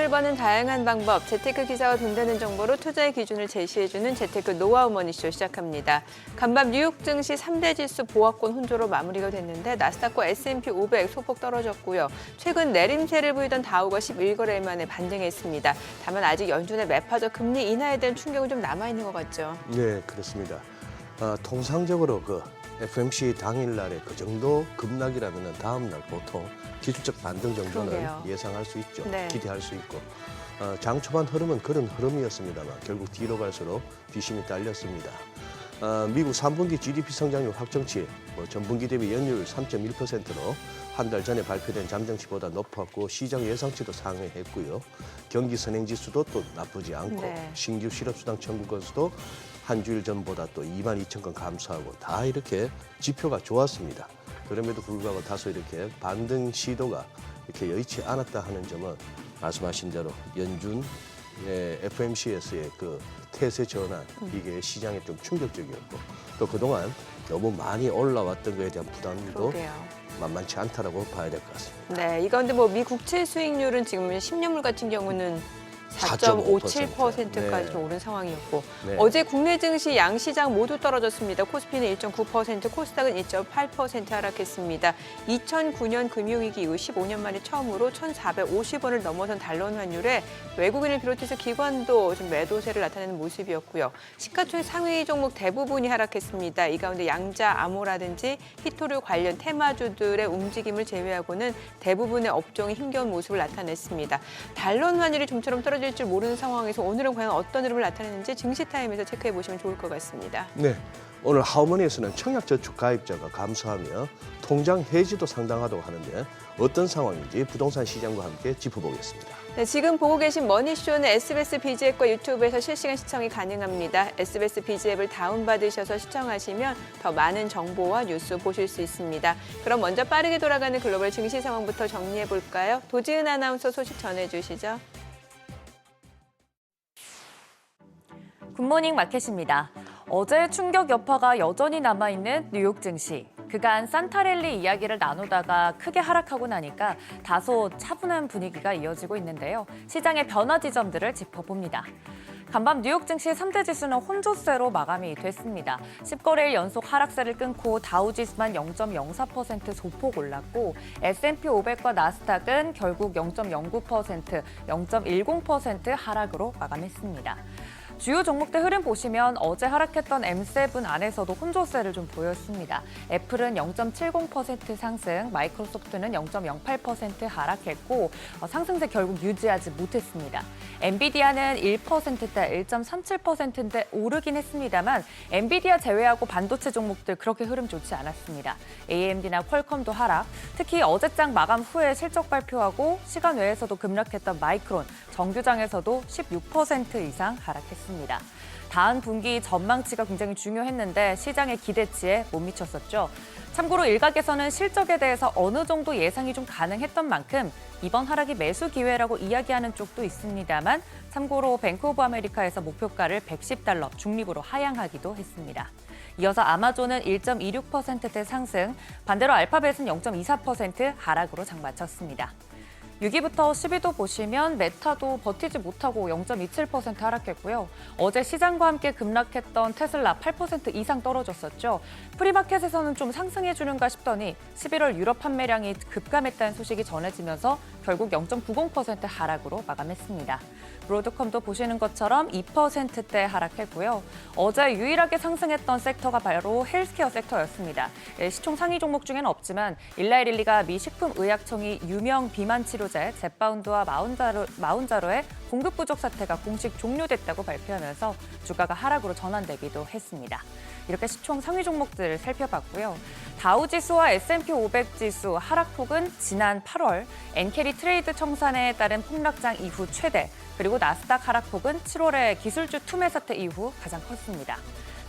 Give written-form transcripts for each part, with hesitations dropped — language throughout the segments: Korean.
돈을 버는 다양한 방법, 재테크 기사와 돈 되는 정보로 투자의 기준을 제시해주는 재테크 노하우 머니쇼 시작합니다. 간밤 뉴욕 증시 3대 지수 보합권 혼조로 마무리가 됐는데 나스닥과 S&P 500 소폭 떨어졌고요. 최근 내림세를 보이던 다우가 11거래일 만에 반등했습니다. 다만 아직 연준의 매파적 금리 인하에 대한 충격은 좀 남아있는 것 같죠. 네, 그렇습니다. 통상적으로 FOMC 당일날에 그 정도 급락이라면 다음 날 보통 기술적 반등 정도는 그러게요. 예상할 수 있죠. 네. 기대할 수 있고. 장 초반 흐름은 그런 흐름이었습니다만 결국 뒤로 갈수록 뒷심이 딸렸습니다. 미국 3분기 GDP 성장률 확정치 전분기 대비 연율 3.1%로 한 달 전에 발표된 잠정치보다 높았고 시장 예상치도 상회했고요. 경기 선행지수도 또 나쁘지 않고 네. 신규 실업수당 청구 건수도 한 주일 전보다 또 22,000건 감소하고 다 이렇게 지표가 좋았습니다. 그럼에도 불구하고 다소 이렇게 반등 시도가 이렇게 여의치 않았다 하는 점은 말씀하신 대로 연준 FOMC에서의 그 태세 전환 이게 시장에 좀 충격적이었고 또 그동안 너무 많이 올라왔던 거에 대한 부담도 그러게요. 만만치 않다라고 봐야 될 것 같습니다. 네, 이 가운데 미 국채 수익률은 지금 10년물 같은 경우는 4.57%까지 좀 오른 상황이었고 네. 어제 국내 증시 양시장 모두 떨어졌습니다. 코스피는 1.9%, 코스닥은 2.8% 하락했습니다. 2009년 금융위기 이후 15년 만에 처음으로 1,450원을 넘어선 달러 환율에 외국인을 비롯해서 기관도 좀 매도세를 나타내는 모습이었고요. 시가총액 상위 종목 대부분이 하락했습니다. 이 가운데 양자, 암호라든지 히토류 관련 테마주들의 움직임을 제외하고는 대부분의 업종이 힘겨운 모습을 나타냈습니다. 달러 환율이 좀처럼 떨어질 줄 모르는 상황에서 오늘은 과연 어떤 흐름을 나타내는지 증시타임에서 체크해 보시면 좋을 것 같습니다. 네, 오늘 하우머니에서는 청약저축 가입자가 감소하며 통장 해지도 상당하다고 하는데 어떤 상황인지 부동산 시장과 함께 짚어보겠습니다. 네, 지금 보고 계신 머니쇼는 SBS 비즈앱과 유튜브에서 실시간 시청이 가능합니다. SBS 비즈앱을 다운받으셔서 시청하시면 더 많은 정보와 뉴스 보실 수 있습니다. 그럼 먼저 빠르게 돌아가는 글로벌 증시 상황부터 정리해 볼까요? 도지은 아나운서 소식 전해주시죠. 굿모닝 마켓입니다. 어제 충격 여파가 여전히 남아있는 뉴욕 증시. 그간 산타랠리 이야기를 나누다가 크게 하락하고 나니까 다소 차분한 분위기가 이어지고 있는데요. 시장의 변화 지점들을 짚어봅니다. 간밤 뉴욕 증시 3대 지수는 혼조세로 마감이 됐습니다. 10거래일 연속 하락세를 끊고 다우지수만 0.04% 소폭 올랐고 S&P 500과 나스닥은 결국 0.09%, 0.10% 하락으로 마감했습니다. 주요 종목들 흐름 보시면 어제 하락했던 M7 안에서도 혼조세를 좀 보였습니다. 애플은 0.70% 상승, 마이크로소프트는 0.08% 하락했고 상승세 결국 유지하지 못했습니다. 엔비디아는 1%대 1.37%인데 오르긴 했습니다만 엔비디아 제외하고 반도체 종목들 그렇게 흐름 좋지 않았습니다. AMD나 퀄컴도 하락, 특히 어제장 마감 후에 실적 발표하고 시간 외에서도 급락했던 마이크론, 정규장에서도 16% 이상 하락했습니다. 다음 분기 전망치가 굉장히 중요했는데 시장의 기대치에 못 미쳤었죠. 참고로 일각에서는 실적에 대해서 어느 정도 예상이 좀 가능했던 만큼 이번 하락이 매수 기회라고 이야기하는 쪽도 있습니다만 참고로 뱅크 오브 아메리카에서 목표가를 $110 중립으로 하향하기도 했습니다. 이어서 아마존은 1.26%대 상승, 반대로 알파벳은 0.24% 하락으로 장마쳤습니다. 6위부터 10위도 보시면 메타도 버티지 못하고 0.27% 하락했고요. 어제 시장과 함께 급락했던 테슬라 8% 이상 떨어졌었죠. 프리마켓에서는 좀 상승해주는가 싶더니 11월 유럽 판매량이 급감했다는 소식이 전해지면서 결국 0.90% 하락으로 마감했습니다. 브로드컴도 보시는 것처럼 2%대 하락했고요. 어제 유일하게 상승했던 섹터가 바로 헬스케어 섹터였습니다. 시총 상위 종목 중에는 없지만 일라이릴리가 미 식품의약청이 유명 비만 치료제 젯바운드와 마운자로의 공급 부족 사태가 공식 종료됐다고 발표하면서 주가가 하락으로 전환되기도 했습니다. 이렇게 시총 상위 종목들을 살펴봤고요. 다우지수와 S&P 500 지수 하락폭은 지난 8월 엔캐리 트레이드 청산에 따른 폭락장 이후 최대, 그리고 나스닥 하락폭은 7월의 기술주 투매 사태 이후 가장 컸습니다.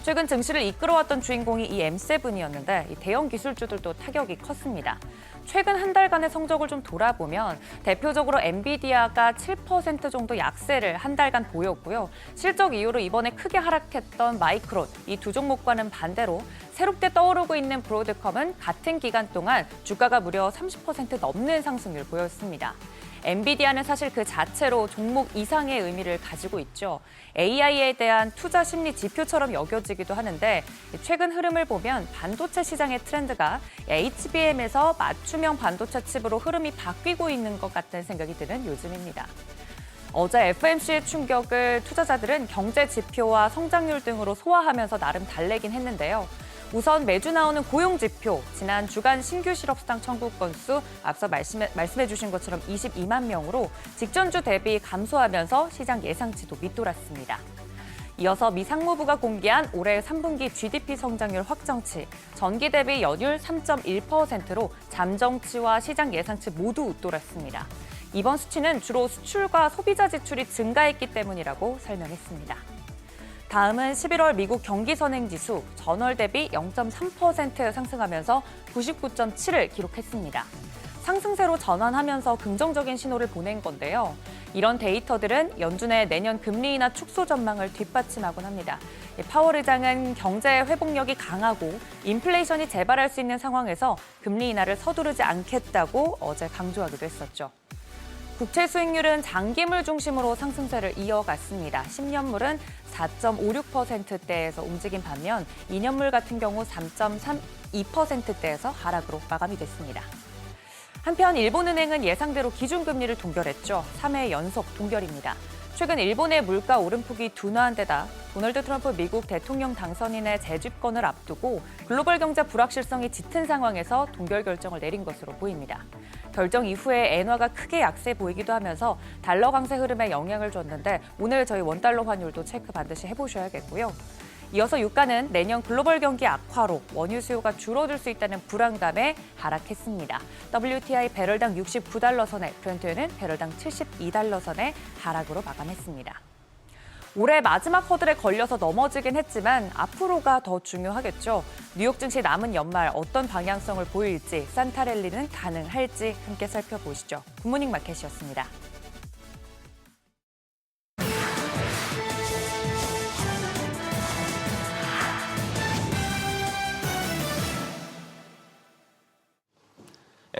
최근 증시를 이끌어왔던 주인공이 이 M7이었는데 이 대형 기술주들도 타격이 컸습니다. 최근 한 달간의 성적을 좀 돌아보면 대표적으로 엔비디아가 7% 정도 약세를 한 달간 보였고요. 실적 이후로 이번에 크게 하락했던 마이크론, 이 두 종목과는 반대로 새롭게 떠오르고 있는 브로드컴은 같은 기간 동안 주가가 무려 30% 넘는 상승률을 보였습니다. 엔비디아는 사실 그 자체로 종목 이상의 의미를 가지고 있죠. AI에 대한 투자 심리 지표처럼 여겨지기도 하는데 최근 흐름을 보면 반도체 시장의 트렌드가 HBM에서 맞춤형 반도체 칩으로 흐름이 바뀌고 있는 것 같다는 생각이 드는 요즘입니다. 어제 FMC의 충격을 투자자들은 경제 지표와 성장률 등으로 소화하면서 나름 달래긴 했는데요. 우선 매주 나오는 고용 지표, 지난 주간 신규 실업수당 청구 건수 앞서 말씀해 주신 것처럼 22만 명으로 직전주 대비 감소하면서 시장 예상치도 밑돌았습니다. 이어서 미 상무부가 공개한 올해 3분기 GDP 성장률 확정치, 전기 대비 연율 3.1%로 잠정치와 시장 예상치 모두 웃돌았습니다. 이번 수치는 주로 수출과 소비자 지출이 증가했기 때문이라고 설명했습니다. 다음은 11월 미국 경기 선행 지수, 전월 대비 0.3% 상승하면서 99.7을 기록했습니다. 상승세로 전환하면서 긍정적인 신호를 보낸 건데요. 이런 데이터들은 연준의 내년 금리 인하 축소 전망을 뒷받침하곤 합니다. 파월 의장은 경제 회복력이 강하고 인플레이션이 재발할 수 있는 상황에서 금리 인하를 서두르지 않겠다고 어제 강조하기도 했었죠. 국채 수익률은 장기물 중심으로 상승세를 이어갔습니다. 10년물은 4.56%대에서 움직인 반면 2년물 같은 경우 3.32%대에서 하락으로 마감이 됐습니다. 한편 일본은행은 예상대로 기준금리를 동결했죠. 3회 연속 동결입니다. 최근 일본의 물가 오름폭이 둔화한 데다 도널드 트럼프 미국 대통령 당선인의 재집권을 앞두고 글로벌 경제 불확실성이 짙은 상황에서 동결 결정을 내린 것으로 보입니다. 결정 이후에 엔화가 크게 약세 보이기도 하면서 달러 강세 흐름에 영향을 줬는데 오늘 저희 원달러 환율도 체크 반드시 해보셔야겠고요. 이어서 유가는 내년 글로벌 경기 악화로 원유 수요가 줄어들 수 있다는 불안감에 하락했습니다. WTI 배럴당 69달러 선에, 브렌트유는 배럴당 72달러 선에 하락으로 마감했습니다. 올해 마지막 허들에 걸려서 넘어지긴 했지만 앞으로가 더 중요하겠죠. 뉴욕 증시 남은 연말 어떤 방향성을 보일지, 산타랠리는 가능할지 함께 살펴보시죠. 굿모닝 마켓이었습니다.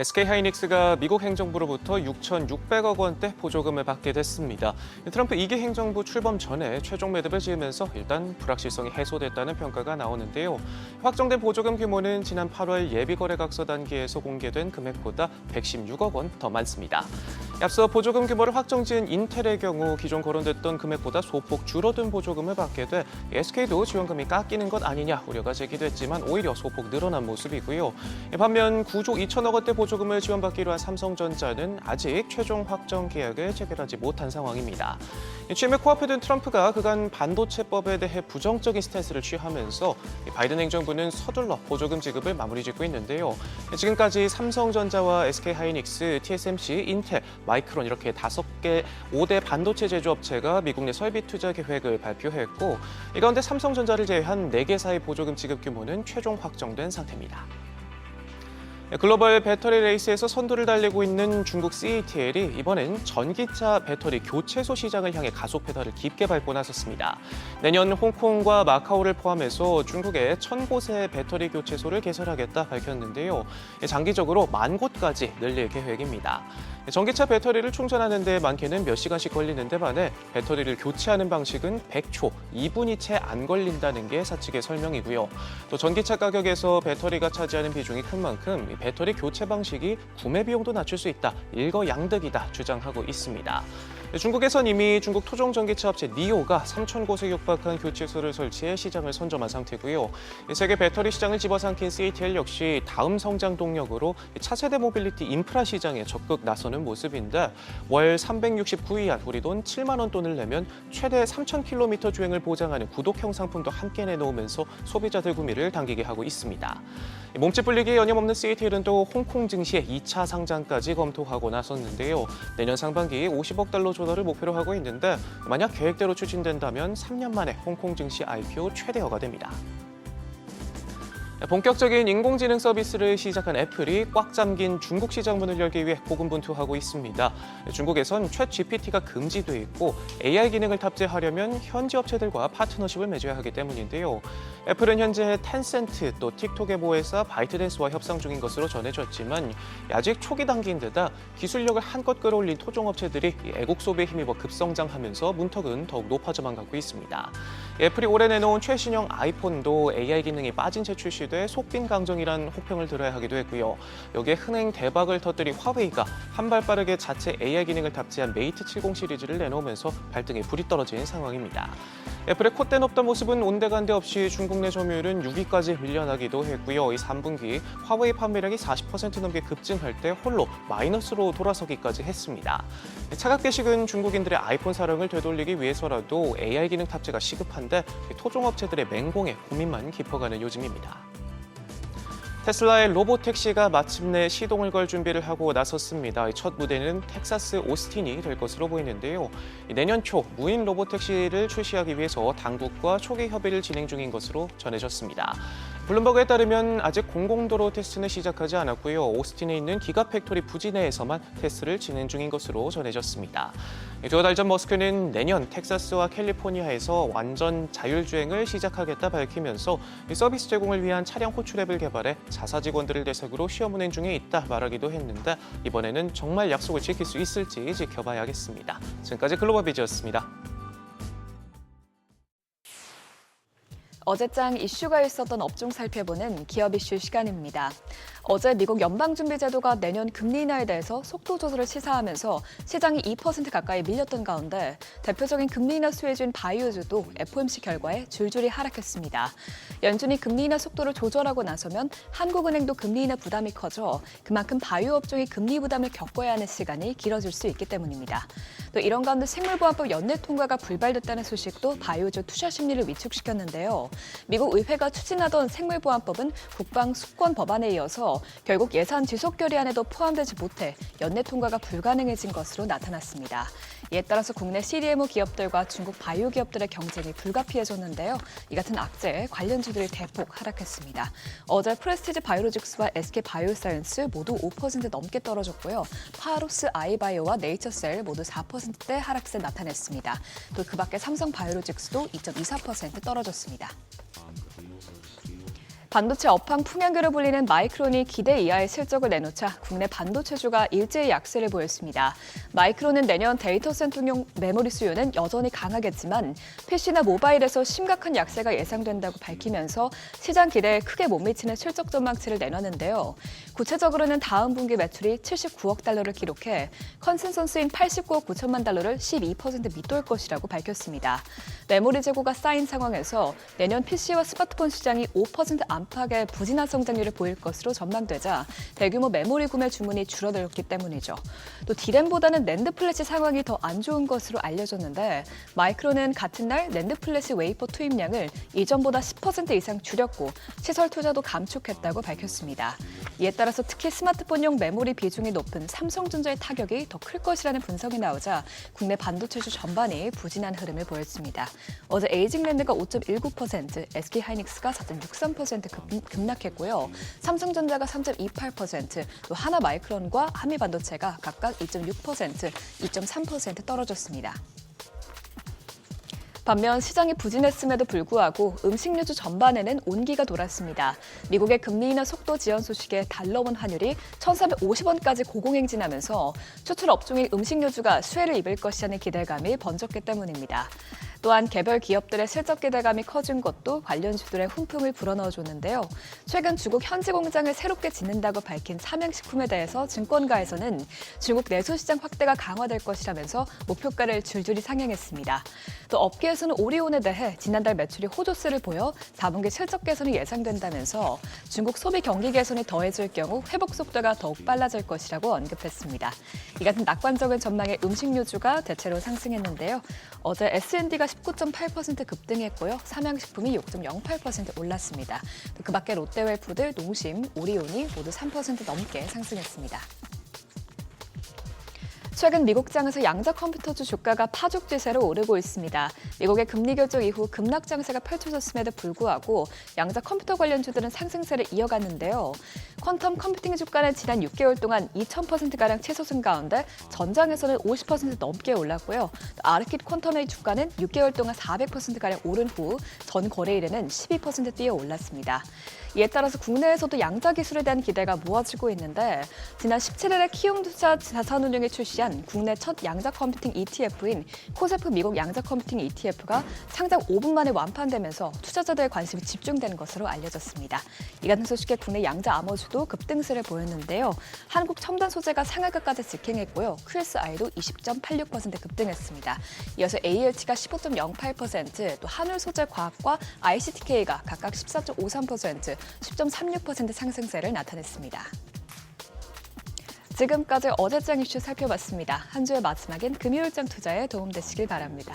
SK하이닉스가 미국 행정부로부터 6,600억 원대 보조금을 받게 됐습니다. 트럼프 2기 행정부 출범 전에 최종 매듭을 지으면서 일단 불확실성이 해소됐다는 평가가 나오는데요. 확정된 보조금 규모는 지난 8월 예비거래각서 단계에서 공개된 금액보다 116억 원 더 많습니다. 앞서 보조금 규모를 확정지은 인텔의 경우 기존 거론됐던 금액보다 소폭 줄어든 보조금을 받게 돼 SK도 지원금이 깎이는 것 아니냐 우려가 제기됐지만 오히려 소폭 늘어난 모습이고요. 반면 9조 2천억 원대 보조금을 지원받기로 한 삼성전자는 아직 최종 확정 계약을 체결하지 못한 상황입니다. 취임에 코앞에 둔 트럼프가 그간 반도체법에 대해 부정적인 스탠스를 취하면서 바이든 행정부는 서둘러 보조금 지급을 마무리 짓고 있는데요. 지금까지 삼성전자와 SK하이닉스, TSMC, 인텔, 마이크론 이렇게 5개 5대 반도체 제조업체가 미국 내 설비 투자 계획을 발표했고 이 가운데 삼성전자를 제외한 4개사의 보조금 지급 규모는 최종 확정된 상태입니다. 글로벌 배터리 레이스에서 선두를 달리고 있는 중국 CATL이 이번엔 전기차 배터리 교체소 시장을 향해 가속 페달을 깊게 밟고 나섰습니다. 내년 홍콩과 마카오를 포함해서 중국에 1,000곳의 배터리 교체소를 개설하겠다 밝혔는데요. 장기적으로 10,000곳까지 늘릴 계획입니다. 전기차 배터리를 충전하는 데 많게는 몇 시간씩 걸리는 데 반해 배터리를 교체하는 방식은 100초, 2분이 채 안 걸린다는 게 사측의 설명이고요. 또 전기차 가격에서 배터리가 차지하는 비중이 큰 만큼 배터리 교체 방식이 구매 비용도 낮출 수 있다, 일거양득이다 주장하고 있습니다. 중국에선 이미 중국 토종 전기차 업체 니오가 3,000곳에 육박한 교체소를 설치해 시장을 선점한 상태고요. 세계 배터리 시장을 집어삼킨 CATL 역시 다음 성장 동력으로 차세대 모빌리티 인프라 시장에 적극 나서는 모습인데 월 369위안 우리 돈 7만 원 돈을 내면 최대 3,000km 주행을 보장하는 구독형 상품도 함께 내놓으면서 소비자들 구매를 당기게 하고 있습니다. 몸집 불리기에 여념없는 CATL은 또 홍콩 증시의 2차 상장까지 검토하고 나섰는데요. 내년 상반기 50억 달러 조달을 목표로 하고 있는데 만약 계획대로 추진된다면 3년 만에 홍콩 증시 IPO 최대어가 됩니다. 본격적인 인공지능 서비스를 시작한 애플이 꽉 잠긴 중국 시장 문을 열기 위해 고군분투하고 있습니다. 중국에선 챗 GPT가 금지돼 있고 AI 기능을 탑재하려면 현지 업체들과 파트너십을 맺어야 하기 때문인데요. 애플은 현재 텐센트 또 틱톡의 모회사 바이트댄스와 협상 중인 것으로 전해졌지만 아직 초기 단계인 데다 기술력을 한껏 끌어올린 토종업체들이 애국 소비에 힘입어 급성장하면서 문턱은 더욱 높아져만 가고 있습니다. 애플이 올해 내놓은 최신형 아이폰도 AI 기능이 빠진 채 출시돼 속빈 강정이란 혹평을 들어야 하기도 했고요. 여기에 흥행 대박을 터뜨린 화웨이가 한 발 빠르게 자체 AI 기능을 탑재한 메이트 70 시리즈를 내놓으면서 발등에 불이 떨어진 상황입니다. 애플의 콧대 높던 모습은 온데간데 없이 중국 내 점유율은 6위까지 밀려나기도 했고요. 이 3분기 화웨이 판매량이 40% 넘게 급증할 때 홀로 마이너스로 돌아서기까지 했습니다. 차갑게 식은 중국인들의 아이폰 사랑을 되돌리기 위해서라도 AI 기능 탑재가 시급한데 토종업체들의 맹공에 고민만 깊어가는 요즘입니다. 테슬라의 로보택시가 마침내 시동을 걸 준비를 하고 나섰습니다. 첫 무대는 텍사스 오스틴이 될 것으로 보이는데요. 내년 초 무인 로보택시를 출시하기 위해서 당국과 초기 협의를 진행 중인 것으로 전해졌습니다. 블룸버그에 따르면 아직 공공도로 테스트는 시작하지 않았고요. 오스틴에 있는 기가팩토리 부지 내에서만 테스트를 진행 중인 것으로 전해졌습니다. 두어 달 전 머스크는 내년 텍사스와 캘리포니아에서 완전 자율주행을 시작하겠다 밝히면서 서비스 제공을 위한 차량 호출 앱을 개발해 자사 직원들을 대상으로 시험 운행 중에 있다 말하기도 했는데 이번에는 정말 약속을 지킬 수 있을지 지켜봐야겠습니다. 지금까지 글로벌 비즈였습니다. 어제장 이슈가 있었던 업종 살펴보는 기업 이슈 시간입니다. 어제 미국 연방준비제도가 내년 금리 인하에 대해서 속도 조절을 시사하면서 시장이 2% 가까이 밀렸던 가운데 대표적인 금리 인하 수혜주인 바이오주도 FOMC 결과에 줄줄이 하락했습니다. 연준이 금리 인하 속도를 조절하고 나서면 한국은행도 금리 인하 부담이 커져 그만큼 바이오 업종이 금리 부담을 겪어야 하는 시간이 길어질 수 있기 때문입니다. 또 이런 가운데 생물보안법 연내 통과가 불발됐다는 소식도 바이오주 투자 심리를 위축시켰는데요. 미국 의회가 추진하던 생물보안법은 국방 수권 법안에 이어서 결국 예산 지속 결의안에도 포함되지 못해 연내 통과가 불가능해진 것으로 나타났습니다. 이에 따라서 국내 CDMO 기업들과 중국 바이오 기업들의 경쟁이 불가피해졌는데요. 이 같은 악재에 관련주들이 대폭 하락했습니다. 어제 프레스티지 바이오로직스와 SK 바이오사이언스 모두 5% 넘게 떨어졌고요. 파로스 아이바이오와 네이처셀 모두 4%대 하락세 나타냈습니다. 또 그 밖에 삼성 바이오로직스도 2.24% 떨어졌습니다. 반도체 업황 풍향계로 불리는 마이크론이 기대 이하의 실적을 내놓자 국내 반도체주가 일제히 약세를 보였습니다. 마이크론은 내년 데이터 센터용 메모리 수요는 여전히 강하겠지만 PC나 모바일에서 심각한 약세가 예상된다고 밝히면서 시장 기대에 크게 못 미치는 실적 전망치를 내놨는데요. 구체적으로는 다음 분기 매출이 79억 달러를 기록해 컨센서스인 89억 9천만 달러를 12% 밑돌 것이라고 밝혔습니다. 메모리 재고가 쌓인 상황에서 내년 PC와 스마트폰 시장이 5% 안팎의 부진한 성장률을 보일 것으로 전망되자 대규모 메모리 구매 주문이 줄어들었기 때문이죠. 또 디램보다는 낸드 플래시 상황이 더 안 좋은 것으로 알려졌는데 마이크론은 같은 날 낸드 플래시 웨이퍼 투입량을 이전보다 10% 이상 줄였고 시설 투자도 감축했다고 밝혔습니다. 이에 따라서 특히 스마트폰용 메모리 비중이 높은 삼성전자의 타격이 더 클 것이라는 분석이 나오자 국내 반도체주 전반이 부진한 흐름을 보였습니다. 어제 에이징랜드가 5.19%, SK하이닉스가 4.63% 급락했고요. 삼성전자가 3.28%, 또 하나마이크론과 한미반도체가 각각 2.6%, 2.3% 떨어졌습니다. 반면 시장이 부진했음에도 불구하고 음식료주 전반에는 온기가 돌았습니다. 미국의 금리 인하 속도 지연 소식에 달러원 환율이 1,450원까지 고공행진하면서 수출 업종인 음식료주가 수혜를 입을 것이라는 기대감이 번졌기 때문입니다. 또한 개별 기업들의 실적 기대감이 커진 것도 관련주들의 훈풍을 불어넣어줬는데요. 최근 중국 현지 공장을 새롭게 짓는다고 밝힌 삼양식품에 대해서 증권가에서는 중국 내수시장 확대가 강화될 것이라면서 목표가를 줄줄이 상향했습니다. 또 업계에서는 오리온에 대해 지난달 매출이 호조세를 보여 4분기 실적 개선이 예상된다면서 중국 소비 경기 개선이 더해질 경우 회복 속도가 더욱 빨라질 것이라고 언급했습니다. 이 같은 낙관적인 전망의 음식료주가 대체로 상승했는데요. 어제 S&D가 19.8% 급등했고요. 삼양식품이 6.08% 올랐습니다. 그 밖에 롯데웰푸드, 농심, 오리온이 모두 3% 넘게 상승했습니다. 최근 미국장에서 양자 컴퓨터주 주가가 파죽지세로 오르고 있습니다. 미국의 금리 결정 이후 급락 장세가 펼쳐졌음에도 불구하고 양자 컴퓨터 관련주들은 상승세를 이어갔는데요. 퀀텀 컴퓨팅 주가는 지난 6개월 동안 2,000%가량 치솟은 가운데 전장에서는 50% 넘게 올랐고요. 아르킷 퀀텀의 주가는 6개월 동안 400%가량 오른 후 전 거래일에는 12% 뛰어 올랐습니다. 이에 따라서 국내에서도 양자 기술에 대한 기대가 모아지고 있는데 지난 17일에 키움투자 자산운용이 출시한 국내 첫 양자 컴퓨팅 ETF인 코세프 미국 양자 컴퓨팅 ETF가 상장 5분 만에 완판되면서 투자자들의 관심이 집중되는 것으로 알려졌습니다. 이 같은 소식에 국내 양자 암호주도 급등세를 보였는데요. 한국 첨단 소재가 상한가까지 직행했고요. QSI도 20.86% 급등했습니다. 이어서 ALT가 15.08%, 또 한울소재과학과 ICTK가 각각 14.53%, 10.36% 상승세를 나타냈습니다. 지금까지 어제장 이슈 살펴봤습니다. 한 주의 마지막엔 금요일장 투자에 도움되시길 바랍니다.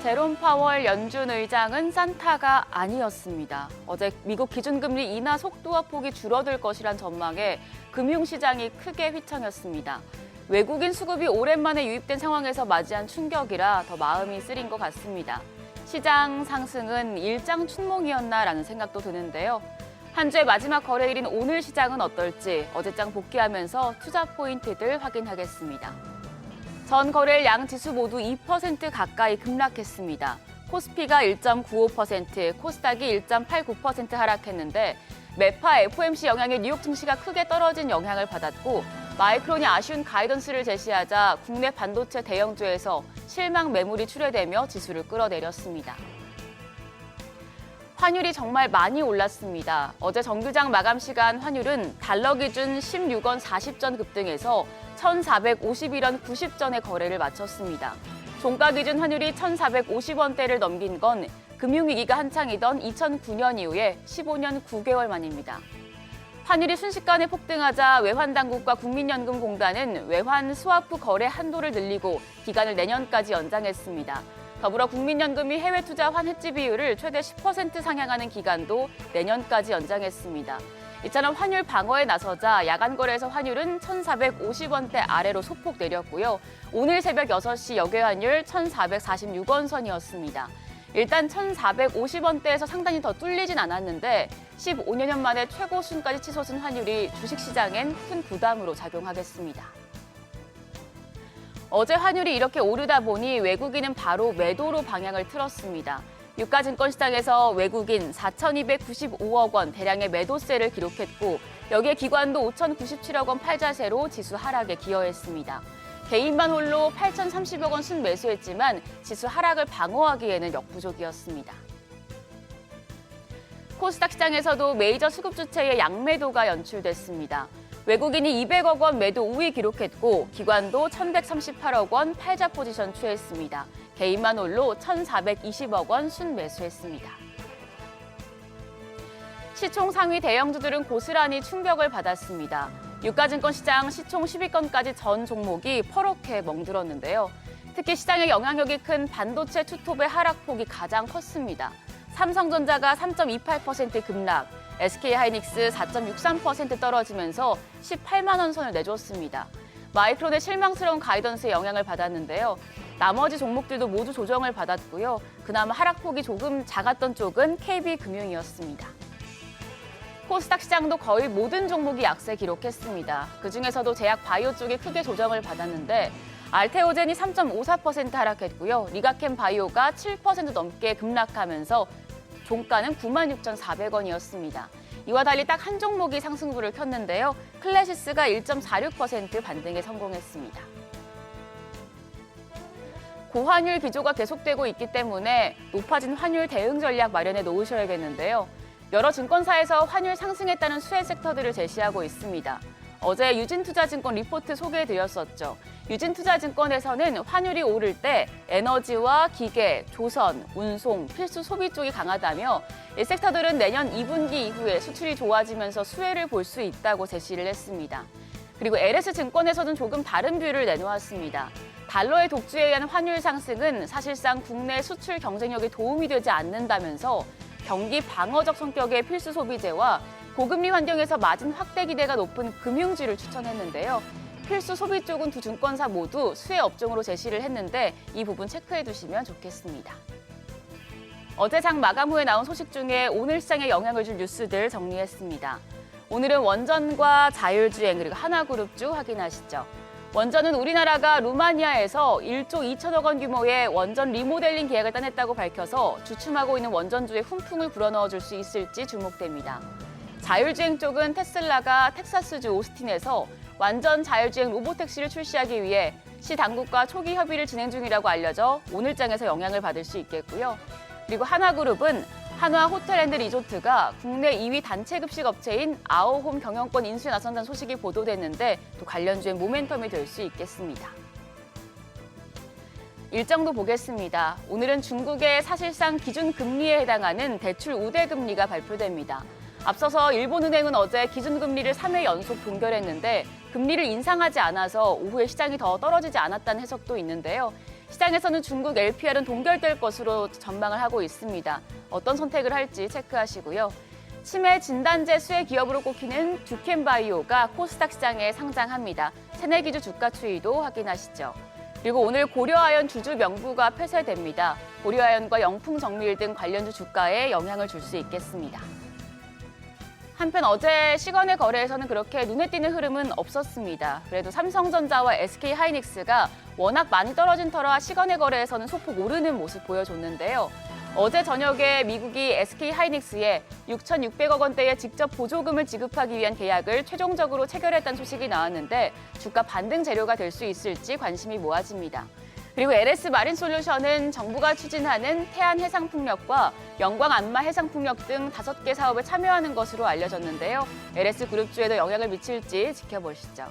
제롬 파월 연준 의장은 산타가 아니었습니다. 어제 미국 기준금리 인하 속도와 폭이 줄어들 것이란 전망에 금융시장이 크게 휘청였습니다. 외국인 수급이 오랜만에 유입된 상황에서 맞이한 충격이라 더 마음이 쓰린 것 같습니다. 시장 상승은 일장춘몽이었나라는 생각도 드는데요. 한 주의 마지막 거래일인 오늘 시장은 어떨지 어제장 복귀하면서 투자 포인트들 확인하겠습니다. 전 거래일 양 지수 모두 2% 가까이 급락했습니다. 코스피가 1.95%, 코스닥이 1.89% 하락했는데 매파 FOMC 영향에 뉴욕 증시가 크게 떨어진 영향을 받았고 마이크론이 아쉬운 가이던스를 제시하자 국내 반도체 대형주에서 실망 매물이 출회되며 지수를 끌어내렸습니다. 환율이 정말 많이 올랐습니다. 어제 정규장 마감 시간 환율은 달러 기준 16원 40전 급등해서 1,451원 90전의 거래를 마쳤습니다. 종가 기준 환율이 1,450원대를 넘긴 건 금융위기가 한창이던 2009년 이후에 15년 9개월 만입니다. 환율이 순식간에 폭등하자 외환당국과 국민연금공단은 외환 스와프 거래 한도를 늘리고 기간을 내년까지 연장했습니다. 더불어 국민연금이 해외 투자 환해지 비율을 최대 10% 상향하는 기간도 내년까지 연장했습니다. 이처럼 환율 방어에 나서자 야간 거래에서 환율은 1,450원대 아래로 소폭 내렸고요. 오늘 새벽 6시 역외 환율 1,446원 선이었습니다. 일단 1,450원대에서 상당히 더 뚫리진 않았는데 15년 만에 최고 수준까지 치솟은 환율이 주식시장엔 큰 부담으로 작용하겠습니다. 어제 환율이 이렇게 오르다 보니 외국인은 바로 매도로 방향을 틀었습니다. 유가증권시장에서 외국인 4,295억 원 대량의 매도세를 기록했고 여기에 기관도 5,097억 원 팔자세로 지수 하락에 기여했습니다. 개인만 홀로 8,030억 원 순매수했지만 지수 하락을 방어하기에는 역부족이었습니다. 코스닥 시장에서도 메이저 수급 주체의 양매도가 연출됐습니다. 외국인이 200억 원 매도 우위 기록했고 기관도 1,138억 원 팔자 포지션 취했습니다. 개인만 홀로 1,420억 원 순매수했습니다. 시총 상위 대형주들은 고스란히 충격을 받았습니다. 유가증권 시장 시총 10위권까지 전 종목이 퍼렇게 멍들었는데요. 특히 시장에 영향력이 큰 반도체 투톱의 하락폭이 가장 컸습니다. 삼성전자가 3.28% 급락, SK하이닉스 4.63% 떨어지면서 18만 원 선을 내줬습니다. 마이크론의 실망스러운 가이던스에 영향을 받았는데요. 나머지 종목들도 모두 조정을 받았고요. 그나마 하락폭이 조금 작았던 쪽은 KB금융이었습니다. 코스닥 시장도 거의 모든 종목이 약세 기록했습니다. 그중에서도 제약 바이오 쪽이 크게 조정을 받았는데 알테오젠이 3.54% 하락했고요. 리가켄 바이오가 7% 넘게 급락하면서 종가는 96,400원이었습니다. 이와 달리 딱 한 종목이 상승부를 켰는데요. 클래시스가 1.46% 반등에 성공했습니다. 고환율 기조가 계속되고 있기 때문에 높아진 환율 대응 전략 마련해 놓으셔야겠는데요. 여러 증권사에서 환율 상승했다는 수혜 섹터들을 제시하고 있습니다. 어제 유진투자증권 리포트 소개해드렸었죠. 유진투자증권에서는 환율이 오를 때 에너지와 기계, 조선, 운송, 필수 소비 쪽이 강하다며 이 섹터들은 내년 2분기 이후에 수출이 좋아지면서 수혜를 볼 수 있다고 제시를 했습니다. 그리고 LS증권에서는 조금 다른 뷰를 내놓았습니다. 달러의 독주에 의한 환율 상승은 사실상 국내 수출 경쟁력에 도움이 되지 않는다면서 경기 방어적 성격의 필수 소비재와 고금리 환경에서 마진 확대 기대가 높은 금융주를 추천했는데요. 필수 소비 쪽은 두 증권사 모두 수혜 업종으로 제시를 했는데 이 부분 체크해 두시면 좋겠습니다. 어제 장 마감 후에 나온 소식 중에 오늘 시장에 영향을 줄 뉴스들 정리했습니다. 오늘은 원전과 자율주행 그리고 하나그룹주 확인하시죠. 원전은 우리나라가 루마니아에서 1조 2천억 원 규모의 원전 리모델링 계약을 따냈다고 밝혀서 주춤하고 있는 원전주에 훈풍을 불어넣어줄 수 있을지 주목됩니다. 자율주행 쪽은 테슬라가 텍사스주 오스틴에서 완전 자율주행 로보택시를 출시하기 위해 시 당국과 초기 협의를 진행 중이라고 알려져 오늘장에서 영향을 받을 수 있겠고요. 그리고 하나그룹은 한화 호텔앤리조트가 국내 2위 단체 급식 업체인 아오홈 경영권 인수에 나선다는 소식이 보도됐는데 또 관련주의 모멘텀이 될 수 있겠습니다. 일정도 보겠습니다. 오늘은 중국의 사실상 기준금리에 해당하는 대출 우대금리가 발표됩니다. 앞서서 일본은행은 어제 기준금리를 3회 연속 동결했는데 금리를 인상하지 않아서 오후에 시장이 더 떨어지지 않았다는 해석도 있는데요. 시장에서는 중국 LPR은 동결될 것으로 전망을 하고 있습니다. 어떤 선택을 할지 체크하시고요. 치매 진단제 수혜 기업으로 꼽히는 듀켄바이오가 코스닥 시장에 상장합니다. 새내기주 주가 추이도 확인하시죠. 그리고 오늘 고려아연 주주 명부가 폐쇄됩니다. 고려아연과 영풍정밀 등 관련주 주가에 영향을 줄 수 있겠습니다. 한편 어제 시간의 거래에서는 그렇게 눈에 띄는 흐름은 없었습니다. 그래도 삼성전자와 SK하이닉스가 워낙 많이 떨어진 터라 시간의 거래에서는 소폭 오르는 모습 보여줬는데요. 어제 저녁에 미국이 SK하이닉스에 6,600억 원대의 직접 보조금을 지급하기 위한 계약을 최종적으로 체결했다는 소식이 나왔는데 주가 반등 재료가 될 수 있을지 관심이 모아집니다. 그리고 LS 마린솔루션은 정부가 추진하는 태안 해상풍력과 영광 안마 해상풍력 등 5개 사업에 참여하는 것으로 알려졌는데요. LS 그룹주에도 영향을 미칠지 지켜보시죠.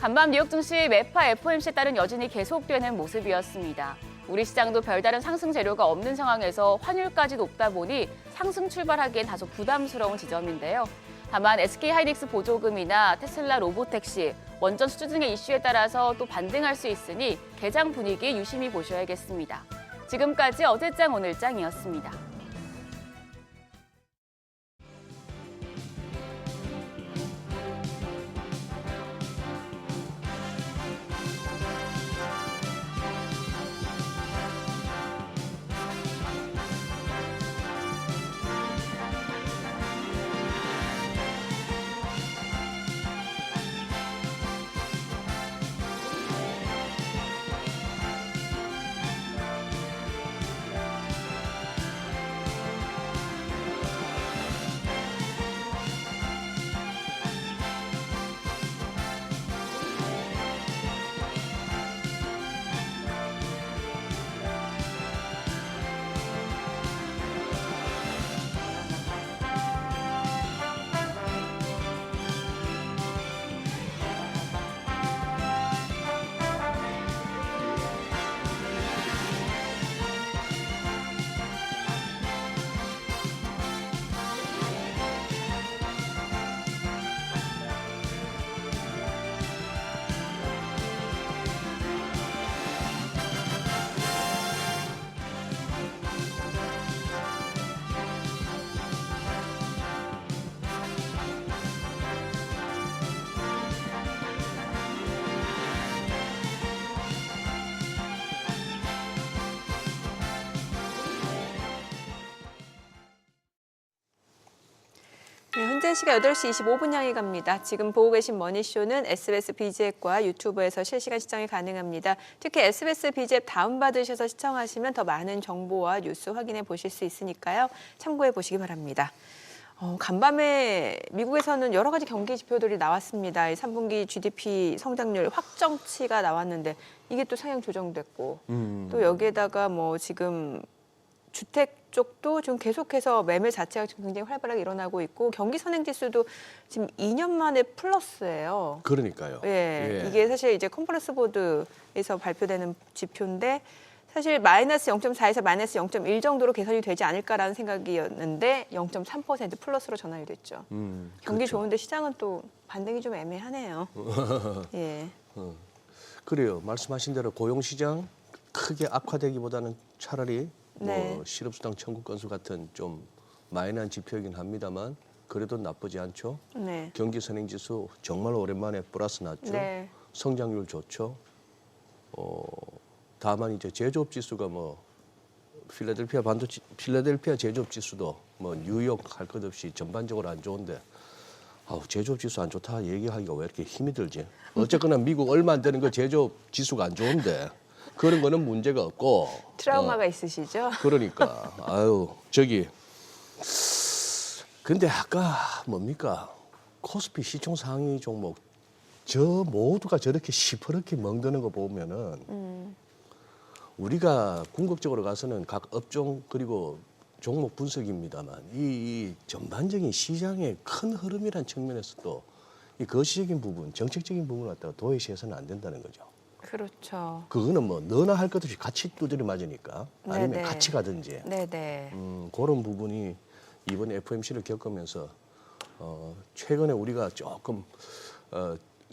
간밤 뉴욕 증시 매파 FOMC에 따른 여진이 계속되는 모습이었습니다. 우리 시장도 별다른 상승 재료가 없는 상황에서 환율까지 높다 보니 상승 출발하기엔 다소 부담스러운 지점인데요. 다만 SK하이닉스 보조금이나 테슬라 로보택시, 원전 수주 등의 이슈에 따라서 또 반등할 수 있으니 개장 분위기 유심히 보셔야겠습니다. 지금까지 어제장 오늘장이었습니다. 현재 시각 8시 25분 향해 갑니다. 지금 보고 계신 머니쇼는 SBS BG앱과 유튜브에서 실시간 시청이 가능합니다. 특히 SBS BG앱 다운받으셔서 시청하시면 더 많은 정보와 뉴스 확인해 보실 수 있으니까요. 참고해 보시기 바랍니다. 간밤에 미국에서는 여러 가지 경기 지표들이 나왔습니다. 3분기 GDP 성장률 확정치가 나왔는데 이게 또 상향 조정됐고 또 여기에다가 뭐 지금 주택 쪽도 좀 계속해서 매매 자체가 지금 굉장히 활발하게 일어나고 있고 경기 선행 지수도 지금 2년 만에 플러스예요. 그러니까요. 예, 이게 사실 이제 컨퍼런스 보드에서 발표되는 지표인데 사실 마이너스 0.4에서 마이너스 0.1 정도로 개선이 되지 않을까라는 생각이었는데 0.3% 플러스로 전환이 됐죠. 경기 그렇죠. 좋은데 시장은 또 반등이 좀 애매하네요. 예. 그래요. 말씀하신 대로 고용시장 크게 악화되기보다는 차라리 네. 뭐 실업수당 청구 건수 같은 좀 마이너한 지표이긴 합니다만 그래도 나쁘지 않죠. 네. 경기 선행지수 정말 오랜만에 플러스 났죠. 네. 성장률 좋죠. 다만 이제 제조업 지수가 뭐 필라델피아 제조업 지수도 뭐 뉴욕 할 것 없이 전반적으로 안 좋은데 제조업 지수 안 좋다 얘기하기가 왜 이렇게 힘이 들지? 어쨌거나 미국 얼마 안 되는 거 제조업 지수가 안 좋은데 그런 거는 문제가 없고 트라우마가 있으시죠? 그러니까 근데 아까 뭡니까 코스피 시총 상위 종목 저 모두가 저렇게 시퍼렇게 멍드는 거 보면은 우리가 궁극적으로 가서는 각 업종 그리고 종목 분석입니다만 이 전반적인 시장의 큰 흐름이란 측면에서도 이 거시적인 부분, 정책적인 부분을 갖다가 도외시해서는 안 된다는 거죠. 그렇죠. 그거는 뭐 너나 할 것 없이 같이 두드려 맞으니까 아니면 네네. 같이 가든지 네네. 그런 부분이 이번 FOMC를 겪으면서 최근에 우리가 조금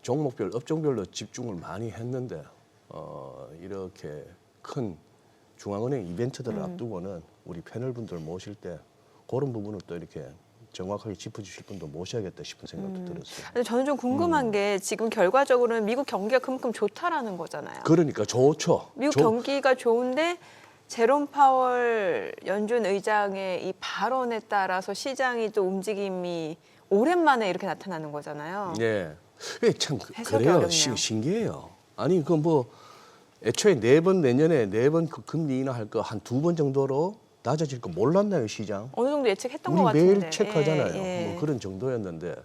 종목별, 업종별로 집중을 많이 했는데 이렇게 큰 중앙은행 이벤트들을 앞두고는 우리 패널분들 모실 때 그런 부분을 또 이렇게 정확하게 짚어주실 분도 모셔야겠다 싶은 생각도 들었어요. 근데 저는 좀 궁금한 게 지금 결과적으로는 미국 경기가 그만큼 좋다라는 거잖아요. 그러니까 좋죠. 미국 경기가 좋은데 제롬 파월 연준 의장의 이 발언에 따라서 시장이 또 움직임이 오랜만에 이렇게 나타나는 거잖아요. 예. 참 해석이 그래요. 어렵네요. 신기해요. 아니 그 뭐 애초에 내년에 4번 금리 인하할 거 한 2번 정도로 낮아질 거 몰랐나요 시장? 어느 정도 예측했던 것 우리 같은데. 매일 체크하잖아요. 예, 예. 뭐 그런 정도였는데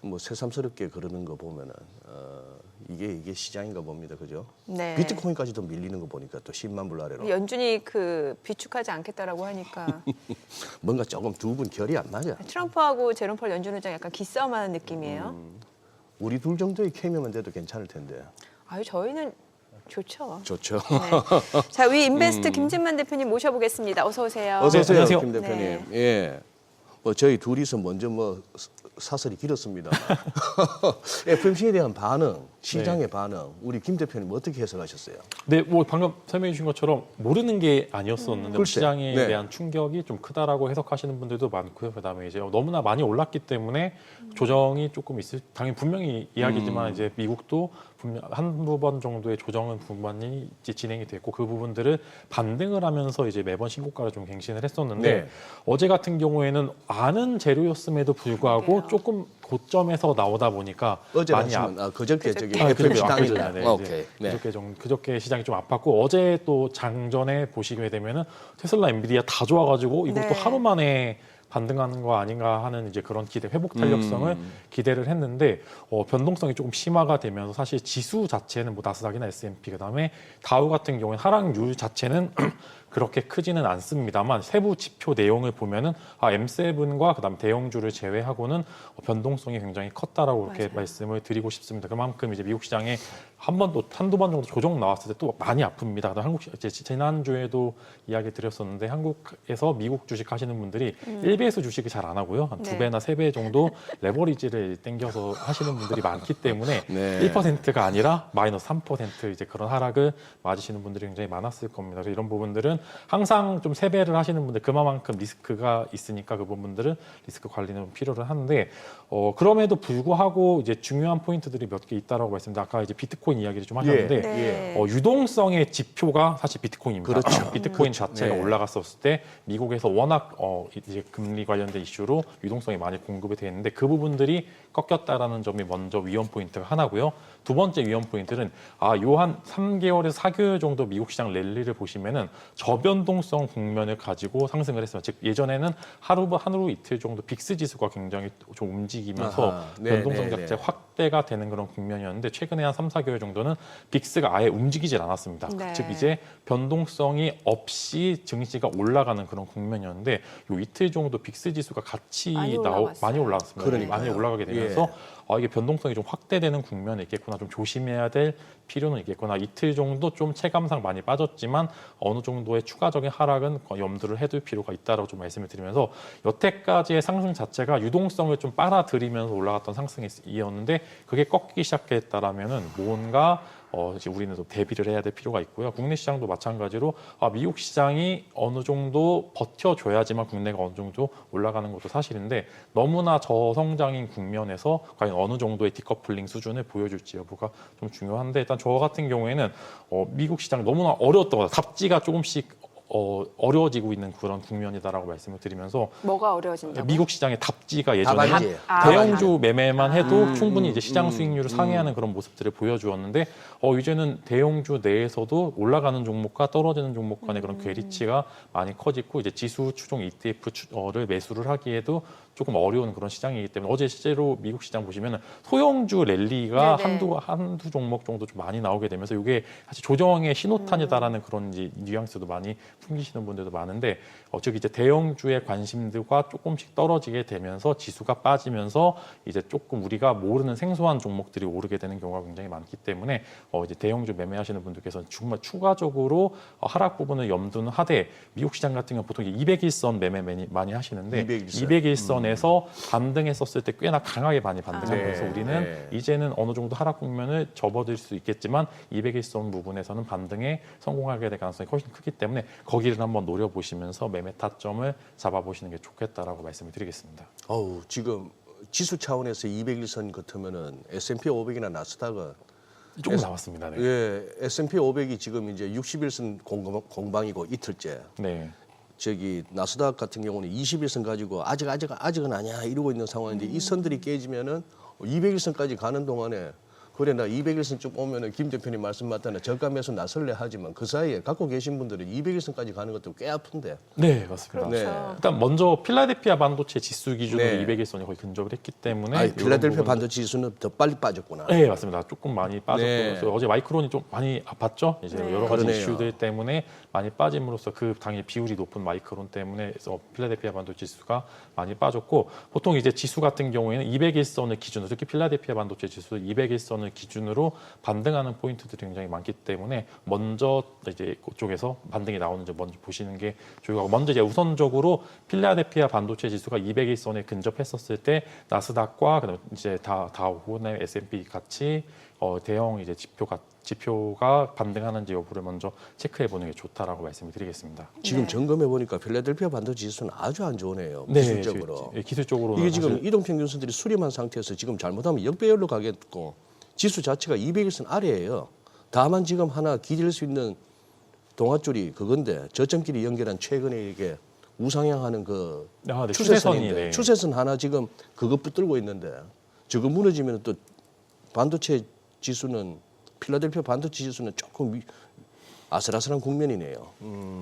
뭐 새삼스럽게 그러는 거 보면은 이게 시장인가 봅니다, 그죠? 네. 비트코인까지도 밀리는 거 보니까 또 10만 불 아래로 연준이 그 비축하지 않겠다라고 하니까 뭔가 조금 두 분 결이 안 맞아. 트럼프하고 제롬 파월 연준 의장 약간 기싸움하는 느낌이에요. 우리 둘 정도의 케미만 돼도 괜찮을 텐데. 아유 저희는 좋죠. 좋죠. 네. 자, 위 인베스트 김진만 대표님 모셔보겠습니다. 어서 오세요. 어서 오세요, 안녕하세요. 김 대표님. 네. 예. 뭐 저희 둘이서 먼저 뭐 사설이 길었습니다. FOMC에 대한 반응, 시장의 반응, 우리 김 대표님 어떻게 해석하셨어요? 네, 뭐 방금 설명해 주신 것처럼 모르는 게 아니었었는데 뭐 글쎄, 시장에 네. 대한 충격이 좀 크다라고 해석하시는 분들도 많고요. 그다음에 이제 너무나 많이 올랐기 때문에 조정이 조금 당연히 분명히 이야기지만 이제 미국도 분명 한두 번 정도의 조정은 분명히 이제 진행이 됐고 그 부분들을 반등을 하면서 이제 매번 신고가를 좀 갱신을 했었는데 네. 어제 같은 경우에는 아는 재료였음에도 불구하고 그러게요. 조금 고점에서 나오다 보니까 어제 많이 말씀은 그저께 저기 아, FOMC 그저께, 당일 네, 날. 네, 오케이. 네. 그저께 시장이 좀 아팠고 어제 또 장전에 보시게 되면은 테슬라, 엔비디아 다 좋아가지고 이것도 네. 하루 만에 반등하는 거 아닌가 하는 이제 그런 기대, 회복 탄력성을 기대를 했는데 변동성이 조금 심화가 되면서 사실 지수 자체는 뭐 나스닥이나 S&P 그다음에 다우 같은 경우에 하락률 자체는 그렇게 크지는 않습니다만 세부 지표 내용을 보면은 M7과 그다음 대형주를 제외하고는 변동성이 굉장히 컸다라고 그렇게 맞아요. 말씀을 드리고 싶습니다. 그만큼 이제 미국 시장에 한두 번 정도 조정 나왔을 때 또 많이 아픕니다. 그다음 한국 이제 지난주에도 이야기 드렸었는데 한국에서 미국 주식 하시는 분들이 1배수 주식을 잘 안 하고요. 한 네. 2배나 3배 정도 레버리지를 땡겨서 하시는 분들이 많기 때문에 네. 1%가 아니라 마이너스 3% 이제 그런 하락을 맞으시는 분들이 굉장히 많았을 겁니다. 그래서 이런 부분들은 항상 좀 세배를 하시는 분들 그만큼 리스크가 있으니까 그 부분들은 리스크 관리는 필요를 하는데 그럼에도 불구하고 이제 중요한 포인트들이 몇 개 있다라고 말씀드렸는데 아까 이제 비트코인 이야기를 좀 하셨는데 네. 유동성의 지표가 사실 비트코인입니다. 그렇죠. 비트코인 자체가 네. 올라갔었을 때 미국에서 워낙 이제 금리 관련된 이슈로 유동성이 많이 공급이 돼 있는데 그 부분들이 꺾였다라는 점이 먼저 위험 포인트가 하나고요. 두 번째 위험 포인트는 요 한 3개월에서 4개월 정도 미국 시장 랠리를 보시면은 저변동성 국면을 가지고 상승을 했습니다. 즉 예전에는 하루 이틀 정도 빅스 지수가 굉장히 좀 움직이면서 아하. 네, 변동성 네, 자체 네. 확대가 되는 그런 국면이었는데 최근에 한 3, 4개월 정도는 빅스가 아예 움직이질 않았습니다. 네. 즉 이제 변동성이 없이 증시가 올라가는 그런 국면이었는데 요 이틀 정도 빅스 지수가 같이 많이 올라갔어요. 많이 올라갔습니다. 그러니까요. 많이 올라가게 되면서 이게 변동성이 좀 확대되는 국면이 있겠구나, 좀 조심해야 될 필요는 있겠구나. 이틀 정도 좀 체감상 많이 빠졌지만 어느 정도의 추가적인 하락은 염두를 해둘 필요가 있다라고 좀 말씀을 드리면서 여태까지의 상승 자체가 유동성을 좀 빨아들이면서 올라갔던 상승이었는데 그게 꺾이기 시작했다라면은 뭔가 이제 우리는 좀 대비를 해야 될 필요가 있고요. 국내 시장도 마찬가지로 미국 시장이 어느 정도 버텨줘야지만 국내가 어느 정도 올라가는 것도 사실인데 너무나 저성장인 국면에서 과연 어느 정도의 디커플링 수준을 보여줄지 여부가 좀 중요한데 일단 저 같은 경우에는 미국 시장 너무나 어려웠던 것 같아요. 답지가 조금씩 어려워지고 있는 그런 국면이다라고 말씀을 드리면서 뭐가 어려워진다고요? 미국 시장의 답지가 예전에 답안지. 대형주 매매만 해도 충분히 이제 시장 수익률을 상회하는 그런 모습들을 보여주었는데 이제는 대형주 내에서도 올라가는 종목과 떨어지는 종목 간의 그런 궤리치가 많이 커지고 이제 지수 추종 ETF를 매수를 하기에도 조금 어려운 그런 시장이기 때문에 어제 실제로 미국 시장 보시면은 소형주 랠리가 네네. 한두 종목 정도 좀 많이 나오게 되면서 이게 사실 조정의 신호탄이다라는 그런 이제 뉘앙스도 많이 풍기시는 분들도 많은데 즉 이제 대형주의 관심들과 조금씩 떨어지게 되면서 지수가 빠지면서 이제 조금 우리가 모르는 생소한 종목들이 오르게 되는 경우가 굉장히 많기 때문에 이제 대형주 매매하시는 분들께서는 정말 추가적으로 하락 부분을 염두는 하되 미국 시장 같은 경우 보통 200일선 매매 많이 하시는데 200일선에서 반등했었을 때 꽤나 강하게 많이 반등하면서 네, 우리는 네. 이제는 어느 정도 하락 국면을 접어들 수 있겠지만 200일선 부분에서는 반등에 성공하게 될 가능성이 훨씬 크기 때문에 거기를 한번 노려보시면서 매매 타점을 잡아보시는 게 좋겠다라고 말씀을 드리겠습니다. 지금 지수 차원에서 200일선 같으면은 S&P 500이나 나스닥은 조금 남았습니다. 네. 예, S&P 500이 지금 이제 60일선 공방이고 이틀째. 네. 나스닥 같은 경우는 20일선 가지고 아직은 아니야 이러고 있는 상황인데 이 선들이 깨지면은 200일선까지 가는 동안에 그래 나 200일선 좀 오면은 김 대표님 말씀 맞다나 저가 매수 나설래 하지만 그 사이에 갖고 계신 분들은 200일선까지 가는 것도 꽤 아픈데. 네, 맞습니다. 그렇죠. 일단 먼저 필라델피아 반도체 지수 기준으로 네. 200일선이 거의 근접을 했기 때문에 아니, 이런 필라델피아 부분도- 반도체 지수는 더 빨리 빠졌구나. 네, 맞습니다. 조금 많이 빠졌고 네. 그래서 어제 마이크론이 좀 많이 아팠죠. 이제 네. 여러 가지 그러네요. 이슈들 때문에 많이 빠짐으로써 그 당연히 비율이 높은 마이크론 때문에 그래서 필라델피아 반도체 지수가 많이 빠졌고 보통 이제 지수 같은 경우에는 200일선을 기준으로 특히 필라델피아 반도체 지수 200일선을 기준으로 반등하는 포인트들이 굉장히 많기 때문에 먼저 이제 그쪽에서 반등이 나오는지 먼저 보시는 게 중요하고 먼저 이제 우선적으로 필라델피아 반도체 지수가 200일선에 근접했었을 때 나스닥과 그다음에 이제 다우 혹은 S&P 같이 대형 이제 지표가 반등하는지 여부를 먼저 체크해 보는 게 좋다라고 말씀을 드리겠습니다. 지금 네. 점검해 보니까 필라델피아 반도체 지수는 아주 안 좋으네요. 네, 기술적으로. 기술적으로는 이게 지금 사실- 이동평균선들이 수렴한 상태에서 지금 잘못하면 역배열로 가겠고 지수 자체가 200일선 아래예요. 다만 지금 하나 기댈 수 있는 동아줄이 그건데 저점끼리 연결한 최근에 이게 우상향하는 그 네, 추세선인데 네. 추세선 하나 지금 그거 붙들고 있는데 저거 무너지면 또 반도체 지수는 필라델피아 반도체 지수는 조금 아슬아슬한 국면이네요.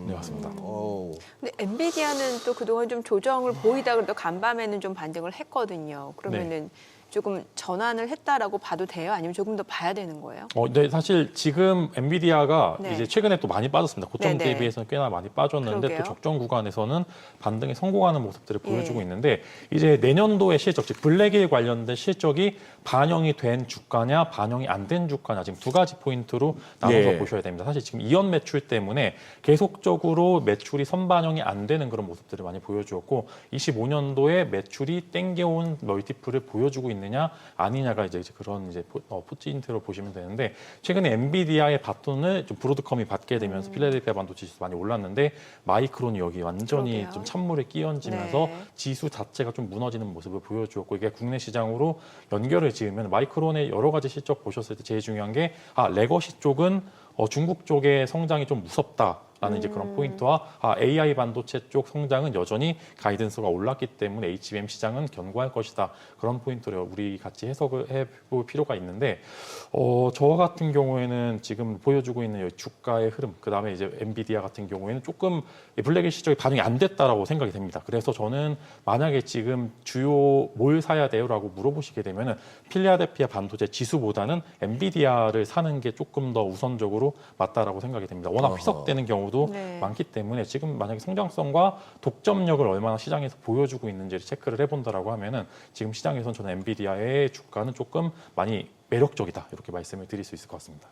네, 맞습니다. 근데 엔비디아는 또 그동안 좀 조정을 보이다 그래도 간밤에는 좀 반등을 했거든요. 그러면은 조금 전환을 했다라고 봐도 돼요? 아니면 조금 더 봐야 되는 거예요? 네, 사실 지금 엔비디아가 네. 이제 최근에 또 많이 빠졌습니다. 고점 네네. 대비해서는 꽤나 많이 빠졌는데 그러게요. 또 적정 구간에서는 반등에 성공하는 모습들을 보여주고 있는데 이제 내년도의 실적, 즉 블랙일 관련된 실적이 반영이 된 주가냐 반영이 안 된 주가냐 지금 두 가지 포인트로 나눠서 예. 보셔야 됩니다. 사실 지금 이연 매출 때문에 계속적으로 매출이 선반영이 안 되는 그런 모습들을 많이 보여주었고 25년도에 매출이 땡겨온 멀티플을 보여주고 있는 있느냐 아니냐가 이제 그런 이제 포인트로 보시면 되는데 최근에 엔비디아의 바톤을 좀 브로드컴이 받게 되면서 필라델피아 반도체 지수 많이 올랐는데 마이크론이 여기 완전히 그러게요. 좀 찬물에 끼얹으면서 네. 지수 자체가 좀 무너지는 모습을 보여주었고 이게 국내 시장으로 연결을 지으면 마이크론의 여러 가지 실적 보셨을 때 제일 중요한 게 레거시 쪽은 중국 쪽의 성장이 좀 무섭다라는 이제 그런 포인트와 AI 반도체 쪽 성장은 여전히 가이던스가 올랐기 때문에 HBM 시장은 견고할 것이다. 그런 포인트를 우리 같이 해석을 해볼 필요가 있는데 저 같은 경우에는 지금 보여주고 있는 주가의 흐름, 그다음에 이제 엔비디아 같은 경우에는 조금 블랙의 시적이 반영이 안 됐다라고 생각이 됩니다. 그래서 저는 만약에 지금 주요 뭘 사야 돼요라고 물어보시게 되면은 필라델피아 반도체 지수보다는 엔비디아를 사는 게 조금 더 우선적으로 맞다라고 생각이 됩니다. 워낙 희석되는 경우도 네. 많기 때문에 지금 만약에 성장성과 독점력을 얼마나 시장에서 보여주고 있는지를 체크를 해본다라고 하면은 지금 시장에서는 저는 엔비디아의 주가는 조금 많이 매력적이다 이렇게 말씀을 드릴 수 있을 것 같습니다.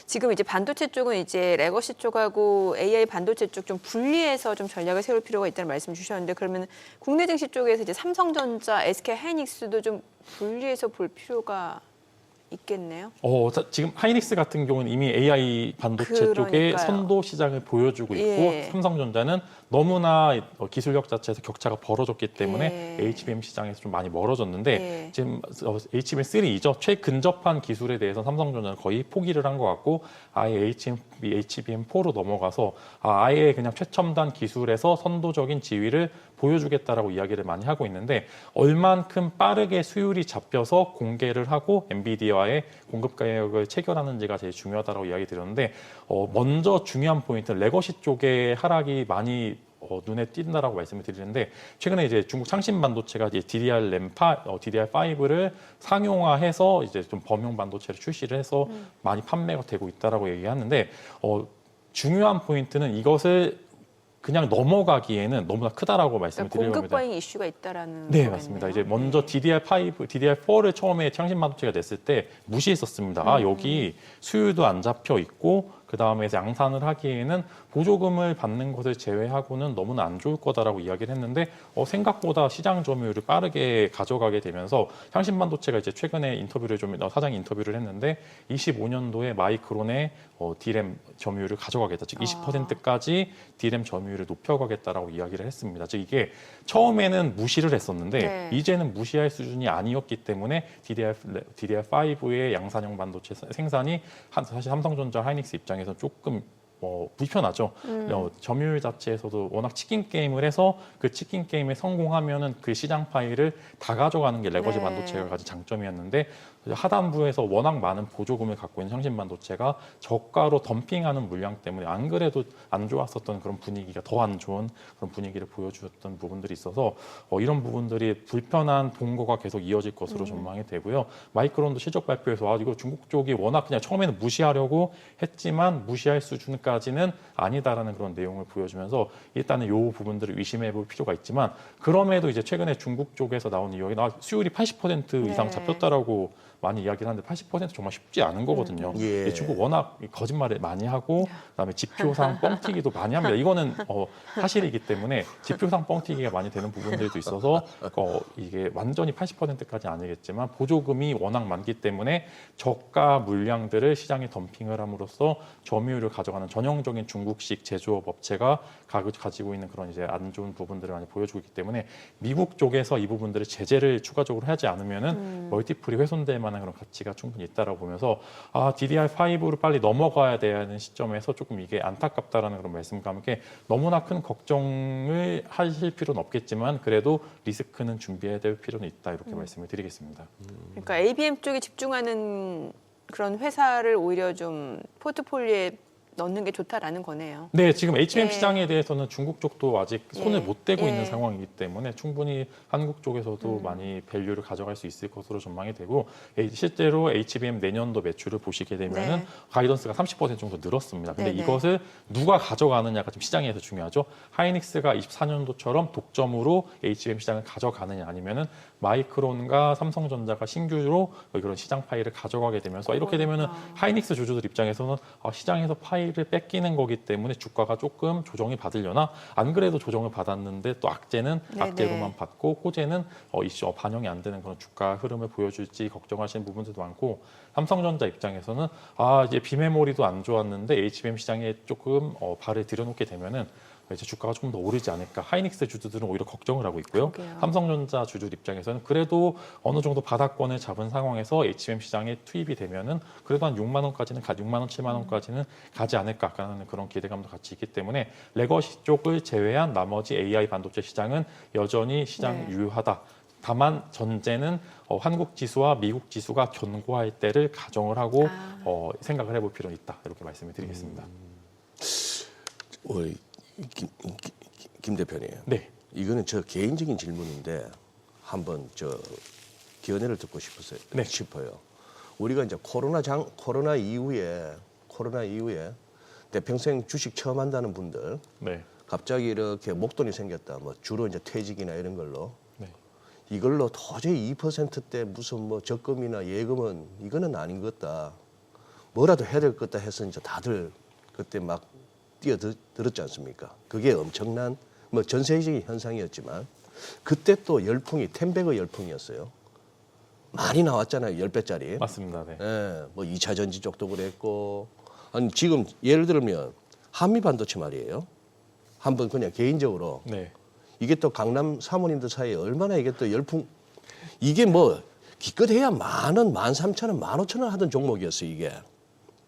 지금 이제 반도체 쪽은 이제 레거시 쪽하고 AI 반도체 쪽 좀 분리해서 좀 전략을 세울 필요가 있다는 말씀 주셨는데 그러면 국내 증시 쪽에서 이제 삼성전자, SK 하이닉스도 좀 분리해서 볼 필요가 있겠네요. 지금 하이닉스 같은 경우는 이미 AI 반도체 쪽에 그러니까요. 선도 시장을 보여주고 있고 예. 삼성전자는 너무나 기술력 자체에서 격차가 벌어졌기 때문에 예. HBM 시장에서 좀 많이 멀어졌는데 예. 지금 HBM3이죠. 최근접한 기술에 대해서 삼성전자는 거의 포기를 한 것 같고 아예 HBM4로 넘어가서 아예 그냥 최첨단 기술에서 선도적인 지위를 보여주겠다라고 이야기를 많이 하고 있는데 얼만큼 빠르게 수율이 잡혀서 공개를 하고 엔비디아와의 공급 가격을 체결하는지가 제일 중요하다고 이야기 드렸는데 먼저 중요한 포인트는 레거시 쪽의 하락이 많이 눈에 띈다라고 말씀을 드리는데 최근에 이제 중국 창신 반도체가 이제 DDR5를 상용화해서 이제 좀 범용 반도체를 출시를 해서 많이 판매가 되고 있다라고 얘기하는데 중요한 포인트는 이것을 그냥 넘어가기에는 너무나 크다라고 말씀을 드리려고 공급 합니다. 과잉 이슈가 있다라는 네, 거겠네요. 맞습니다. 이제 먼저 DDR4를 처음에 창신 반도체가 냈을 때 무시했었습니다. 여기 수율도 안 잡혀 있고 그다음에 양산을 하기에는 보조금을 받는 것을 제외하고는 너무나 안 좋을 거다라고 이야기를 했는데 생각보다 시장 점유율을 빠르게 가져가게 되면서 창신 반도체가 이제 최근에 인터뷰를 사장이 인터뷰를 했는데 25년도에 마이크론의 D램 점유율을 가져가겠다. 즉 20%까지 D램 점유율을 높여가겠다라고 이야기를 했습니다. 즉 이게 처음에는 무시를 했었는데 네. 이제는 무시할 수준이 아니었기 때문에 DDR5의 양산형 반도체 생산이 사실 삼성전자, 하이닉스 입장에서 조금 불편하죠. 점유율 자체에서도 워낙 치킨 게임을 해서 그 치킨 게임에 성공하면은 그 시장 파일을 다 가져가는 게 레거시 네. 반도체가 가진 장점이었는데 하단부에서 워낙 많은 보조금을 갖고 있는 창신 반도체가 저가로 덤핑하는 물량 때문에 안 그래도 안 좋았었던 그런 분위기가 더 안 좋은 그런 분위기를 보여주었던 부분들이 있어서 이런 부분들이 불편한 동거가 계속 이어질 것으로 전망이 되고요. 마이크론도 실적 발표에서 이거 중국 쪽이 워낙 그냥 처음에는 무시하려고 했지만 무시할 수준까지는 아니다라는 그런 내용을 보여주면서 일단은 이 부분들을 의심해 볼 필요가 있지만 그럼에도 이제 최근에 중국 쪽에서 나온 이야기 수율이 80% 이상 네. 잡혔다라고 많이 이야기를 하는데 80% 정말 쉽지 않은 거거든요. 예. 중국 워낙 거짓말을 많이 하고 그다음에 지표상 뻥튀기도 많이 합니다. 이거는 사실이기 때문에 지표상 뻥튀기가 많이 되는 부분들도 있어서 이게 완전히 80%까지 아니겠지만 보조금이 워낙 많기 때문에 저가 물량들을 시장에 덤핑을 함으로써 점유율을 가져가는 전형적인 중국식 제조업 업체가 가지고 있는 그런 이제 안 좋은 부분들을 많이 보여주고 있기 때문에 미국 쪽에서 이 부분들을 제재를 추가적으로 하지 않으면은 멀티플이 훼손될 만한 그런 가치가 충분히 있다라고 보면서 DDR5로 빨리 넘어가야 되는 시점에서 조금 이게 안타깝다라는 그런 말씀과 함께 너무나 큰 걱정을 하실 필요는 없겠지만 그래도 리스크는 준비해야 될 필요는 있다 이렇게 말씀을 드리겠습니다. 그러니까 ABM 쪽에 집중하는 그런 회사를 오히려 좀 포트폴리오에 넣는 게 좋다라는 거네요. 네, 지금 HBM 예. 시장에 대해서는 중국 쪽도 아직 손을 예. 못 대고 예. 있는 상황이기 때문에 충분히 한국 쪽에서도 많이 밸류를 가져갈 수 있을 것으로 전망이 되고 실제로 HBM 내년도 매출을 보시게 되면은 네. 가이던스가 30% 정도 늘었습니다. 근데 네네. 이것을 누가 가져가느냐가 지금 시장에서 중요하죠. 하이닉스가 24년도처럼 독점으로 HBM 시장을 가져가느냐 아니면은 마이크론과 삼성전자가 신규로 그런 시장 파일을 가져가게 되면서 이렇게 되면은 하이닉스 주주들 입장에서는 시장에서 파일 차이를 뺏기는 거기 때문에 주가가 조금 조정이 받으려나 안 그래도 조정을 받았는데 또 악재는 네네. 악재로만 받고 호재는 반영이 안 되는 그런 주가 흐름을 보여줄지 걱정하시는 부분들도 많고 삼성전자 입장에서는 이제 비메모리도 안 좋았는데 HBM 시장에 조금 발을 들여놓게 되면은 이제 주가가 조금 더 오르지 않을까. 하이닉스 주주들은 오히려 걱정을 하고 있고요. 그러게요. 삼성전자 주주 입장에서는 그래도 어느 정도 바닥권을 잡은 상황에서 HBM 시장에 투입이 되면은 그래도 한 6만 원까지는 6만 원, 7만 원까지는 가지 않을까라는 그런 기대감도 같이 있기 때문에 레거시 쪽을 제외한 나머지 AI 반도체 시장은 여전히 시장 네. 유효하다. 다만 전제는 한국 지수와 미국 지수가 견고할 때를 가정을 하고 생각을 해볼 필요는 있다. 이렇게 말씀을 드리겠습니다. 우리 김 대표님. 네. 이거는 저 개인적인 질문인데 한번 견해를 듣고 네. 싶어요. 우리가 이제 코로나 이후에 내 평생 주식 처음 한다는 분들 네. 갑자기 이렇게 목돈이 생겼다. 뭐 주로 이제 퇴직이나 이런 걸로 네. 이걸로 도저히 2%대 무슨 뭐 적금이나 예금은 이거는 아닌 것 같다. 뭐라도 해야 될 것 같다 해서 이제 다들 그때 막 뛰어들었지 않습니까? 그게 엄청난 뭐 전 세계적인 현상이었지만 그때 또 열풍이 텐베거 열풍이었어요. 많이 나왔잖아요. 10배짜리. 맞습니다. 네. 예, 뭐 2차 전지 쪽도 그랬고 아니 지금 예를 들면 한미 반도체 말이에요. 한번 그냥 개인적으로 네. 이게 또 강남 사모님들 사이에 얼마나 이게 또 열풍 이게 뭐 기껏해야 10,000원, 13,000원, 15,000원 하던 종목이었어요. 이게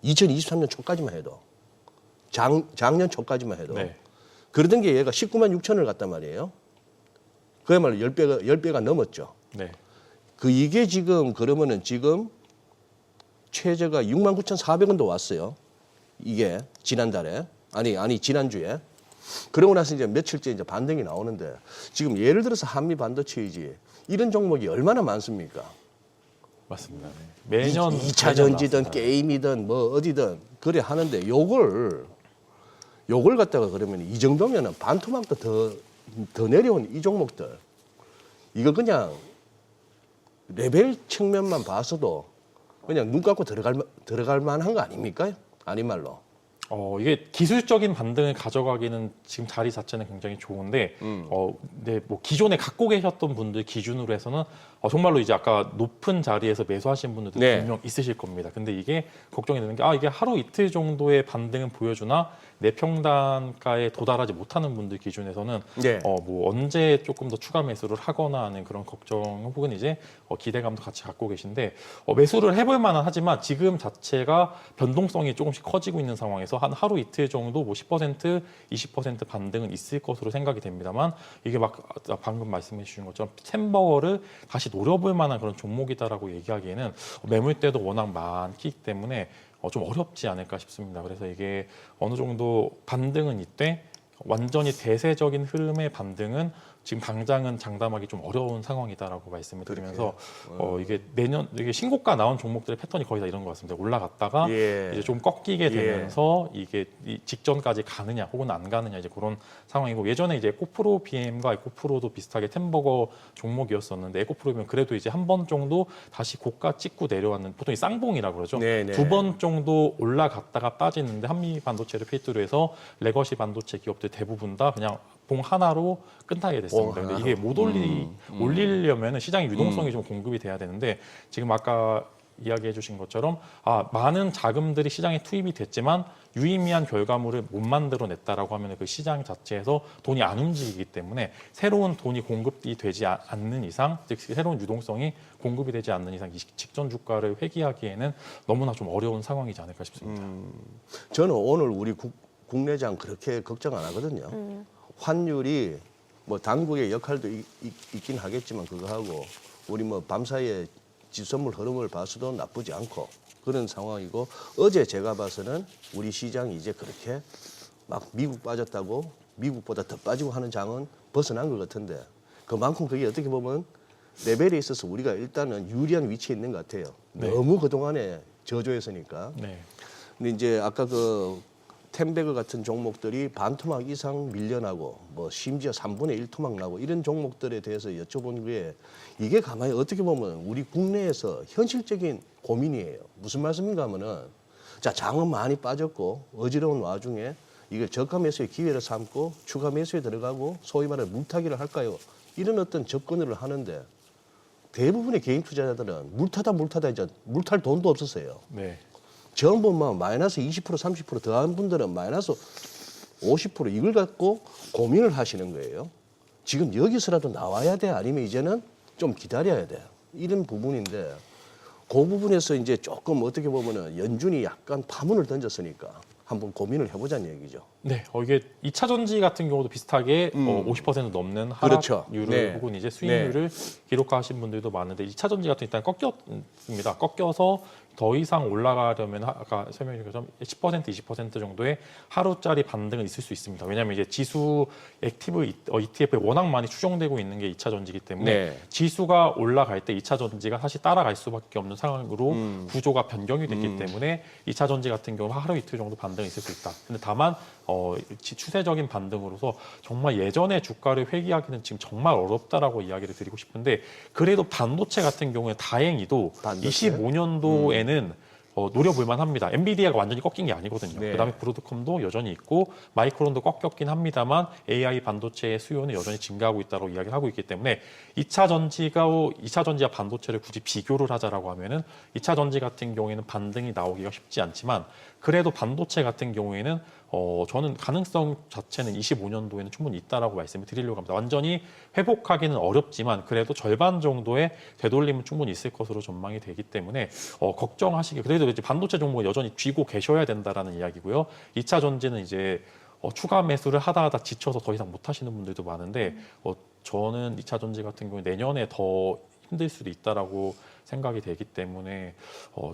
2023년 초까지만 해도 작년 초까지만 해도 네. 그러던 게 얘가 19만 6천을 갔단 말이에요. 그야말로 10배가 넘었죠. 네. 이게 지금 그러면은 지금 최저가 69,400원도 왔어요. 이게 지난달에 아니 지난주에 그러고 나서 이제 며칠째 이제 반등이 나오는데 지금 예를 들어서 한미 반도체이지 이런 종목이 얼마나 많습니까? 맞습니다. 네. 매년 2차 전지든 게임이든 뭐 어디든 그래 하는데 요걸 갖다가 그러면 이 정도면은 반토막도 더 내려온 이 종목들 이거 그냥 레벨 측면만 봐서도 그냥 눈 감고 들어갈 만한 거 아닙니까? 아닌 말로. 이게 기술적인 반등을 가져가기는 지금 자리 자체는 굉장히 좋은데, 네, 뭐 기존에 갖고 계셨던 분들 기준으로 해서는 정말로 이제 아까 높은 자리에서 매수하신 분들도 네. 분명 있으실 겁니다. 근데 이게 걱정이 되는 게 이게 하루 이틀 정도의 반등은 보여주나 내 평단가에 도달하지 못하는 분들 기준에서는 네. 뭐 언제 조금 더 추가 매수를 하거나 하는 그런 걱정 혹은 이제 기대감도 같이 갖고 계신데 매수를 해볼 만은 하지만 지금 자체가 변동성이 조금씩 커지고 있는 상황에서 한 하루 이틀 정도 뭐 10%, 20% 반등은 있을 것으로 생각이 됩니다만 이게 막 방금 말씀해 주신 것처럼 템버거를 다시 노려볼 만한 그런 종목이다라고 얘기하기에는 매물대도 워낙 많기 때문에 좀 어렵지 않을까 싶습니다. 그래서 이게 어느 정도 반등은 이때 완전히 대세적인 흐름의 반등은 지금 당장은 장담하기 좀 어려운 상황이다라고 말씀을 드리면서 이게 내년 이게 신고가 나온 종목들의 패턴이 거의 다 이런 것 같습니다. 올라갔다가 이제 좀 꺾이게 되면서 이게 직전까지 가느냐 혹은 안 가느냐 이제 그런 상황이고 예전에 이제 에코프로 BM과 에코프로도 비슷하게 템버거 종목이었었는데 에코프로 BM 그래도 이제 한 번 정도 다시 고가 찍고 내려왔는 보통 쌍봉이라고 그러죠. 네네. 2번 정도 올라갔다가 빠지는데 한미 반도체를 필두로 해서 레거시 반도체 기업들 대부분 다 그냥 봉 하나로 끝나게 됐습니다. 근데 이게 못 올리려면 시장의 유동성이 좀 공급이 돼야 되는데 지금 아까 이야기해 주신 것처럼 많은 자금들이 시장에 투입이 됐지만 유의미한 결과물을 못 만들어냈다라고 하면 그 시장 자체에서 돈이 안 움직이기 때문에 새로운 돈이 공급이 되지 않는 이상, 즉 새로운 유동성이 공급이 되지 않는 이상 이 직전 주가를 회귀하기에는 너무나 좀 어려운 상황이지 않을까 싶습니다. 저는 오늘 우리 국내장 그렇게 걱정 안 하거든요. 환율이 뭐 당국의 역할도 있긴 하겠지만 그거하고 우리 뭐 밤사이에 지수선물 흐름을 봐서도 나쁘지 않고 그런 상황이고 어제 제가 봐서는 우리 시장이 이제 그렇게 막 미국 빠졌다고 미국보다 더 빠지고 하는 장은 벗어난 것 같은데 그만큼 그게 어떻게 보면 레벨에 있어서 우리가 일단은 유리한 위치에 있는 것 같아요. 네. 너무 그동안에 저조했으니까. 네. 근데 이제 아까 템베거 같은 종목들이 반토막 이상 밀려나고 뭐 심지어 3분의 1 토막 나고 이런 종목들에 대해서 여쭤본 게 이게 가만히 어떻게 보면 우리 국내에서 현실적인 고민이에요. 무슨 말씀인가 하면은 자, 장은 많이 빠졌고 어지러운 와중에 이게 저가 매수의 기회를 삼고 추가 매수에 들어가고 소위 말하는 물타기를 할까요? 이런 어떤 접근을 하는데 대부분의 개인 투자자들은 물타다 이제 물탈 돈도 없었어요. 네. 전부 막 마이너스 20% 30% 더한 분들은 마이너스 50% 이걸 갖고 고민을 하시는 거예요. 지금 여기서라도 나와야 돼 아니면 이제는 좀 기다려야 돼 이런 부분인데 그 부분에서 이제 조금 어떻게 보면은 연준이 약간 파문을 던졌으니까 한번 고민을 해보자는 얘기죠. 네, 이게 2차 전지 같은 경우도 비슷하게 50% 넘는 그렇죠. 하락률을 네. 혹은 이제 수익률을 기록하신 분들도 많은데 2차 전지 같은 일단 꺾였습니다. 꺾여서 더 이상 올라가려면 아까 설명해 주신 것처럼 10% 20% 정도의 하루짜리 반등은 있을 수 있습니다. 왜냐하면 이제 지수 액티브 ETF에 워낙 많이 추정되고 있는 게 2차 전지이기 때문에 네. 지수가 올라갈 때 2차 전지가 사실 따라갈 수밖에 없는 상황으로 구조가 변경이 됐기 때문에 2차 전지 같은 경우 하루 이틀 정도 반등이 있을 수 있다. 근데 다만 추세적인 반등으로서 정말 예전의 주가를 회귀하기는 지금 정말 어렵다라고 이야기를 드리고 싶은데 그래도 반도체 같은 경우에 다행히도 반도체? 25년도에는 노려볼 만합니다. 엔비디아가 완전히 꺾인 게 아니거든요. 네. 그다음에 브로드컴도 여전히 있고 마이크론도 꺾였긴 합니다만 AI 반도체의 수요는 여전히 증가하고 있다고 이야기를 하고 있기 때문에 2차 전지와 반도체를 굳이 비교를 하자라고 하면은 2차 전지 같은 경우에는 반등이 나오기가 쉽지 않지만 그래도 반도체 같은 경우에는 저는 가능성 자체는 25년도에는 충분히 있다라고 말씀을 드리려고 합니다. 완전히 회복하기는 어렵지만 그래도 절반 정도의 되돌림은 충분히 있을 것으로 전망이 되기 때문에 걱정하시기 그래도 이제 반도체 종목은 여전히 쥐고 계셔야 된다라는 이야기고요. 2차 전지는 이제 추가 매수를 하다 지쳐서 더 이상 못 하시는 분들도 많은데 저는 2차 전지 같은 경우에 내년에 더 힘들 수도 있다라고 생각이 되기 때문에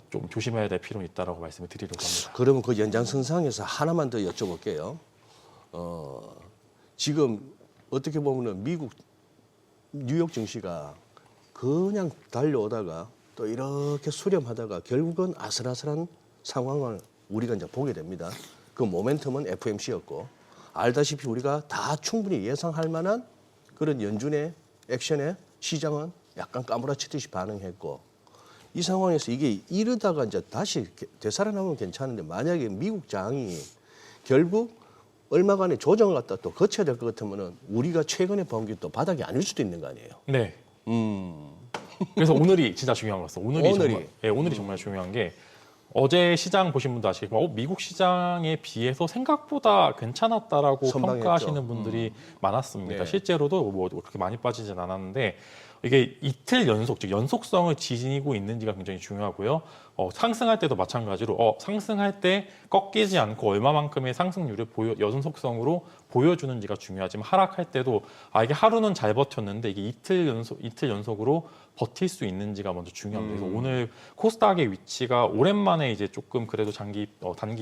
좀 조심해야 될 필요는 있다라고 말씀을 드리려고 합니다. 그러면 그 연장선상에서 하나만 더 여쭤볼게요. 지금 어떻게 보면은 미국 뉴욕 증시가 그냥 달려오다가 또 이렇게 수렴하다가 결국은 아슬아슬한 상황을 우리가 이제 보게 됩니다. 그 모멘텀은 FOMC였고 알다시피 우리가 다 충분히 예상할 만한 그런 연준의 액션에 시장은 약간 까무라치듯이 반응했고 이 상황에서 이게 이러다가 이제 다시 되살아나면 괜찮은데 만약에 미국 장이 결국 얼마간의 조정을 갖다 또 거쳐야 될 것 같으면은 우리가 최근에 본 게 또 바닥이 아닐 수도 있는 거 아니에요. 네. 그래서 오늘이 진짜 중요한 것 같습니다. 오늘이 정말 중요한 게 어제 시장 보신 분도 아시겠지만 미국 시장에 비해서 생각보다 괜찮았다라고 선방했죠. 평가하시는 분들이 많았습니다. 네. 실제로도 뭐 그렇게 많이 빠지진 않았는데 이게 이틀 연속, 즉 연속성을 지니고 있는지가 굉장히 중요하고요. 상승할 때도 마찬가지로 상승할 때 꺾이지 않고 얼마만큼의 상승률을 연속성으로 보여주는지가 중요하지만 하락할 때도 이게 하루는 잘 버텼는데 이게 이틀 연속으로 버틸 수 있는지가 먼저 중요합니다. 그래서 오늘 코스닥의 위치가 오랜만에 이제 조금 그래도 단기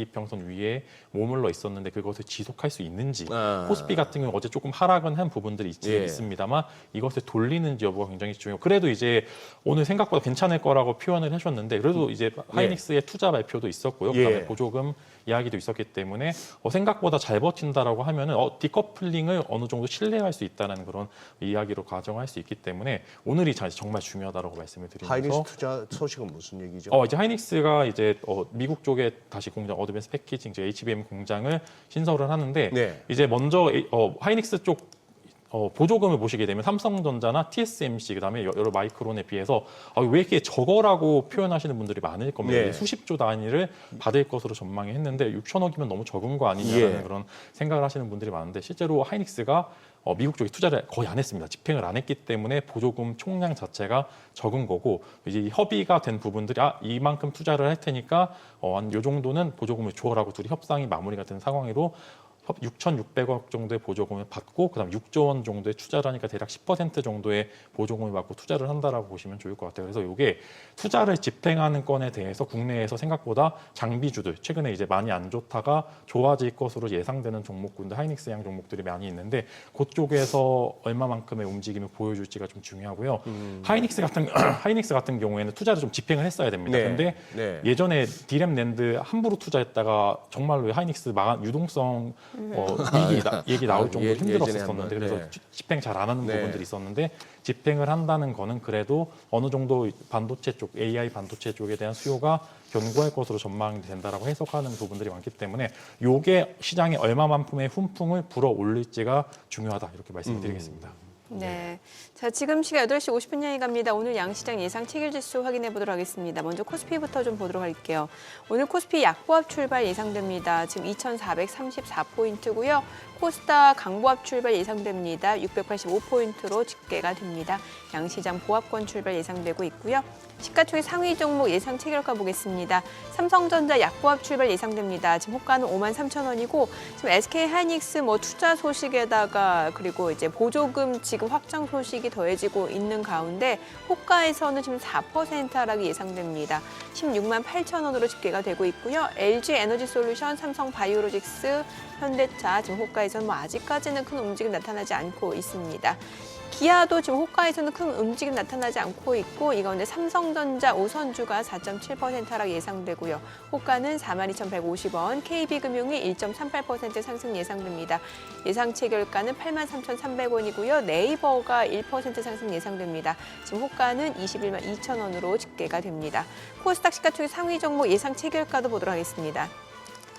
이평선 위에 머물러 있었는데 그것을 지속할 수 있는지 코스피 같은 경우 어제 조금 하락은 한 부분들이 있습니다만 이것을 돌리는지 여부가 굉장히 중요해요. 그래도 이제 오늘 생각보다 괜찮을 거라고 표현을 하셨는데 그래도 이제 하이닉스의 투자 발표도 있었고요. 그다음에 보조금 이야기도 있었기 때문에 생각보다 잘 버틴다라고 하면은 디커플링을 어느 정도 신뢰할 수 있다는 그런 이야기로 가정할 수 있기 때문에 오늘이 정말 중요하다고 말씀을 드리면서 하이닉스 투자 소식은 무슨 얘기죠? 이제 하이닉스가 이제 미국 쪽에 다시 공장 어드밴스 패키징 이제 HBM 공장을 신설을 하는데 이제 먼저 하이닉스 쪽 보조금을 보시게 되면 삼성전자나 TSMC 그다음에 여러 마이크론에 비해서 왜 이렇게 저거라고 표현하시는 분들이 많을 겁니다. 수십조 단위를 받을 것으로 전망이 했는데 6천억이면 너무 적은 거 아니냐는 그런 생각을 하시는 분들이 많은데 실제로 하이닉스가 미국 쪽에 투자를 거의 안 했습니다. 집행을 안 했기 때문에 보조금 총량 자체가 적은 거고 이제 협의가 된 부분들이 이만큼 투자를 할 테니까 한 요 정도는 보조금을 줘라고 둘이 협상이 마무리가 된 상황으로 6,600억 정도의 보조금을 받고 그다음 6조 원 정도의 투자를 하니까 대략 10% 정도의 보조금을 받고 투자를 한다라고 보시면 좋을 것 같아요. 그래서 이게 투자를 집행하는 건에 대해서 국내에서 생각보다 장비주들 최근에 이제 많이 안 좋다가 좋아질 것으로 예상되는 종목군들 하이닉스양 종목들이 많이 있는데 그쪽에서 얼마만큼의 움직임을 보여줄지가 좀 중요하고요. 하이닉스 같은 경우에는 투자를 좀 집행을 했어야 됩니다. 근데 예전에 디램 낸드 함부로 투자했다가 정말로 하이닉스 유동성 얘기 나올 정도로 예전에 힘들었었는데 한번, 그래서 네. 집행 잘 안 하는 네. 부분들이 있었는데 집행을 한다는 거는 그래도 어느 정도 반도체 쪽, AI 반도체 쪽에 대한 수요가 견고할 것으로 전망이 된다라고 해석하는 부분들이 많기 때문에 이게 시장에 얼마만큼의 훈풍을 불어 올릴지가 중요하다 이렇게 말씀을 드리겠습니다. 네. 자, 지금 시각 8시 50분 향해 갑니다. 오늘 양시장 예상 체결지수 확인해 보도록 하겠습니다. 먼저 코스피부터 좀 보도록 할게요. 오늘 코스피 약보합 출발 예상됩니다. 지금 2,434포인트고요. 코스닥 강보합 출발 예상됩니다. 685포인트로 집계가 됩니다. 양시장 보합권 출발 예상되고 있고요. 시가총액 상위 종목 예상 체결가 보겠습니다. 삼성전자 약보합 출발 예상됩니다. 지금 호가는 53,000원이고 지금 SK하이닉스 투자 소식에다가 그리고 이제 보조금 지급 확정 소식이 더해지고 있는 가운데 호가에서는 지금 4% 하락이 예상됩니다. 168,000원으로 집계가 되고 있고요. LG 에너지솔루션, 삼성바이오로직스, 현대차 지금 호가에서는 아직까지는 큰 움직임 나타나지 않고 있습니다. 기아도 지금 호가에서는 큰 움직임 나타나지 않고 있고 이 가운데 삼성전자 우선주가 4.7% 하락 예상되고요. 호가는 42,150원, KB금융이 1.38% 상승 예상됩니다. 예상 체결가는 83,300원이고요. 네이버가 1% 상승 예상됩니다. 지금 호가는 21만 2천원으로 집계가 됩니다. 코스닥 시가총액 상위 종목 예상 체결가도 보도록 하겠습니다.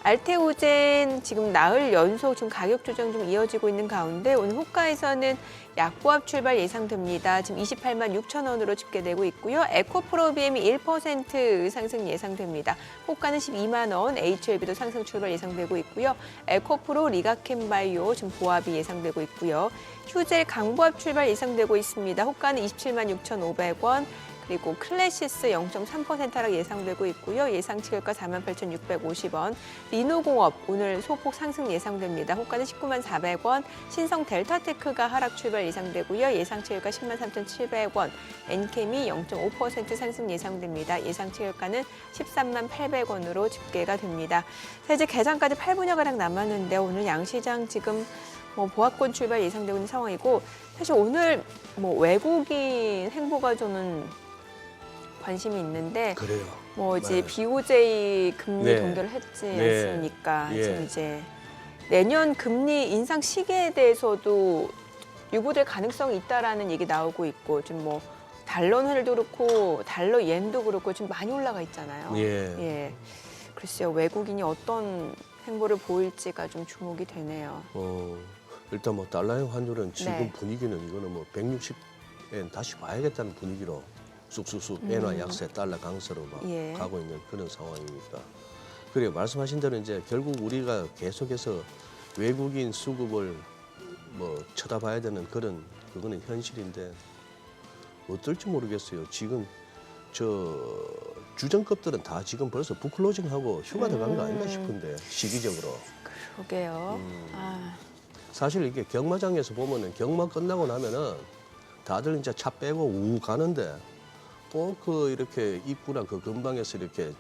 알테오젠 지금 나흘 연속 지금 가격 조정 좀 이어지고 있는 가운데 오늘 호가에서는 약보합 출발 예상됩니다. 지금 28만 6천원으로 집계되고 있고요. 에코프로비엠이 1% 상승 예상됩니다. 호가는 12만 원, HLB도 상승 출발 예상되고 있고요. 에코프로, 리가캠바이오 지금 보합이 예상되고 있고요. 휴젤 강보합 출발 예상되고 있습니다. 호가는 27만 6,500원. 그리고 클래시스 0.3% 하락 예상되고 있고요. 예상 체결가 48,650원. 리노공업 오늘 소폭 상승 예상됩니다. 호가는 19만 400원. 신성 델타테크가 하락 출발 예상되고요. 예상 체결가 10만 3,700원. 엔캠이 0.5% 상승 예상됩니다. 예상 체결가는 13만 800원으로 집계가 됩니다. 자, 이제 개장까지 8분여가량 남았는데 오늘 양시장 지금 보합권 출발 예상되고 있는 상황이고 사실 오늘 외국인 행보가 저는 관심이 있는데 그래요. 이제 네. BOJ 금리 네. 동결을 했지 네. 않습니까? 예. 지금 이제 내년 금리 인상 시기에 대해서도 유보될 가능성이 있다라는 얘기 나오고 있고 지금 달러화도 그렇고 달러 옌도 그렇고 지금 많이 올라가 있잖아요. 예. 글쎄요, 외국인이 어떤 행보를 보일지가 좀 주목이 되네요. 일단 달러의 환율은 지금 네. 분위기는 이거는 160엔 다시 봐야겠다는 분위기로 쑥쑥쑥 엔화 약세, 달러 강세로 예. 가고 있는 그런 상황이니까. 그리고 말씀하신 대로 이제 결국 우리가 계속해서 외국인 수급을 쳐다봐야 되는 그거는 현실인데 어떨지 모르겠어요. 지금 주정급들은 다 지금 벌써 북클로징하고 휴가 들어간 거 아닌가 싶은데 시기적으로. 그러게요. 사실 이게 경마장에서 보면은 경마 끝나고 나면은 다들 이제 차 빼고 우 가는데 꼭 이렇게 입구나 그 근방에서 이렇게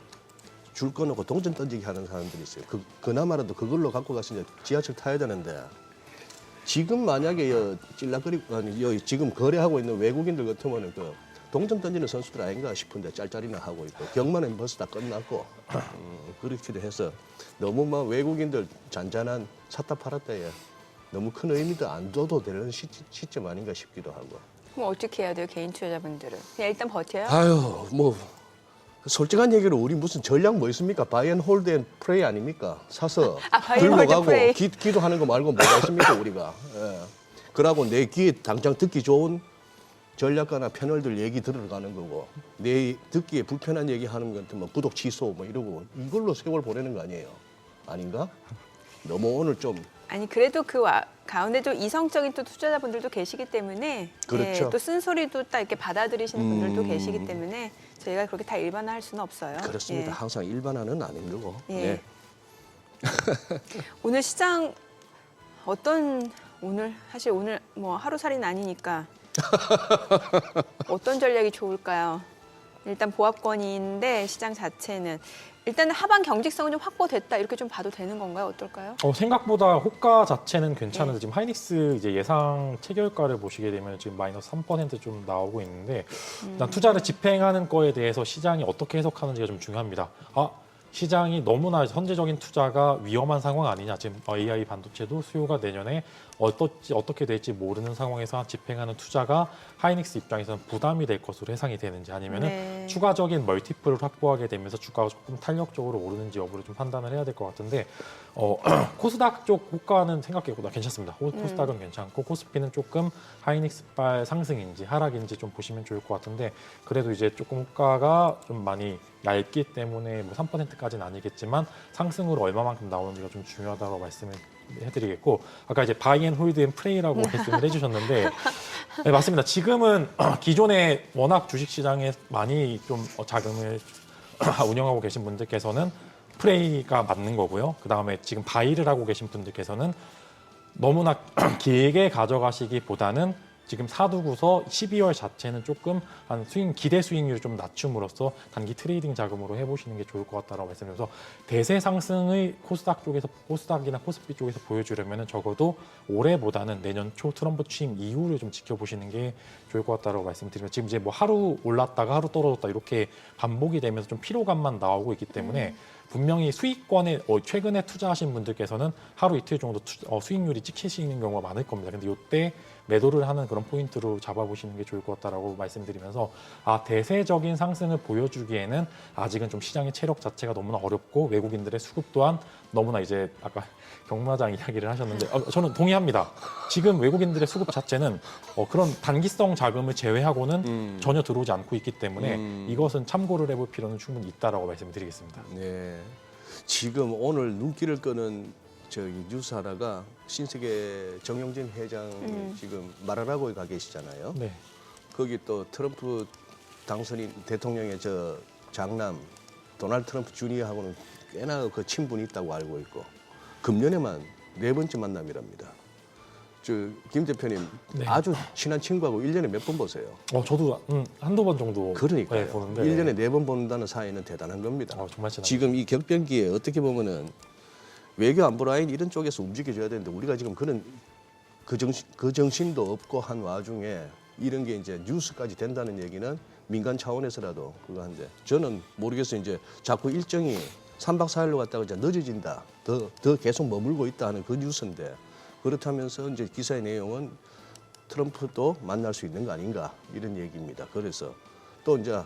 줄 꺼놓고 동전 던지기 하는 사람들이 있어요. 그나마라도 그걸로 갖고 가서 이제 지하철 타야 되는데 지금 만약에 지금 거래하고 있는 외국인들 같으면은 동전 던지는 선수들 아닌가 싶은데 짤짤이나 하고 있고 경마는 벌써 다 끝났고 그렇기도 해서 너무 외국인들 잔잔한 샀다 팔았다에 너무 큰 의미도 안 둬도 되는 시점 아닌가 싶기도 하고. 그럼 어떻게 해야 돼요, 개인 투자자분들은? 그냥 일단 버텨요? 아유, 솔직한 얘기로 우리 무슨 전략 있습니까? 바이 앤 홀드 앤 프레이 아닙니까? 사서 바이 앤 들고 홀드 가고 프레이. 기도하는 거 말고 뭐가 있습니까, 우리가? 예. 그러고 내 귀에 당장 듣기 좋은 전략가나 패널들 얘기 들어가는 거고 내 듣기에 불편한 얘기 하는 것 같으면 구독 취소 이러고 이걸로 세월 보내는 거 아니에요? 아닌가? 너무 오늘 좀 아니 그래도 가운데 좀 이성적인 또 투자자분들도 계시기 때문에 그렇죠. 또 쓴소리도 딱 이렇게 받아들이시는 분들도 계시기 때문에 저희가 그렇게 다 일반화할 수는 없어요. 그렇습니다. 항상 일반화는 아닌 거고. 예. 네. 오늘 시장 사실 오늘 하루살이는 아니니까 어떤 전략이 좋을까요? 일단 보합권인데 시장 자체는 일단 하반 경직성은 좀 확보됐다 이렇게 좀 봐도 되는 건가요? 어떨까요? 생각보다 호가 자체는 괜찮은데 지금 하이닉스 이제 예상 체결가를 보시게 되면 지금 마이너스 3% 나오고 있는데 일단 투자를 집행하는 거에 대해서 시장이 어떻게 해석하는지가 좀 중요합니다. 시장이 너무나 선제적인 투자가 위험한 상황 아니냐. 지금 AI 반도체도 수요가 내년에 어떻게 될지 모르는 상황에서 집행하는 투자가 하이닉스 입장에서는 부담이 될 것으로 예상이 되는지 아니면은 네. 추가적인 멀티플을 확보하게 되면서 주가가 조금 탄력적으로 오르는지 여부를 좀 판단을 해야 될 것 같은데 코스닥 쪽 호가는 생각보다 괜찮습니다. 코스닥은 괜찮고 코스피는 조금 하이닉스발 상승인지 하락인지 좀 보시면 좋을 것 같은데 그래도 이제 조금 호가가 좀 많이 얇기 때문에 뭐 3%까지는 아니겠지만 상승으로 얼마만큼 나오는지가 좀 중요하다고 말씀을 해드리겠고 아까 이제 바이 앤 홀드 앤 프레이라고 말씀을 해주셨는데 네, 맞습니다. 지금은 기존에 워낙 주식시장에 많이 좀 자금을 운영하고 계신 분들께서는 프레이가 맞는 거고요. 그 다음에 지금 바이를 하고 계신 분들께서는 너무나 길게 가져가시기보다는 지금 사두고서 12월 자체는 조금 한 기대 수익률을 좀 낮춤으로써 단기 트레이딩 자금으로 해보시는 게 좋을 것 같다라고 말씀드려서 대세 상승의 코스닥이나 코스피 쪽에서 보여주려면 적어도 올해보다는 내년 초 트럼프 취임 이후를 좀 지켜보시는 게 좋을 것 같다라고 말씀드리면 지금 이제 뭐 하루 올랐다가 하루 떨어졌다 이렇게 반복이 되면서 좀 피로감만 나오고 있기 때문에 분명히 수익권에 최근에 투자하신 분들께서는 하루 이틀 정도 수익률이 찍히시는 경우가 많을 겁니다. 근데 이때 매도를 하는 그런 포인트로 잡아보시는 게 좋을 것 같다라고 말씀드리면서 대세적인 상승을 보여주기에는 아직은 좀 시장의 체력 자체가 너무나 어렵고 외국인들의 수급 또한 너무나 이제 아까 경마장 이야기를 하셨는데 저는 동의합니다. 지금 외국인들의 수급 자체는 그런 단기성 자금을 제외하고는 전혀 들어오지 않고 있기 때문에 이것은 참고를 해볼 필요는 충분히 있다라고 말씀드리겠습니다. 네. 지금 오늘 눈길을 끄는 뉴스 하나가 신세계 정용진 회장이 지금 말하라고 가 계시잖아요. 네. 거기 또 트럼프 당선인 대통령의 장남 도널드 트럼프 주니어하고는 꽤나 그 친분이 있다고 알고 있고 금년에만 4번째 만남이랍니다. 김 대표님 네. 아주 친한 친구하고 1년에 몇 번 보세요? 저도 한두 번 정도 그러니까요. 네, 보는데 1년에 4번 본다는 사이는 대단한 겁니다. 정말 친합니다. 지금 이 격변기에 어떻게 보면은 외교 안보 라인 이런 쪽에서 움직여줘야 되는데 우리가 지금 그 정신도 없고 한 와중에 이런 게 이제 뉴스까지 된다는 얘기는 민간 차원에서라도 그거 한데 저는 모르겠어요. 이제 자꾸 일정이 3박 4일로 갔다가 이제 늦어진다. 더 계속 머물고 있다 하는 그 뉴스인데 그렇다면서 이제 기사의 내용은 트럼프도 만날 수 있는 거 아닌가 이런 얘기입니다. 그래서 또 이제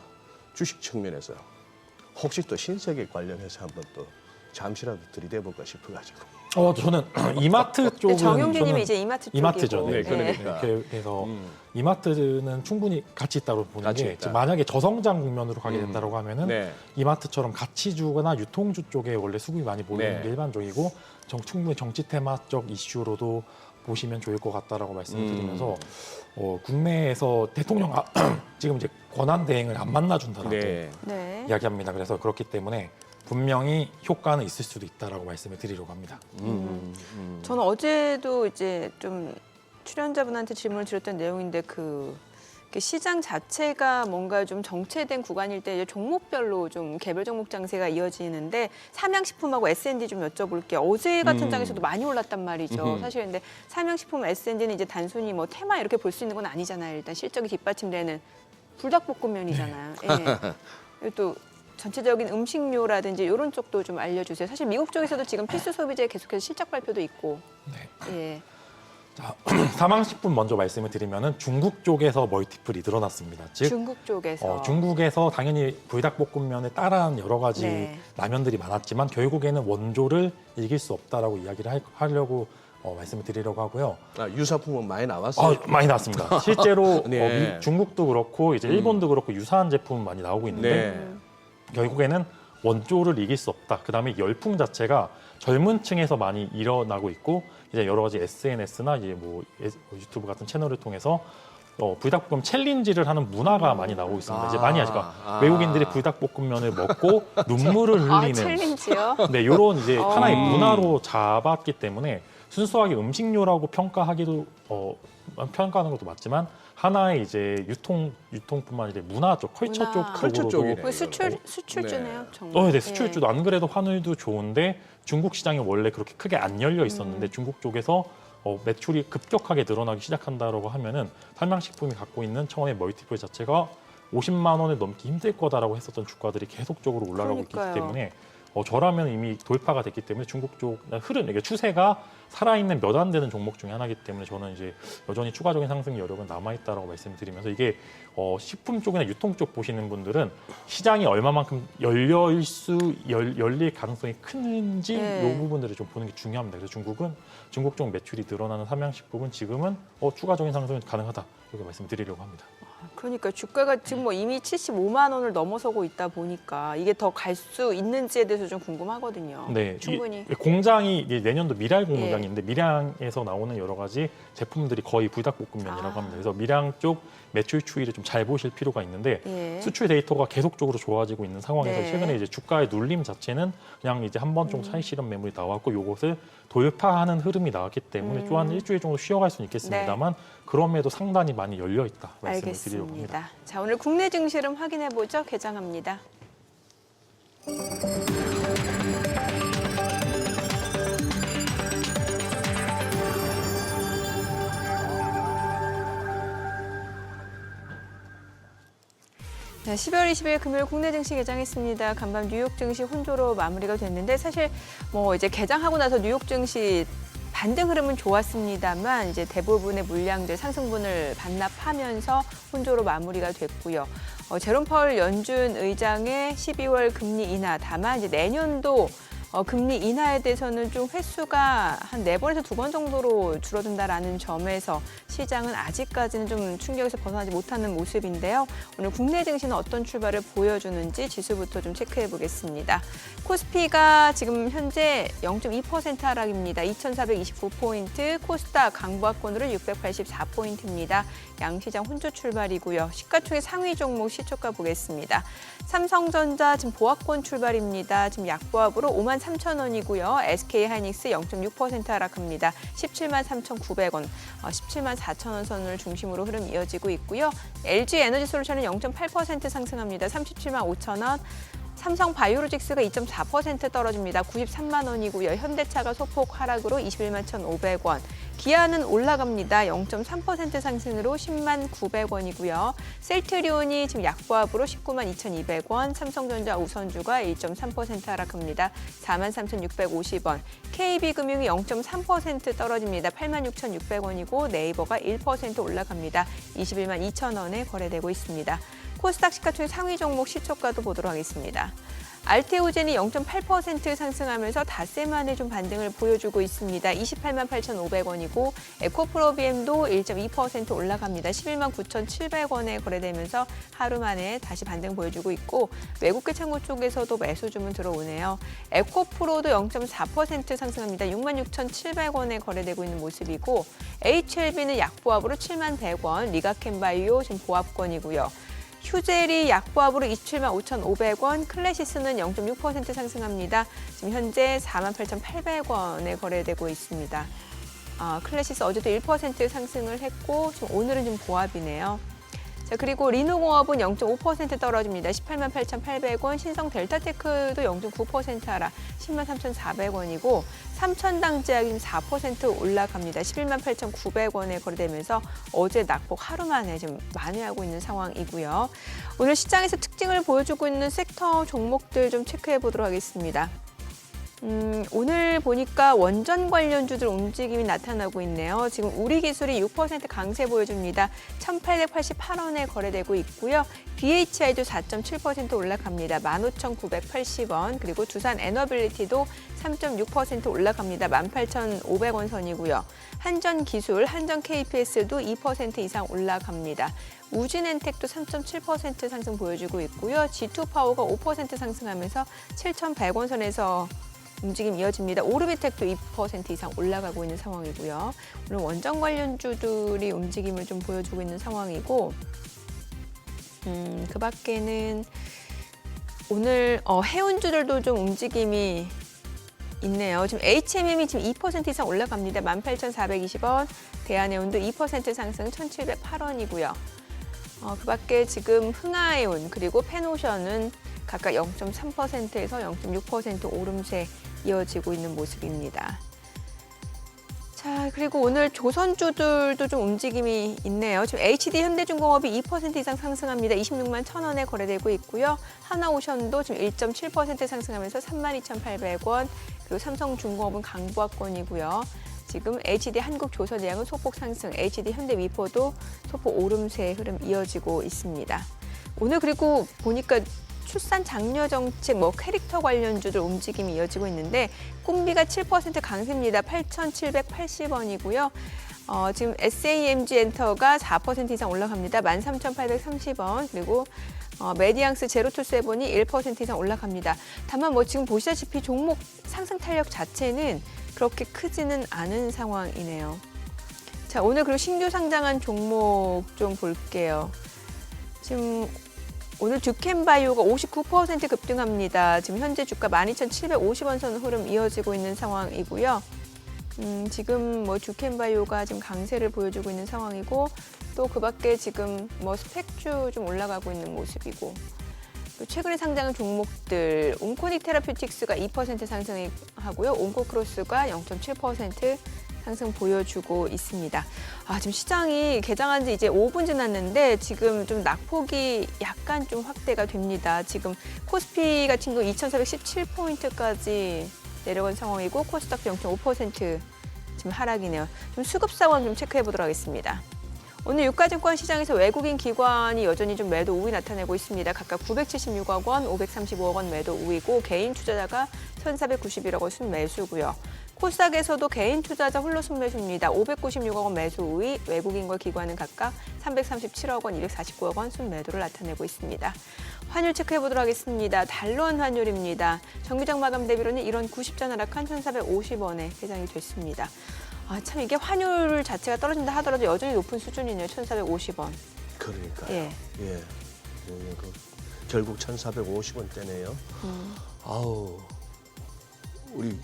주식 측면에서 혹시 또 신세계 관련해서 한번 또 잠시라도 들이대볼까 싶어가지고. 저는 이마트 쪽은 정용진님이 이제 이마트 쪽이고. 이마트죠. 네, 그러니까. 그래서 이마트는 충분히 가치 있다고 보는 가치 게 있다. 지금 만약에 저성장 국면으로 가게 된다고 하면은 네. 이마트처럼 가치주거나 유통주 쪽에 원래 수급이 많이 몰리는 네. 게 일반적이고 충분히 정치 테마적 이슈로도 보시면 좋을 것 같다라고 말씀드리면서 국내에서 대통령 지금 이제 권한 대행을 안 만나준다라고 네. 네. 이야기합니다. 그래서 그렇기 때문에 분명히 효과는 있을 수도 있다라고 말씀을 드리려고 합니다. 저는 어제도 이제 좀 출연자분한테 질문을 드렸던 내용인데 시장 자체가 뭔가 좀 정체된 구간일 때 이제 종목별로 좀 개별 종목 장세가 이어지는데 삼양식품하고 S&D 좀 여쭤볼게요. 어제 같은 장에서도 많이 올랐단 말이죠. 사실 근데 삼양식품, S&D는 이제 단순히 뭐 테마 이렇게 볼 수 있는 건 아니잖아요. 일단 실적이 뒷받침되는 불닭볶음면이잖아요. 예. 또 전체적인 음식료라든지 이런 쪽도 좀 알려주세요. 사실 미국 쪽에서도 지금 필수 소비재 계속해서 실적 발표도 있고. 네. 예. 자, 사망식품 먼저 말씀을 드리면은 중국 쪽에서 멀티플이 늘어났습니다. 즉 중국 쪽에서. 중국에서 당연히 불닭볶음면에 따라한 여러 가지 네. 라면들이 많았지만 결국에는 원조를 이길 수 없다라고 이야기를 하려고 말씀을 드리려고 하고요. 유사품은 많이 나왔어요. 많이 나왔습니다. 실제로 네. 중국도 그렇고 이제 일본도 그렇고 유사한 제품 많이 나오고 있는데 네. 결국에는 원조를 이길 수 없다. 그다음에 열풍 자체가 젊은 층에서 많이 일어나고 있고 이제 여러 가지 SNS나 이제 뭐 유튜브 같은 채널을 통해서 불닭볶음 챌린지를 하는 문화가 많이 나오고 있습니다. 이제 많이 아시까 외국인들이 불닭볶음면을 먹고 눈물을 흘리는 챌린지요? 네, 이런 이제 하나의 문화로 잡았기 때문에 순수하게 음식료라고 평가하기도 평가하는 것도 맞지만 하나의 이제 유통뿐만 아니라 문화 쪽, 컬처 문화. 쪽 컬처 쪽으로도 쪽이네. 그 수출주네요, 네. 정말. 네, 수출주도 안 그래도 환율도 좋은데 중국 시장이 원래 그렇게 크게 안 열려 있었는데 중국 쪽에서 매출이 급격하게 늘어나기 시작한다라고 하면은 삼양식품이 갖고 있는 차원의 멀티플 자체가 50만 원을 넘기 힘들 거다라고 했었던 주가들이 계속적으로 올라가고 그러니까요. 있기 때문에 저라면 이미 도입화가 됐기 때문에 중국 쪽 흐름, 이게 추세가 살아있는 몇 안 되는 종목 중에 하나이기 때문에 저는 이제 여전히 추가적인 상승 여력은 남아있다라고 말씀드리면서 이게 식품 쪽이나 유통 쪽 보시는 분들은 시장이 얼마만큼 열릴 가능성이 큰지 네. 이 부분들을 좀 보는 게 중요합니다. 그래서 중국 쪽 매출이 늘어나는 삼양식품은 지금은 추가적인 상승이 가능하다 이렇게 말씀드리려고 합니다. 그러니까 주가가 지금 뭐 이미 75만 원을 넘어서고 있다 보니까 이게 더 갈 수 있는지에 대해서 좀 궁금하거든요. 네, 충분히. 이 공장이 이게 내년도 밀양 공장인데 밀양에서 나오는 여러 가지 제품들이 거의 불닭볶음면이라고 합니다. 그래서 밀양 쪽 매출 추이를 좀 잘 보실 필요가 있는데 예. 수출 데이터가 계속적으로 좋아지고 있는 상황에서 네. 최근에 이제 주가의 눌림 자체는 그냥 이제 한 번 정도 차익 실현 매물이 나왔고 요것을 돌파하는 흐름이 나왔기 때문에 또한 일주일 정도 쉬어갈 수는 있겠습니다만 그럼에도 상단이 많이 열려 있다 말씀을 드리려고 합니다. 알겠습니다. 자, 오늘 국내 증시 흐름 확인해 보죠. 개장합니다. 네, 12월 20일 금요일 국내 증시 개장했습니다. 간밤 뉴욕 증시 혼조로 마무리가 됐는데 사실 뭐 이제 개장하고 나서 뉴욕 증시 반등 흐름은 좋았습니다만 이제 대부분의 물량들 상승분을 반납하면서 혼조로 마무리가 됐고요. 제롬 파월 연준 의장의 12월 금리 인하, 다만 이제 내년도 금리 인하에 대해서는 좀 횟수가 한 4번에서 2번 정도로 줄어든다라는 점에서 시장은 아직까지는 좀 충격에서 벗어나지 못하는 모습인데요. 오늘 국내 증시는 어떤 출발을 보여주는지 지수부터 좀 체크해 보겠습니다. 코스피가 지금 현재 0.2% 하락입니다. 2,429포인트, 코스닥 강보합권으로 684포인트입니다. 양시장 혼조 출발이고요. 시가총액 상위 종목 시초가 보겠습니다. 삼성전자 지금 보합권 출발입니다. 지금 약보합으로 53,000원이고요. SK하이닉스 0.6% 하락합니다. 173,900원, 174,000원 선을 중심으로 흐름 이어지고 있고요. LG에너지솔루션은 0.8% 상승합니다. 375,000원. 삼성바이오로직스가 2.4% 떨어집니다. 93만 원이고요. 현대차가 소폭 하락으로 21만 1,500원. 기아는 올라갑니다. 0.3% 상승으로 10만 900원이고요. 셀트리온이 지금 약보합으로 19만 2,200원. 삼성전자 우선주가 1.3% 하락합니다. 4만 3,650원. KB금융이 0.3% 떨어집니다. 8만 6,600원이고 네이버가 1% 올라갑니다. 21만 2,000원에 거래되고 있습니다. 코스닥 시가총액 상위 종목 시초가도 보도록 하겠습니다. 알테오젠이 0.8% 상승하면서 닷새 만에 좀 반등을 보여주고 있습니다. 28만 8,500원이고 에코프로비엠도 1.2% 올라갑니다. 11만 9,700원에 거래되면서 하루 만에 다시 반등 보여주고 있고 외국계 창고 쪽에서도 매수 주문 들어오네요. 에코프로도 0.4% 상승합니다. 6만 6,700원에 거래되고 있는 모습이고 HLB는 약보합으로 7만 100원, 리가켄바이오 지금 보합권이고요. 휴젤이 약보합으로 27만 5,500원, 클래시스는 0.6% 상승합니다. 지금 현재 48,800원에 거래되고 있습니다. 클래시스 어제도 1% 상승을 했고 지금 오늘은 좀 보합이네요. 자, 그리고 리노공업은 0.5% 떨어집니다. 18만 8,800원, 신성 델타테크도 0.9% 하락, 10만 3,400원이고 삼천당제약이 4% 올라갑니다. 11만 8,900원에 거래되면서 어제 낙폭 하루 만에 좀 만회하고 있는 상황이고요. 오늘 시장에서 특징을 보여주고 있는 섹터 종목들 좀 체크해 보도록 하겠습니다. 오늘 보니까 원전 관련주들 움직임이 나타나고 있네요. 지금 우리기술이 6% 강세 보여줍니다. 1,888원에 거래되고 있고요. BHI도 4.7% 올라갑니다. 15,980원. 그리고 두산 에너빌리티도 3.6% 올라갑니다. 18,500원 선이고요. 한전기술, 한전 KPS도 2% 이상 올라갑니다. 우진엔텍도 3.7% 상승 보여주고 있고요. G2파워가 5% 상승하면서 7,100원 선에서 움직임 이어집니다. 오르비텍도 2% 이상 올라가고 있는 상황이고요. 오늘 원전 관련주들이 움직임을 좀 보여주고 있는 상황이고 그 밖에는 오늘 해운주들도 좀 움직임이 있네요. 지금 HMM이 지금 2% 이상 올라갑니다. 18,420원, 대한해운도 2% 상승 1,708원이고요. 그 밖에 지금 흥하해운 그리고 펜오션은 각각 0.3%에서 0.6% 오름세 이어지고 있는 모습입니다. 자, 그리고 오늘 조선주들도 좀 움직임이 있네요. 지금 HD 현대중공업이 2% 이상 상승합니다. 26만 1,000원에 거래되고 있고요. 하나오션도 지금 1.7% 상승하면서 32,800원. 그리고 삼성중공업은 강보합권이고요. 지금 HD 한국조선해양은 소폭 상승, HD 현대위포도 소폭 오름세의 흐름 이어지고 있습니다. 오늘 그리고 보니까 출산 장려 정책, 캐릭터 관련주들 움직임이 이어지고 있는데 꿈비가 7% 강세입니다. 8,780원이고요. 지금 SAMG 엔터가 4% 이상 올라갑니다. 13,830원. 그리고 메디앙스 제로투세븐이 1% 이상 올라갑니다. 다만 지금 보시다시피 종목 상승 탄력 자체는 그렇게 크지는 않은 상황이네요. 자, 오늘 그리고 신규 상장한 종목 좀 볼게요. 지금 오늘 듀켄바이오가 59% 급등합니다. 지금 현재 주가 12,750원 선 흐름 이어지고 있는 상황이고요. 지금 듀켄바이오가 지금 강세를 보여주고 있는 상황이고 또 그밖에 지금 스펙주 좀 올라가고 있는 모습이고 또 최근에 상장한 종목들 온코닉 테라퓨틱스가 2% 상승하고요. 온코크로스가 0.7% 상승 보여주고 있습니다. 지금 시장이 개장한 지 이제 5분 지났는데 지금 좀 낙폭이 약간 좀 확대가 됩니다. 지금 코스피 같은 경우 2,417포인트까지 내려간 상황이고 코스닥도 0.5% 지금 하락이네요. 좀 수급 상황 좀 체크해 보도록 하겠습니다. 오늘 유가증권 시장에서 외국인 기관이 여전히 좀 매도 우위 나타내고 있습니다. 각각 976억 원, 535억 원 매도 우위고 개인 투자자가 1,491억 원 순매수고요. 코스닥에서도 개인 투자자 홀로 순매수입니다. 596억 원 매수 우위, 외국인과 기관은 각각 337억 원, 249억 원 순매도를 나타내고 있습니다. 환율 체크해 보도록 하겠습니다. 달러원 환율입니다. 정규장 마감 대비로는 1원 90전 하락한 1,450원에 개장이 됐습니다. 참 이게 환율 자체가 떨어진다 하더라도 여전히 높은 수준이네요. 1,450원. 그러니까요. 예. 결국 1,450원대네요. 아우, 우리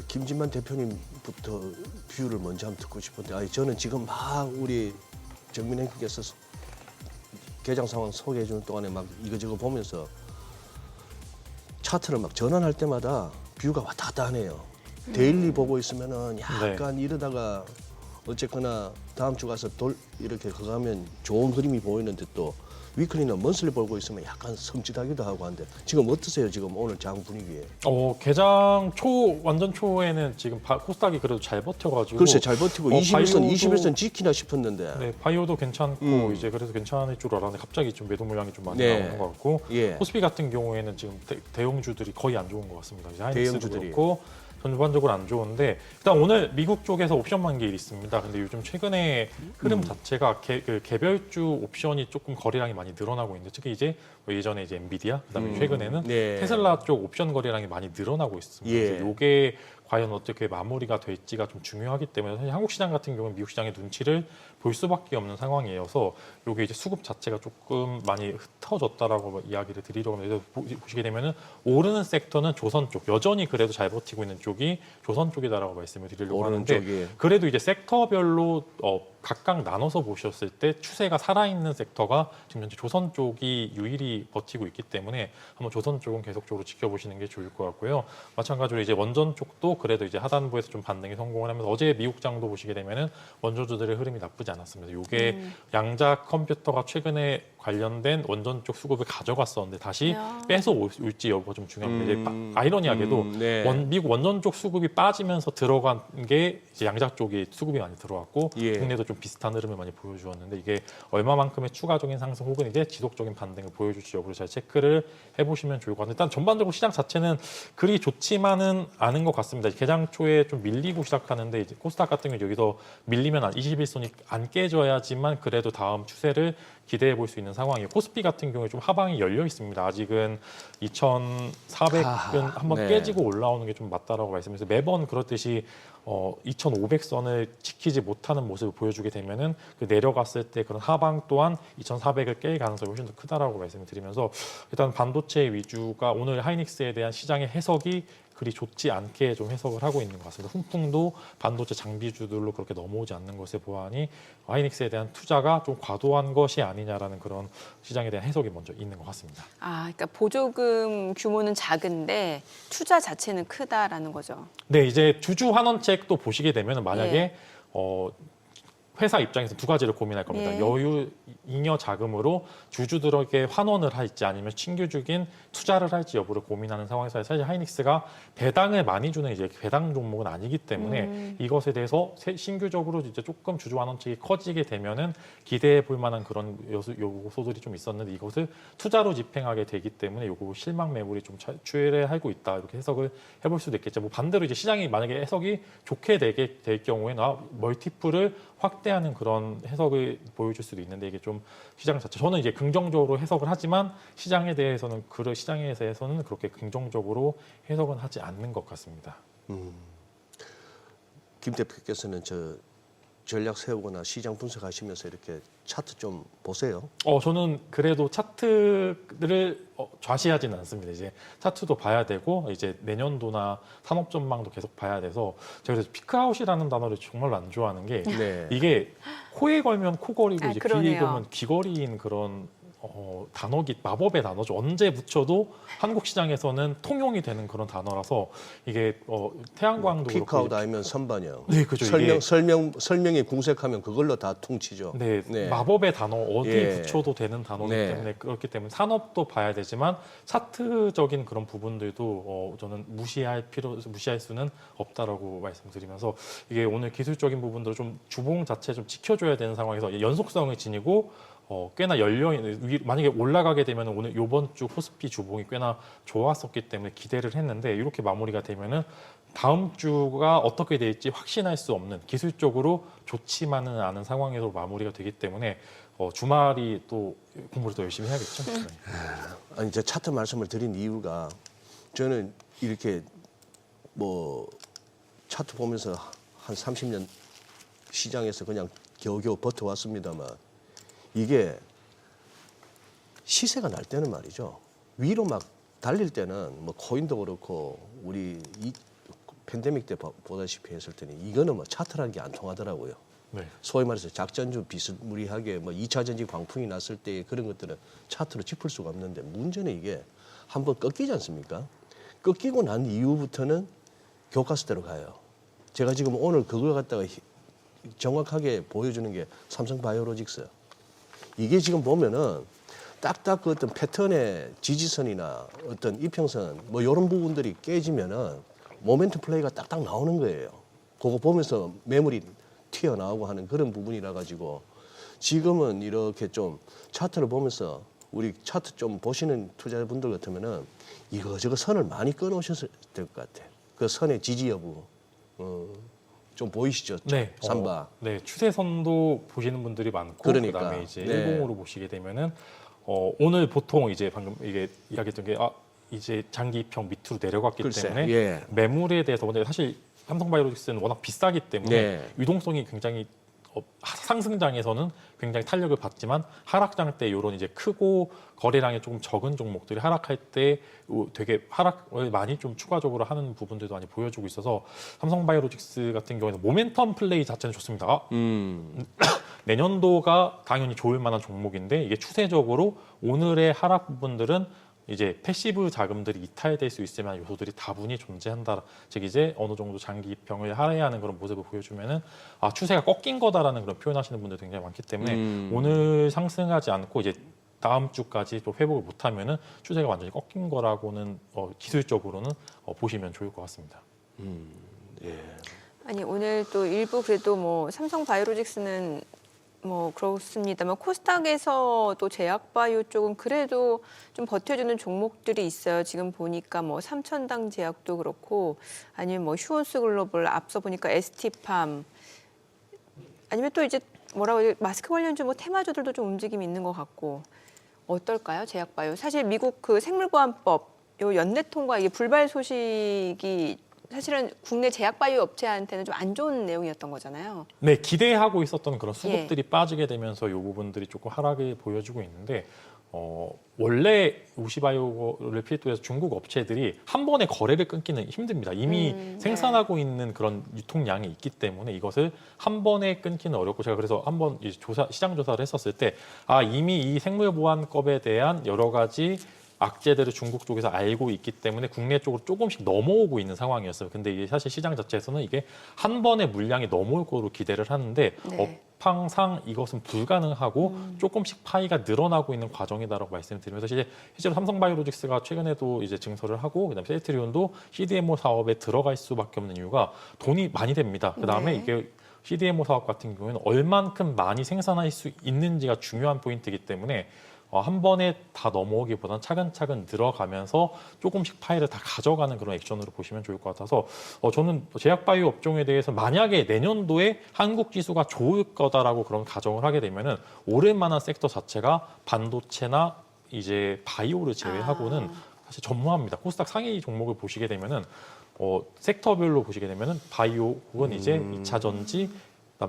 김진만 대표님부터 뷰를 먼저 한번 듣고 싶은데, 저는 지금 막 우리 정민행께서 개장 상황 소개해 주는 동안에 막 이거저거 보면서 차트를 막 전환할 때마다 뷰가 왔다 갔다 하네요. 데일리 보고 있으면은 약간 이러다가 어쨌거나 다음 주 가서 이렇게 가면 좋은 그림이 보이는데 또 위클리는 먼슬리 보고 있으면 약간 섬찟하기도 하고 한데 지금 어떠세요? 지금 오늘 장 분위기에? 개장 완전 초에는 지금 코스닥이 그래도 잘 버텨가지고 글쎄 잘 버티고 21선 지키나 싶었는데. 네, 바이오도 괜찮고 이제 그래서 괜찮을 줄 알았는데 갑자기 좀 매도 물량이 좀 많이 나오는 것 같고 코스피 같은 경우에는 지금 대형주들이 거의 안 좋은 것 같습니다. 이제 하이닉스도 그렇고 전반적으로 안 좋은데 일단 오늘 미국 쪽에서 옵션 만기일이 있습니다. 근데 요즘 최근에 흐름 자체가 개별주 옵션이 조금 거래량이 많이 늘어나고 있는데 특히 이제 예전에 이제 엔비디아 그다음에 최근에는 테슬라 쪽 옵션 거래량이 많이 늘어나고 있습니다. 이게 과연 어떻게 마무리가 될지가 좀 중요하기 때문에 사실 한국 시장 같은 경우는 미국 시장의 눈치를 볼 수밖에 없는 상황이어서 이게 이제 수급 자체가 조금 많이 흩어졌다라고 이야기를 드리려고 합니다. 보시게 되면은 오르는 섹터는 조선 쪽 여전히 그래도 잘 버티고 있는 쪽이 조선 쪽이다라고 말씀을 드리려고 하는데 쪽이. 그래도 이제 섹터별로 각각 나눠서 보셨을 때 추세가 살아있는 섹터가 지금 현재 조선 쪽이 유일히 버티고 있기 때문에 한번 조선 쪽은 계속적으로 지켜보시는 게 좋을 것 같고요. 마찬가지로 이제 원전 쪽도 그래도 이제 하단부에서 좀 반등에 성공을 하면서 어제 미국장도 보시게 되면은 원조주들의 흐름이 나쁘지 않았습니다. 이게 양자 컴퓨터가 최근에 관련된 원전 쪽 수급을 가져갔었는데 다시 빼서 올지 여부가 좀 중요합니다. 이제 아이러니하게도 미국 원전 쪽 수급이 빠지면서 들어간 게 이제 양자 쪽이 수급이 많이 들어왔고 국내도 좀 비슷한 흐름을 많이 보여주었는데 이게 얼마만큼의 추가적인 상승 혹은 이제 지속적인 반등을 보여줄지 여부를 잘 체크를 해보시면 좋을 것 같아요. 일단 전반적으로 시장 자체는 그리 좋지만은 않은 것 같습니다. 개장 초에 좀 밀리고 시작하는데 이제 코스닥 같은 경우 여기서 밀리면 21선이 안 깨져야지만 그래도 다음 추세를 기대해 볼 수 있는 상황이에요. 코스피 같은 경우에 좀 하방이 열려 있습니다. 아직은 2,400은 한번 깨지고 올라오는 게 좀 맞다라고 말씀해서 매번 그렇듯이 2,500선을 지키지 못하는 모습을 보여주게 되면은 그 내려갔을 때 그런 하방 또한 2,400을 깰 가능성이 훨씬 더 크다라고 말씀을 드리면서 일단 반도체 위주가 오늘 하이닉스에 대한 시장의 해석이 그리 좋지 않게 좀 해석을 하고 있는 것 같습니다. 훈풍도 반도체 장비주들로 그렇게 넘어오지 않는 것을 보아하니 하이닉스에 대한 투자가 좀 과도한 것이 아니냐라는 그런 시장에 대한 해석이 먼저 있는 것 같습니다. 그러니까 보조금 규모는 작은데 투자 자체는 크다라는 거죠. 네, 이제 주주 환원책도 보시게 되면 만약에 예. 회사 입장에서 두 가지를 고민할 겁니다. 예. 여유 잉여 자금으로 주주들에게 환원을 할지 아니면 신규적인 투자를 할지 여부를 고민하는 상황에서 사실 하이닉스가 배당을 많이 주는 이제 배당 종목은 아니기 때문에 이것에 대해서 신규적으로 이제 조금 주주 환원책이 커지게 되면은 기대해 볼 만한 그런 요소들이 좀 있었는데 이것을 투자로 집행하게 되기 때문에 요거 실망 매물이 좀 추월하고 있다 이렇게 해석을 해볼 수도 있겠죠. 뭐 반대로 이제 시장이 만약에 해석이 좋게 되게 될 경우에는 멀티플을 확대하는 그런 해석을 보여줄 수도 있는데 이게 좀 시장 자체 저는 이제 긍정적으로 해석을 하지만 시장에 대해서는 그렇게 긍정적으로 해석은 하지 않는 것 같습니다. 김 대표께서는 저 전략 세우거나 시장 분석하시면서 이렇게 차트 좀 보세요. 저는 그래도 차트를 좌시하지는 않습니다. 이제 차트도 봐야 되고 이제 내년도나 산업 전망도 계속 봐야 돼서 제가 그래서 피크아웃이라는 단어를 정말 안 좋아하는 게 네. 이게 코에 걸면 코걸이고 이제 귀에 그러네요. 걸면 귀걸이인 그런 단어기 마법의 단어죠. 언제 붙여도 한국 시장에서는 통용이 되는 그런 단어라서 이게 태양광도 피크아웃 그렇고 아니면 선반영. 네, 그죠. 설명이 궁색하면 그걸로 다 퉁치죠. 네, 네. 마법의 단어 어디에 예. 붙여도 되는 단어이기 네. 때문에 그렇기 때문에 산업도 봐야 되지만 차트적인 그런 부분들도 저는 무시할 수는 없다라고 말씀드리면서 이게 오늘 기술적인 부분들을 좀 주봉 자체 좀 지켜줘야 되는 상황에서 연속성을 지니고 꽤나 만약에 올라가게 되면 오늘 이번 주 코스피 주봉이 꽤나 좋았었기 때문에 기대를 했는데 이렇게 마무리가 되면은 다음 주가 어떻게 될지 확신할 수 없는 기술적으로 좋지만은 않은 상황에서 마무리가 되기 때문에 주말이 또 공부를 더 열심히 해야겠죠. 네. 아니 이제 차트 말씀을 드린 이유가 저는 이렇게 뭐 차트 보면서 한 30년 시장에서 그냥 겨우겨우 버텨왔습니다만 이게 시세가 날 때는 말이죠. 위로 막 달릴 때는 뭐 코인도 그렇고 우리 이 팬데믹 때 보다시피 했을 때는 이거는 뭐 차트라는 게 안 통하더라고요. 네. 소위 말해서 작전주 비스무리하게 뭐 2차 전지 광풍이 났을 때 그런 것들은 차트로 짚을 수가 없는데 문제는 이게 한번 꺾이지 않습니까? 꺾이고 난 이후부터는 교과서대로 가요. 제가 지금 오늘 그걸 갖다가 정확하게 보여주는 게 삼성바이오로직스. 이게 지금 보면은 딱딱 그 어떤 패턴의 지지선이나 어떤 이평선 뭐 이런 부분들이 깨지면은 모멘텀 플레이가 딱딱 나오는 거예요. 그거 보면서 매물이 튀어나오고 하는 그런 부분이라 가지고 지금은 이렇게 좀 차트를 보면서 우리 차트 좀 보시는 투자자분들 같으면은 이거저거 선을 많이 끊어오셨을 될 것 같아요. 그 선의 지지 여부 좀 보이시죠? 네, 삼바. 네, 추세선도 보시는 분들이 많고 그러니까. 그다음에 이제 네. 10으로 보시게 되면은 오늘 보통 이제 방금 이게 이야기했던 게 이제 장기 입형 밑으로 내려갔기 글쎄, 때문에 예. 매물에 대해서 근데 사실 삼성바이오로직스는 워낙 비싸기 때문에 네. 유동성이 굉장히 상승장에서는 굉장히 탄력을 받지만 하락장 때 이런 이제 크고 거래량이 조금 적은 종목들이 하락할 때 되게 하락을 많이 좀 추가적으로 하는 부분들도 많이 보여주고 있어서 삼성바이오로직스 같은 경우에는 모멘텀 플레이 자체는 좋습니다. 내년도가 당연히 좋을 만한 종목인데 이게 추세적으로 오늘의 하락 부분들은 이제 패시브 자금들이 이탈될 수 있을 만한 요소들이 다분히 존재한다. 즉 이제 어느 정도 장기 입형을 할애하는 그런 모습을 보여주면은 추세가 꺾인 거다라는 그런 표현하시는 분들 굉장히 많기 때문에 오늘 상승하지 않고 이제 다음 주까지 또 회복을 못하면은 추세가 완전히 꺾인 거라고는 기술적으로는 보시면 좋을 것 같습니다. 예. 아니 오늘 또 일부 그래도 뭐 삼성바이오로직스는 뭐 그렇습니다만 코스닥에서 또 제약바이오 쪽은 그래도 좀 버텨주는 종목들이 있어요. 지금 보니까 뭐 삼천당 제약도 그렇고 아니면 뭐 휴원스 글로벌 앞서 보니까 ST팜 아니면 또 이제 뭐라고 해야 마스크 관련주 뭐 테마주들도 좀 움직임이 있는 것 같고 어떨까요? 제약바이오 사실 미국 그 생물보안법 요 연내 통과 이게 불발 소식이 사실은 국내 제약바이오 업체한테는 좀 안 좋은 내용이었던 거잖아요. 네, 기대하고 있었던 그런 수급들이 빠지게 되면서 이 부분들이 조금 하락을 보여주고 있는데 원래 우시바이오를 필두로 해서 중국 업체들이 한 번에 거래를 끊기는 힘듭니다. 이미 생산하고 있는 그런 유통량이 있기 때문에 이것을 한 번에 끊기는 어렵고, 제가 그래서 한번 시장 조사를 했었을 때 이미 이 생물보안법에 대한 여러 가지 악재들을 중국 쪽에서 알고 있기 때문에 국내 쪽으로 조금씩 넘어오고 있는 상황이었어요. 근데 이게 사실 시장 자체에서는 이게 한 번에 물량이 넘어올 거로 기대를 하는데 업황상 이것은 불가능하고 조금씩 파이가 늘어나고 있는 과정이다라고 말씀드리면서 실제로 삼성바이오로직스가 최근에도 이제 증설을 하고, 그다음에 셀트리온도 CDMO 사업에 들어갈 수밖에 없는 이유가 돈이 많이 됩니다. 그다음에 이게 CDMO 사업 같은 경우에는 얼만큼 많이 생산할 수 있는지가 중요한 포인트이기 때문에 한 번에 다 넘어오기보다는 차근차근 늘어가면서 조금씩 파일을 다 가져가는 그런 액션으로 보시면 좋을 것 같아서 저는 제약바이오 업종에 대해서 만약에 내년도에 한국 지수가 좋을 거다라고 그런 가정을 하게 되면은 오를 만한 섹터 자체가 반도체나 이제 바이오를 제외하고는 사실 전무합니다. 코스닥 상위 종목을 보시게 되면은 섹터별로 보시게 되면은 바이오 혹은 이제 2차 전지,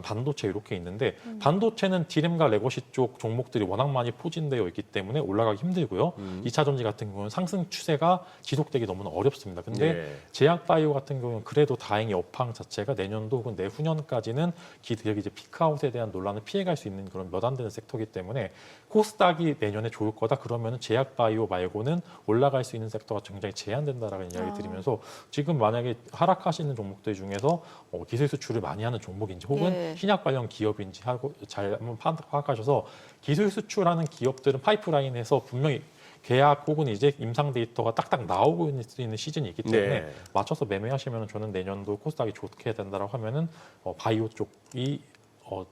반도체 이렇게 있는데 반도체는 디램과 레거시 쪽 종목들이 워낙 많이 포진되어 있기 때문에 올라가기 힘들고요. 2차 전지 같은 경우는 상승 추세가 지속되기 너무나 어렵습니다. 근데 제약바이오 같은 경우는 그래도 다행히 업황 자체가 내년도 혹은 내후년까지는 기대기 이제 피크아웃에 대한 논란을 피해갈 수 있는 그런 몇 안 되는 섹터이기 때문에 코스닥이 내년에 좋을 거다 그러면은 제약바이오 말고는 올라갈 수 있는 sek터가 굉장히 제한된다라는 이야기 드리면서 지금 만약에 하락하시는 종목들 중에서 기술 수출을 많이 하는 종목인지 혹은 신약 관련 기업인지 하고 잘 한번 파악하셔서 기술 수출하는 기업들은 파이프라인에서 분명히 계약 혹은 이제 임상 데이터가 딱딱 나오고 있는 수 있는 시즌이 있기 때문에 맞춰서 매매하시면 저는 내년도 코스닥이 좋게 된다라고 하면은 바이오 쪽이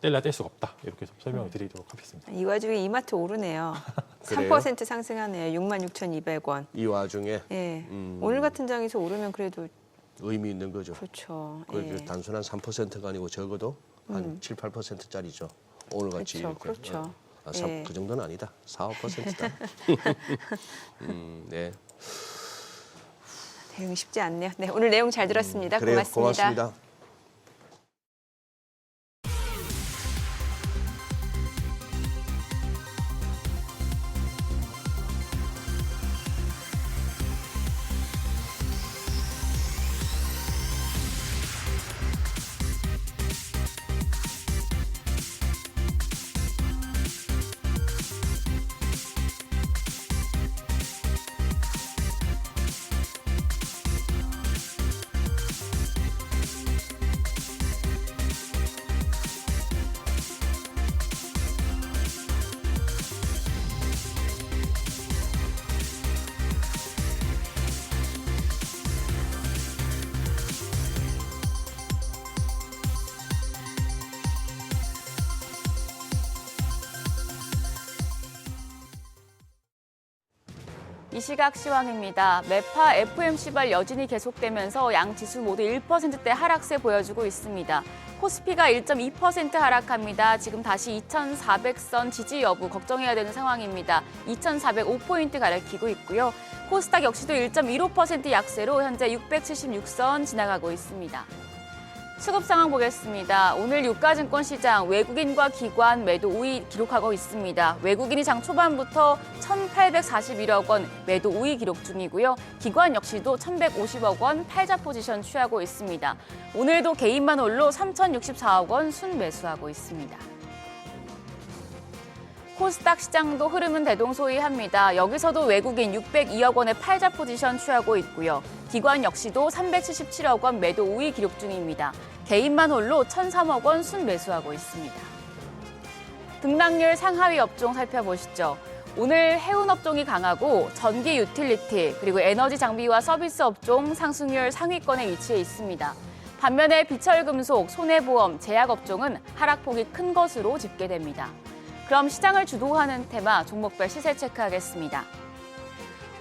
뗄래야 뗄 수가 없다. 이렇게 설명을 드리도록 하겠습니다. 이 와중에 이마트 오르네요. 그래요? 3% 상승하네요. 66,200원. 이 와중에 예. 오늘 같은 장에서 오르면 그래도 의미 있는 거죠. 그렇죠. 그 단순한 3%가 아니고 적어도 한 7, 8%짜리죠. 오늘 같이 이렇게. 그렇죠. 그 정도는 아니다. 4, 5%다. 네. 대응이 쉽지 않네요. 네, 오늘 내용 잘 들었습니다. 그래요. 고맙습니다. 고맙습니다. 이 시각 시황입니다. 매파 FOMC발 여진이 계속되면서 양 지수 모두 1%대 하락세 보여주고 있습니다. 코스피가 1.2% 하락합니다. 지금 다시 2,400선 지지 여부 걱정해야 되는 상황입니다. 2,405포인트 가리키고 있고요. 코스닥 역시도 1.15% 약세로 현재 676선 지나가고 있습니다. 수급 상황 보겠습니다. 오늘 유가증권 시장 외국인과 기관 매도 우위 기록하고 있습니다. 외국인이 장 초반부터 1,841억 원 매도 우위 기록 중이고요. 기관 역시도 1,150억 원 팔자 포지션 취하고 있습니다. 오늘도 개인만 홀로 3,064억 원 순매수하고 있습니다. 코스닥 시장도 흐름은 대동소이합니다. 여기서도 외국인 602억 원의 팔자 포지션 취하고 있고요. 기관 역시도 377억 원 매도 우위 기록 중입니다. 개인만 홀로 1,003억 원 순매수하고 있습니다. 등락률 상하위 업종 살펴보시죠. 오늘 해운 업종이 강하고 전기 유틸리티 그리고 에너지 장비와 서비스 업종 상승률 상위권에 위치해 있습니다. 반면에 비철금속, 손해보험, 제약 업종은 하락폭이 큰 것으로 집계됩니다. 그럼 시장을 주도하는 테마 종목별 시세 체크하겠습니다.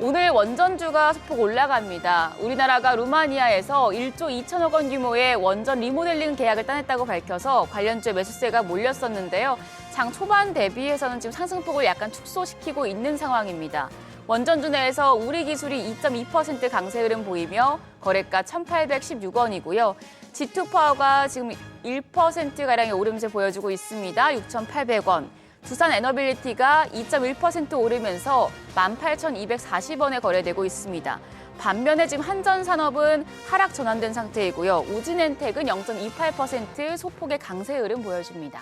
오늘 원전주가 소폭 올라갑니다. 우리나라가 루마니아에서 1조 2천억 원 규모의 원전 리모델링 계약을 따냈다고 밝혀서 관련주에 매수세가 몰렸었는데요. 장 초반 대비해서는 지금 상승폭을 약간 축소시키고 있는 상황입니다. 원전주 내에서 우리 기술이 2.2% 강세 흐름 보이며 거래가 1,816원이고요. G2파워가 지금 1%가량의 오름세 보여주고 있습니다. 6,800원. 두산 에너빌리티가 2.1% 오르면서 18,240원에 거래되고 있습니다. 반면에 지금 한전산업은 하락 전환된 상태이고요. 우진엔텍은 0.28% 소폭의 강세 흐름 보여줍니다.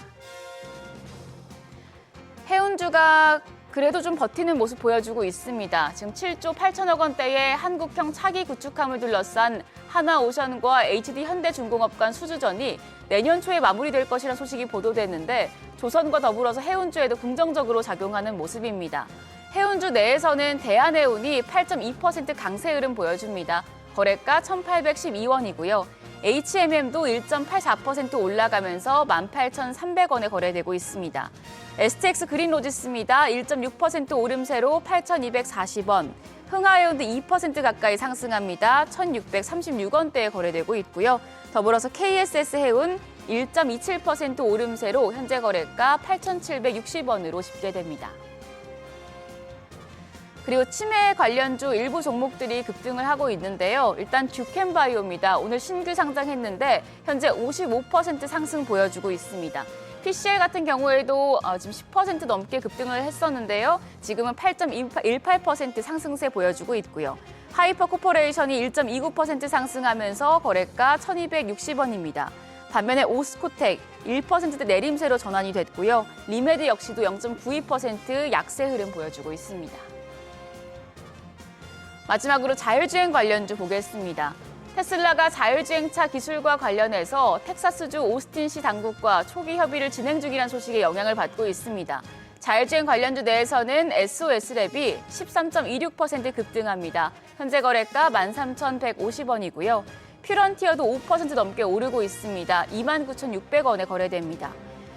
해운주가 그래도 좀 버티는 모습 보여주고 있습니다. 지금 7조 8천억 원대의 한국형 차기 구축함을 둘러싼 하나오션과 HD 현대중공업 간 수주전이 내년 초에 마무리될 것이라는 소식이 보도됐는데 조선과 더불어서 해운주에도 긍정적으로 작용하는 모습입니다. 해운주 내에서는 대한해운이 8.2% 강세 흐름 보여줍니다. 거래가 1,812원이고요. HMM도 1.84% 올라가면서 18,300원에 거래되고 있습니다. STX 그린로지스입니다. 1.6% 오름세로 8,240원. 흥하해운도 2% 가까이 상승합니다. 1,636원대에 거래되고 있고요. 더불어서 KSS 해운 1.27% 오름세로 현재 거래가 8,760원으로 집계됩니다. 그리고 치매 관련주 일부 종목들이 급등을 하고 있는데요. 일단 듀켄바이오입니다. 오늘 신규 상장했는데 현재 55% 상승 보여주고 있습니다. PCL 같은 경우에도 지금 10% 넘게 급등을 했었는데요. 지금은 8.18% 상승세 보여주고 있고요. 하이퍼 코퍼레이션이 1.29% 상승하면서 거래가 1,260원입니다. 반면에 오스코텍 1%대 내림세로 전환이 됐고요. 리메드 역시도 0.92% 약세 흐름 보여주고 있습니다. 마지막으로 자율주행 관련주 보겠습니다. 테슬라가 자율주행차 기술과 관련해서 텍사스주 오스틴시 당국과 초기 협의를 진행 중이라는 소식에 영향을 받고 있습니다. 자율주행 관련주 내에서는 SOS랩이 13.26% 급등합니다. 현재 거래가 13,150원이고요. 퓨런티어도 5% 넘게 오르고 있습니다. 29,600원에 거래됩니다.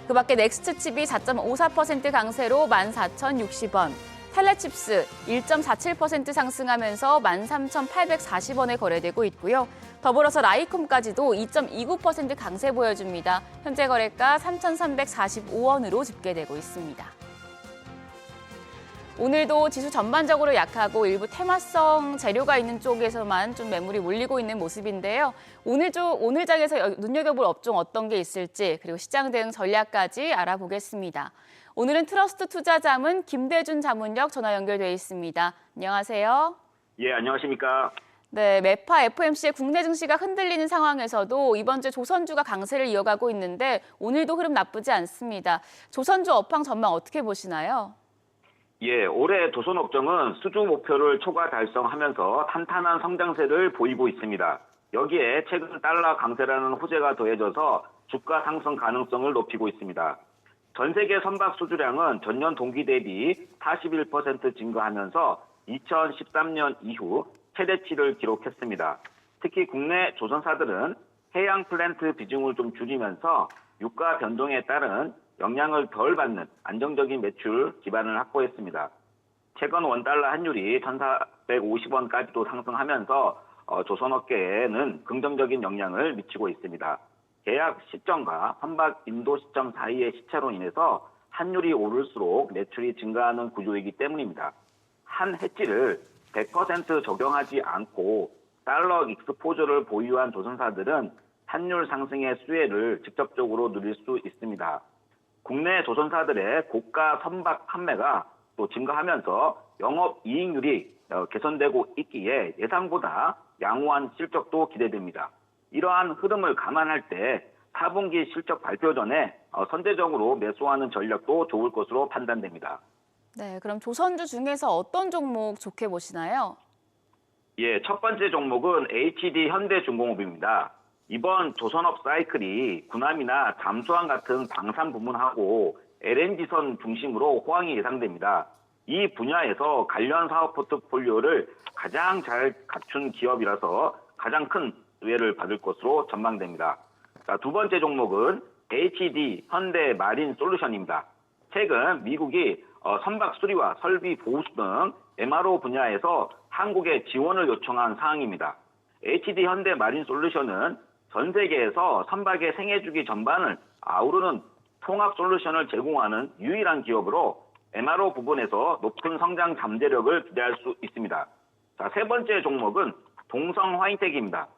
그 밖에 넥스트칩이 4.54% 강세로 14,060원. 텔레칩스 1.47% 상승하면서 13,840원에 거래되고 있고요. 더불어서 라이콤까지도 2.29% 강세 보여줍니다. 현재 거래가 3,345원으로 집계되고 있습니다. 오늘도 지수 전반적으로 약하고 일부 테마성 재료가 있는 쪽에서만 좀 매물이 몰리고 있는 모습인데요. 오늘 장에서 눈여겨볼 업종 어떤 게 있을지 그리고 시장 대응 전략까지 알아보겠습니다. 오늘은 트러스트 투자자문 김대준 자문역 전화 연결돼 있습니다. 안녕하세요. 예, 안녕하십니까. 네, 매파 FOMC의 국내 증시가 흔들리는 상황에서도 이번 주 조선주가 강세를 이어가고 있는데 오늘도 흐름 나쁘지 않습니다. 조선주 업황 전망 어떻게 보시나요? 예, 올해 조선업종은 수주 목표를 초과 달성하면서 탄탄한 성장세를 보이고 있습니다. 여기에 최근 달러 강세라는 호재가 더해져서 주가 상승 가능성을 높이고 있습니다. 전 세계 선박 수주량은 전년 동기 대비 41% 증가하면서 2013년 이후 최대치를 기록했습니다. 특히 국내 조선사들은 해양 플랜트 비중을 좀 줄이면서 유가 변동에 따른 영향을 덜 받는 안정적인 매출 기반을 확보했습니다. 최근 원달러 환율이 1,450원까지도 상승하면서 조선업계에는 긍정적인 영향을 미치고 있습니다. 계약 시점과 선박 인도 시점 사이의 시차로 인해서 환율이 오를수록 매출이 증가하는 구조이기 때문입니다. 한 해지를 100% 적용하지 않고 달러 익스포저를 보유한 조선사들은 환율 상승의 수혜를 직접적으로 누릴 수 있습니다. 국내 조선사들의 고가 선박 판매가 또 증가하면서 영업이익률이 개선되고 있기에 예상보다 양호한 실적도 기대됩니다. 이러한 흐름을 감안할 때 4분기 실적 발표 전에 선제적으로 매수하는 전략도 좋을 것으로 판단됩니다. 네, 그럼 조선주 중에서 어떤 종목 좋게 보시나요? 예, 첫 번째 종목은 HD 현대중공업입니다. 이번 조선업 사이클이 군함이나 잠수함 같은 방산 부문하고 LNG선 중심으로 호황이 예상됩니다. 이 분야에서 관련 사업 포트폴리오를 가장 잘 갖춘 기업이라서 가장 큰 수혜를 받을 것으로 전망됩니다. 자, 두 번째 종목은 HD 현대마린솔루션입니다. 최근 미국이 선박 수리와 설비 보수 등 MRO 분야에서 한국에 지원을 요청한 사항입니다. HD 현대마린솔루션은 전 세계에서 선박의 생애주기 전반을 아우르는 통합 솔루션을 제공하는 유일한 기업으로 MRO 부분에서 높은 성장 잠재력을 기대할 수 있습니다. 자, 세 번째 종목은 동성화이텍입니다.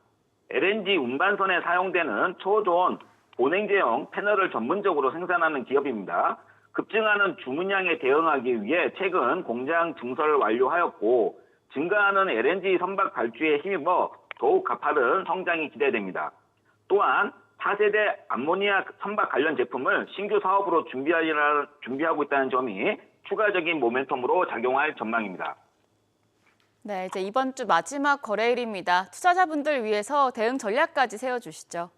LNG 운반선에 사용되는 초저온 보냉제형 패널을 전문적으로 생산하는 기업입니다. 급증하는 주문량에 대응하기 위해 최근 공장 증설을 완료하였고 증가하는 LNG 선박 발주에 힘입어 더욱 가파른 성장이 기대됩니다. 또한 4세대 암모니아 선박 관련 제품을 신규 사업으로 준비하고 있다는 점이 추가적인 모멘텀으로 작용할 전망입니다. 네, 이제 이번 주 마지막 거래일입니다. 투자자분들 위해서 대응 전략까지 세워주시죠.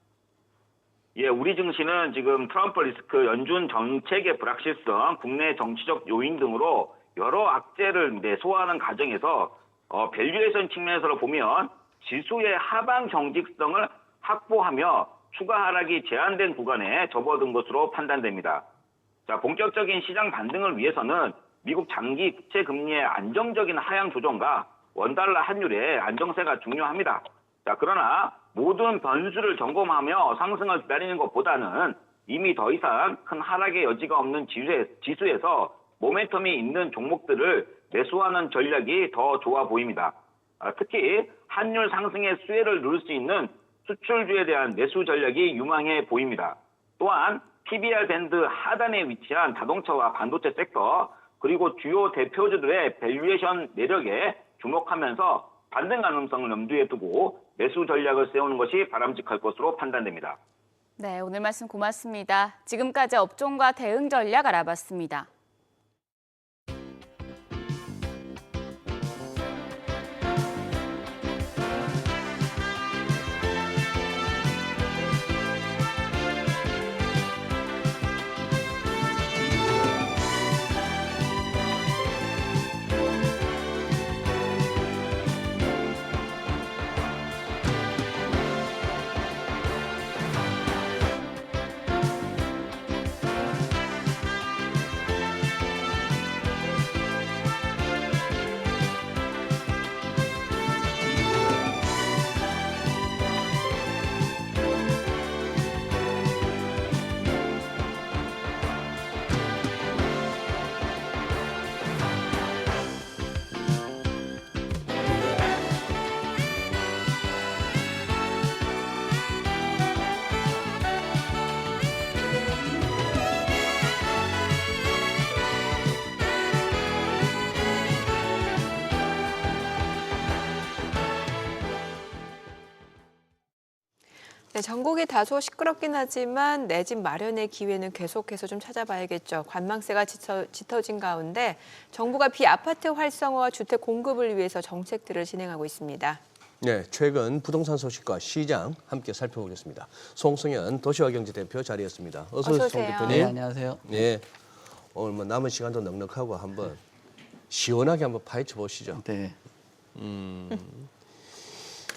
예, 우리 증시는 지금 트럼프 리스크, 연준 정책의 불확실성, 국내 정치적 요인 등으로 여러 악재를 소화하는 과정에서 밸류에이션 측면에서 보면 지수의 하방 정직성을 확보하며 추가 하락이 제한된 구간에 접어든 것으로 판단됩니다. 자, 본격적인 시장 반등을 위해서는 미국 장기 국채 금리의 안정적인 하향 조정과 원달러 환율의 안정세가 중요합니다. 자, 그러나 모든 변수를 점검하며 상승을 기다리는 것보다는 이미 더 이상 큰 하락의 여지가 없는 지수에서 모멘텀이 있는 종목들을 매수하는 전략이 더 좋아 보입니다. 특히 환율 상승의 수혜를 누릴 수 있는 수출주에 대한 매수 전략이 유망해 보입니다. 또한 PBR 밴드 하단에 위치한 자동차와 반도체 섹터 그리고 주요 대표주들의 밸류에이션 내력에 주목하면서 반등 가능성을 염두에 두고 매수 전략을 세우는 것이 바람직할 것으로 판단됩니다. 네, 오늘 말씀 고맙습니다. 지금까지 업종과 대응 전략 알아봤습니다. 네, 전국이 다소 시끄럽긴 하지만 내 집 마련의 기회는 계속해서 좀 찾아봐야겠죠. 관망세가 짙어진 가운데 정부가 비아파트 활성화와 주택 공급을 위해서 정책들을 진행하고 있습니다. 네, 최근 부동산 소식과 시장 함께 살펴보겠습니다. 송승현 도시화경제대표 자리했습니다. 어서 오세요, 송 대표님. 네, 안녕하세요. 네, 오늘 뭐 남은 시간도 넉넉하고 한번 시원하게 한번 파헤쳐 보시죠. 네.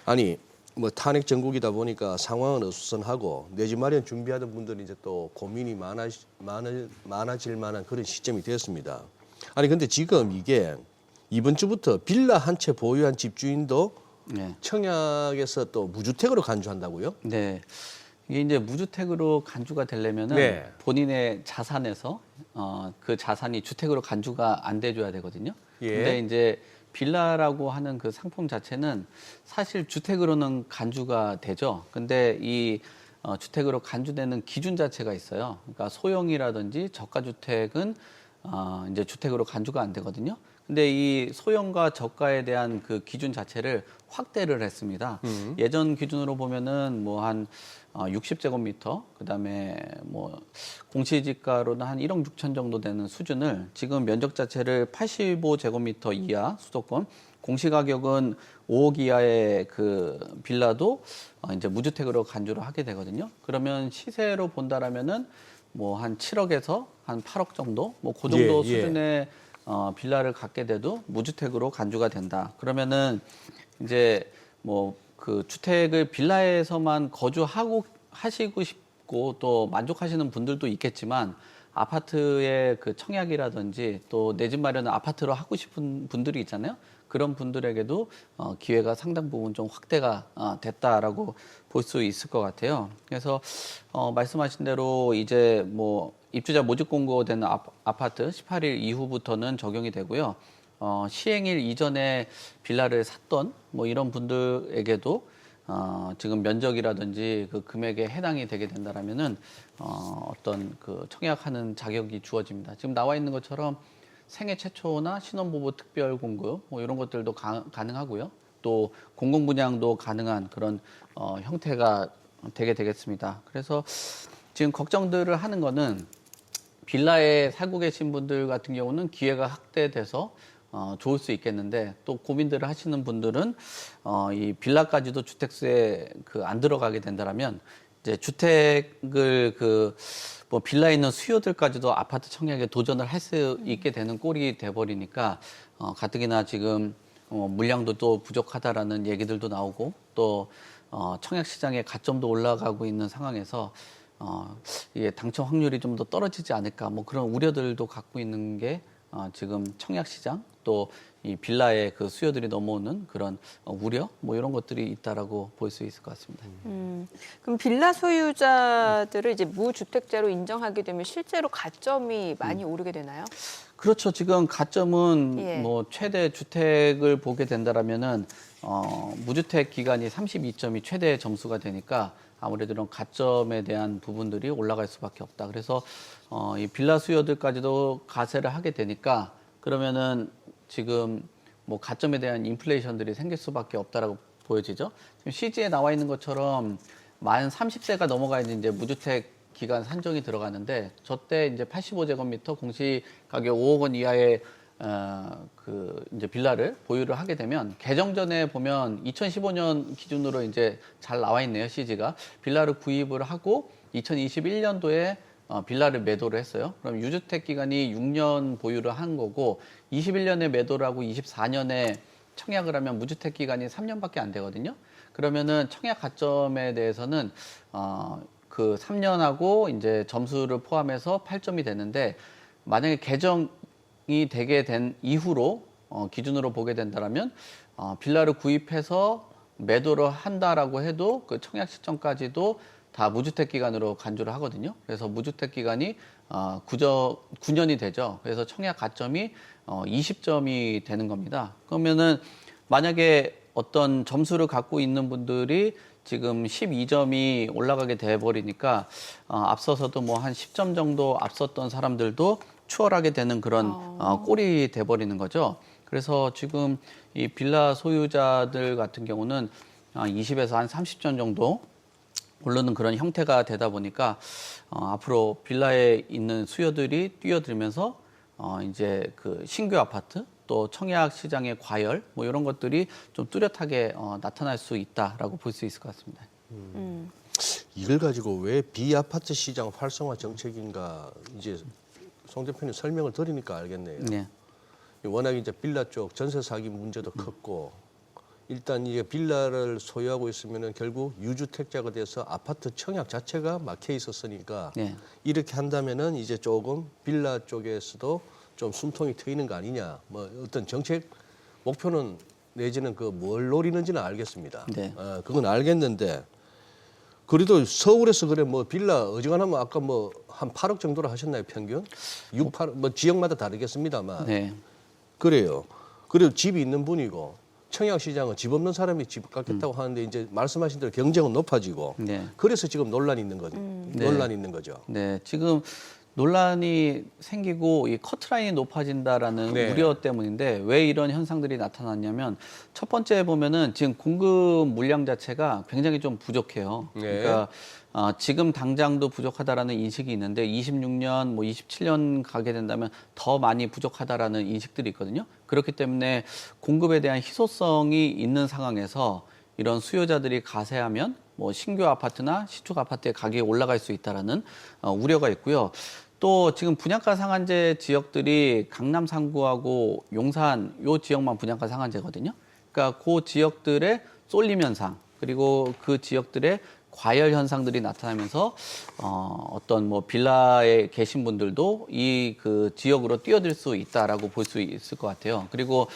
아니 뭐 탄핵 전국이다 보니까 상황은 어수선하고 내 집 마련 준비하던 분들이 이제 또 고민이 많아질 만한 그런 시점이 되었습니다. 아니 근데 지금 이게 이번 주부터 빌라 한 채 보유한 집주인도 네. 청약에서 또 무주택으로 간주한다고요? 네. 이게 이제 무주택으로 간주가 되려면은 네. 본인의 자산에서 그 자산이 주택으로 간주가 안 돼줘야 되거든요. 예. 근데 이제 빌라라고 하는 그 상품 자체는 사실 주택으로는 간주가 되죠. 근데 이 주택으로 간주되는 기준 자체가 있어요. 그러니까 소형이라든지 저가주택은 이제 주택으로 간주가 안 되거든요. 근데 이 소형과 저가에 대한 그 기준 자체를 확대를 했습니다. 예전 기준으로 보면은 뭐 한 60제곱미터, 그다음에 뭐 공시지가로는 한 1억 6천 정도 되는 수준을 지금 면적 자체를 85제곱미터 이하 수도권, 공시가격은 5억 이하의 그 빌라도 이제 무주택으로 간주를 하게 되거든요. 그러면 시세로 본다라면은 뭐 한 7억에서 한 8억 정도, 뭐 그 정도 수준의 빌라를 갖게 돼도 무주택으로 간주가 된다. 그러면은 이제 뭐 그 주택을 빌라에서만 하시고 싶고 또 만족하시는 분들도 있겠지만 아파트의 그 청약이라든지 또 내 집 마련을 아파트로 하고 싶은 분들이 있잖아요. 그런 분들에게도 기회가 상당 부분 좀 확대가 됐다라고 볼 수 있을 것 같아요. 그래서 말씀하신 대로 이제 뭐 입주자 모집 공고된 아파트 18일 이후부터는 적용이 되고요. 시행일 이전에 빌라를 샀던 뭐 이런 분들에게도 지금 면적이라든지 그 금액에 해당이 되게 된다라면은 어떤 그 청약하는 자격이 주어집니다. 지금 나와 있는 것처럼 생애 최초나 신혼부부 특별 공급 뭐 이런 것들도 가능하고요. 또 공공분양도 가능한 그런 형태가 되게 되겠습니다. 그래서 지금 걱정들을 하는 거는 빌라에 살고 계신 분들 같은 경우는 기회가 확대돼서 좋을 수 있겠는데 또 고민들을 하시는 분들은 이 빌라까지도 주택수에 안 들어가게 된다라면 이제 주택을 뭐 빌라에 있는 수요들까지도 아파트 청약에 도전을 할 수 있게 되는 꼴이 돼버리니까 가뜩이나 지금 물량도 또 부족하다라는 얘기들도 나오고 또 청약 시장의 가점도 올라가고 있는 상황에서 이게 당첨 확률이 좀 더 떨어지지 않을까 뭐 그런 우려들도 갖고 있는 게 지금 청약 시장 또 이 빌라의 그 수요들이 넘어오는 그런 우려 뭐 이런 것들이 있다라고 볼 수 있을 것 같습니다. 그럼 빌라 소유자들을 이제 무주택자로 인정하게 되면 실제로 가점이 많이 오르게 되나요? 그렇죠. 지금 가점은 예. 뭐 최대 주택을 보게 된다라면은 무주택 기간이 32점이 최대 점수가 되니까 아무래도 이런 가점에 대한 부분들이 올라갈 수밖에 없다. 그래서 이 빌라 수요들까지도 가세를 하게 되니까 그러면은 지금 뭐 가점에 대한 인플레이션들이 생길 수밖에 없다라고 보여지죠. 지금 CG에 나와 있는 것처럼 만 30세가 넘어가야지 이제 무주택 기간 산정이 들어가는데 저때 이제 85제곱미터 공시 가격 5억 원 이하의 이제 빌라를 보유를 하게 되면 개정 전에 보면 2015년 기준으로 이제 잘 나와 있네요. CG가 빌라를 구입을 하고 2021년도에 빌라를 매도를 했어요. 그럼 유주택 기간이 6년 보유를 한 거고 21년에 매도를 하고 24년에 청약을 하면 무주택 기간이 3년밖에 안 되거든요. 그러면은 청약 가점에 대해서는 그 3년하고 이제 점수를 포함해서 8점이 되는데 만약에 개정이 되게 된 이후로 기준으로 보게 된다라면 빌라를 구입해서 매도를 한다라고 해도 그 청약 시점까지도 다 무주택 기간으로 간주를 하거든요. 그래서 무주택 기간이 9년이 되죠. 그래서 청약 가점이 20점이 되는 겁니다. 그러면은 만약에 어떤 점수를 갖고 있는 분들이 지금 12점이 올라가게 돼버리니까 앞서서도 뭐 한 10점 정도 앞섰던 사람들도 추월하게 되는 그런 꼴이 돼버리는 거죠. 그래서 지금 이 빌라 소유자들 같은 경우는 20에서 한 30점 정도 오르는 그런 형태가 되다 보니까 앞으로 빌라에 있는 수요들이 뛰어들면서 이제 그 신규 아파트 또 청약 시장의 과열 뭐 이런 것들이 좀 뚜렷하게 나타날 수 있다라고 볼 수 있을 것 같습니다. 이걸 가지고 왜 비아파트 시장 활성화 정책인가 이제 송 대표님 설명을 드리니까 알겠네요. 네. 워낙 이제 빌라 쪽 전세 사기 문제도 컸고 일단 이게 빌라를 소유하고 있으면은 결국 유주택자가 돼서 아파트 청약 자체가 막혀 있었으니까 네. 이렇게 한다면은 이제 조금 빌라 쪽에서도 좀 숨통이 트이는 거 아니냐. 뭐 어떤 정책 목표는 내지는 그 뭘 노리는지는 알겠습니다. 네. 그건 알겠는데 그래도 서울에서 그래 뭐 빌라 어지간하면 아까 뭐 한 8억 정도로 하셨나요 평균? 6, 8억 뭐 지역마다 다르겠습니다만 네. 그래요. 그리고 집이 있는 분이고 청약 시장은 집 없는 사람이 집 갖겠다고 하는데 이제 말씀하신 대로 경쟁은 높아지고 네. 그래서 지금 논란이 있는 거죠. 네. 논란이 있는 거죠. 네, 지금 논란이 생기고 이 커트라인이 높아진다라는 네. 우려 때문인데 왜 이런 현상들이 나타났냐면 첫 번째 보면은 지금 공급 물량 자체가 굉장히 좀 부족해요. 네. 그러니까 지금 당장도 부족하다라는 인식이 있는데 26년, 뭐 27년 가게 된다면 더 많이 부족하다라는 인식들이 있거든요. 그렇기 때문에 공급에 대한 희소성이 있는 상황에서 이런 수요자들이 가세하면 뭐 신규 아파트나 시축 아파트의 가격이 올라갈 수 있다라는 우려가 있고요. 또 지금 분양가 상한제 지역들이 강남 3구하고 용산 요 지역만 분양가 상한제거든요. 그러니까 그 지역들의 쏠림 현상 그리고 그 지역들의 과열 현상들이 나타나면서 어떤 뭐 빌라에 계신 분들도 이 그 지역으로 뛰어들 수 있다라고 볼 수 있을 것 같아요. 그리고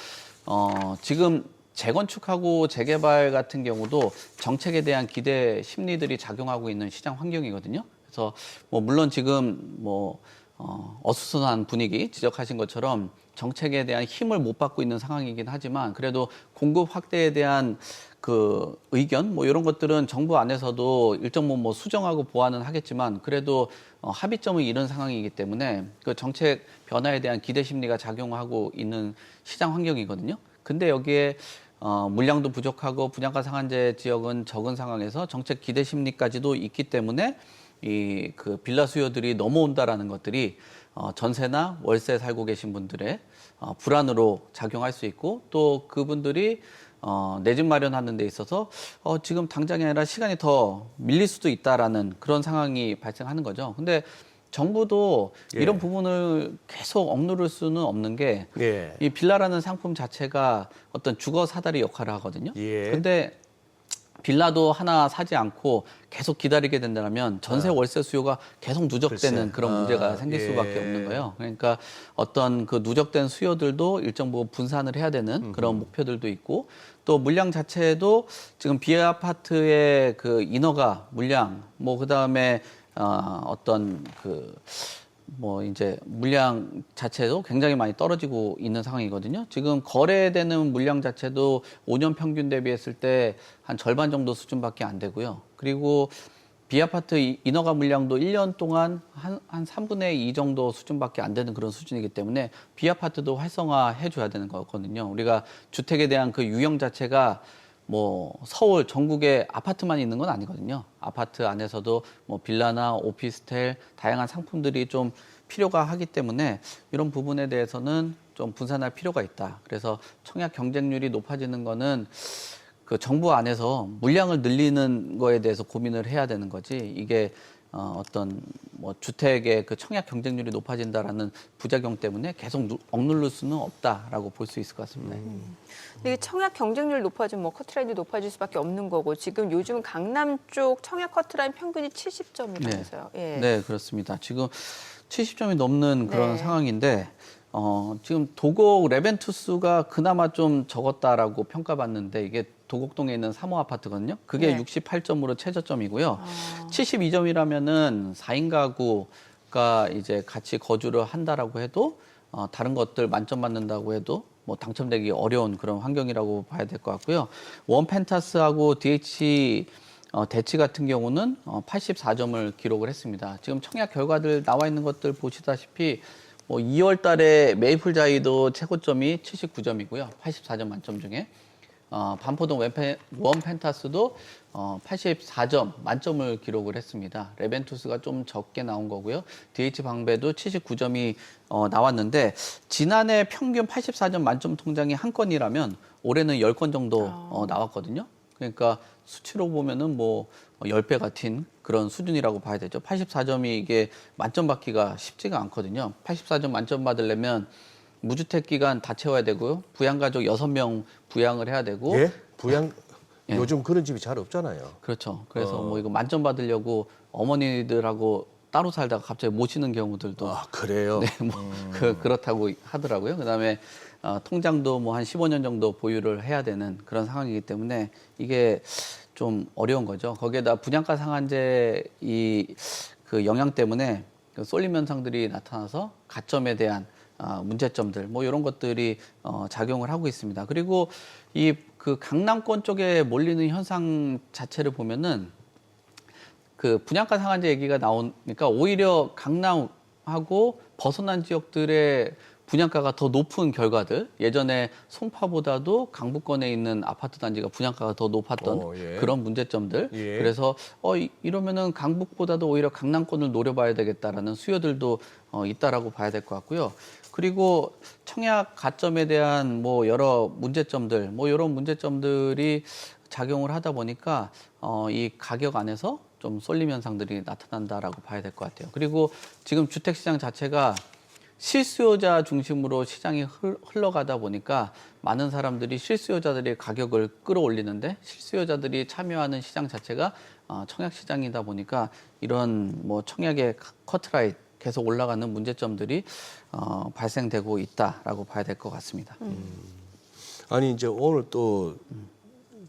지금 재건축하고 재개발 같은 경우도 정책에 대한 기대 심리들이 작용하고 있는 시장 환경이거든요. 그래서 뭐 물론 지금 뭐 어수선한 분위기 지적하신 것처럼 정책에 대한 힘을 못 받고 있는 상황이긴 하지만 그래도 공급 확대에 대한 그 의견 뭐 이런 것들은 정부 안에서도 일정 부분 뭐 수정하고 보완은 하겠지만 그래도 합의점을 이룬 상황이기 때문에 그 정책 변화에 대한 기대 심리가 작용하고 있는 시장 환경이거든요. 근데 여기에 물량도 부족하고 분양가 상한제 지역은 적은 상황에서 정책 기대 심리까지도 있기 때문에 이 그 빌라 수요들이 넘어온다라는 것들이 전세나 월세 살고 계신 분들의 불안으로 작용할 수 있고 또 그분들이 내 집 마련하는 데 있어서 지금 당장이 아니라 시간이 더 밀릴 수도 있다라는 그런 상황이 발생하는 거죠. 근데 정부도 예. 이런 부분을 계속 억누를 수는 없는 게 예. 이 빌라라는 상품 자체가 어떤 주거 사다리 역할을 하거든요. 예. 근데 빌라도 하나 사지 않고 계속 기다리게 된다면 전세 월세 수요가 계속 누적되는 글쎄. 그런 문제가 생길 예. 수밖에 없는 거예요. 그러니까 어떤 그 누적된 수요들도 일정 부분 분산을 해야 되는 그런 목표들도 있고 또 물량 자체도 지금 비아파트의 그 인허가 물량 뭐 그다음에 어떤 그 뭐 이제 물량 자체도 굉장히 많이 떨어지고 있는 상황이거든요. 지금 거래되는 물량 자체도 5년 평균 대비했을 때 한 절반 정도 수준밖에 안 되고요. 그리고 비아파트 인허가 물량도 1년 동안 한 3분의 2 정도 수준밖에 안 되는 그런 수준이기 때문에 비아파트도 활성화해 줘야 되는 거거든요. 우리가 주택에 대한 그 유형 자체가 뭐 서울 전국에 아파트만 있는 건 아니거든요. 아파트 안에서도 뭐 빌라나 오피스텔 다양한 상품들이 좀 필요가 하기 때문에 이런 부분에 대해서는 좀 분산할 필요가 있다. 그래서 청약 경쟁률이 높아지는 거는 그 정부 안에서 물량을 늘리는 거에 대해서 고민을 해야 되는 거지. 이게 어떤 뭐 주택의 그 청약 경쟁률이 높아진다라는 부작용 때문에 계속 억누를 수는 없다라고 볼 수 있을 것 같습니다. 근데 청약 경쟁률 높아지면 뭐 커트라인도 높아질 수밖에 없는 거고 지금 요즘 강남 쪽 청약 커트라인 평균이 70점이라면서요. 네. 예. 네, 그렇습니다. 지금 70점이 넘는 그런 네. 상황인데 지금 도곡 레벤투스가 그나마 좀 적었다라고 평가받는데 이게 도곡동에 있는 3호 아파트거든요. 그게 네. 68점으로 최저점이고요. 72점이라면은 4인 가구가 이제 같이 거주를 한다라고 해도 다른 것들 만점 받는다고 해도 뭐 당첨되기 어려운 그런 환경이라고 봐야 될 것 같고요. 원펜타스하고 DH 대치 같은 경우는 84점을 기록을 했습니다. 지금 청약 결과들 나와 있는 것들 보시다시피 뭐 2월 달에 메이플자이도 최고점이 79점이고요. 84점 만점 중에. 반포동 원펜타스도 84점 만점을 기록을 했습니다. 레벤투스가 좀 적게 나온 거고요. DH 방배도 79점이 나왔는데 지난해 평균 84점 만점 통장이 한 건이라면 올해는 10건 정도 나왔거든요. 그러니까 수치로 보면은 뭐 10배 같은 그런 수준이라고 봐야 되죠. 84점이 이게 만점 받기가 쉽지가 않거든요. 84점 만점 받으려면 무주택 기간 다 채워야 되고요. 부양가족 6명 부양을 해야 되고. 예? 부양 예. 요즘 그런 집이 잘 없잖아요. 그렇죠. 그래서 뭐 이거 만점 받으려고 어머니들하고 따로 살다가 갑자기 모시는 경우들도 아, 그래요? 네, 뭐 그렇다고 하더라고요. 그다음에 통장도 뭐 한 15년 정도 보유를 해야 되는 그런 상황이기 때문에 이게 좀 어려운 거죠. 거기에다 분양가 상한제 그 영향 때문에 그 쏠림 현상들이 나타나서 가점에 대한 문제점들 뭐 이런 것들이 작용을 하고 있습니다. 그리고 그 강남권 쪽에 몰리는 현상 자체를 보면은 그 분양가 상한제 얘기가 나오니까 오히려 강남하고 벗어난 지역들의 분양가가 더 높은 결과들, 예전에 송파보다도 강북권에 있는 아파트 단지가 분양가가 더 높았던 예. 그런 문제점들. 예. 그래서 이러면은 강북보다도 오히려 강남권을 노려봐야 되겠다라는 수요들도 있다라고 봐야 될 것 같고요. 그리고 청약 가점에 대한 뭐 여러 문제점들, 뭐 이런 문제점들이 작용을 하다 보니까 이 가격 안에서 좀 쏠림 현상들이 나타난다라고 봐야 될 것 같아요. 그리고 지금 주택 시장 자체가 실수요자 중심으로 시장이 흘러가다 보니까 많은 사람들이 실수요자들이 가격을 끌어올리는데 실수요자들이 참여하는 시장 자체가 청약 시장이다 보니까 이런 뭐 청약의 커트라인 계속 올라가는 문제점들이 발생되고 있다라고 봐야 될 것 같습니다. 아니 이제 오늘 또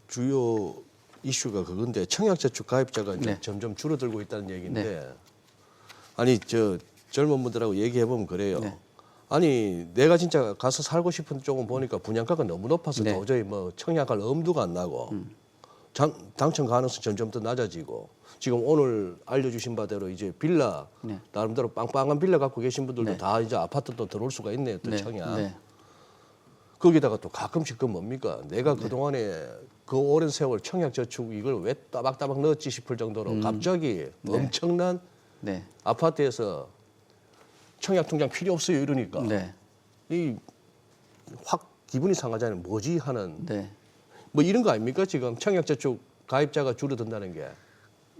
주요 이슈가 그건데 청약저축 가입자가 이제 네. 점점 줄어들고 있다는 얘기인데 네. 아니 젊은 분들하고 얘기해 보면 그래요. 네. 아니 내가 진짜 가서 살고 싶은 쪽은 보니까 분양가가 너무 높아서 네. 도저히 뭐 청약할 엄두가 안 나고 당첨 가능성이 점점 더 낮아지고 지금 오늘 알려주신 바대로 이제 빌라 네. 나름대로 빵빵한 빌라 갖고 계신 분들도 네. 다 이제 아파트도 들어올 수가 있네요. 또 네. 청약. 네. 거기다가 또 가끔씩 그 뭡니까? 내가 그동안에 그 오랜 세월 청약 저축 이걸 왜 따박따박 넣었지 싶을 정도로 갑자기 엄청난 네. 아파트에서 청약 통장 필요 없어요 이러니까 네. 이 확 기분이 상하잖아요. 뭐지 하는 네. 뭐 이런 거 아닙니까? 지금 청약 저축 가입자가 줄어든다는 게.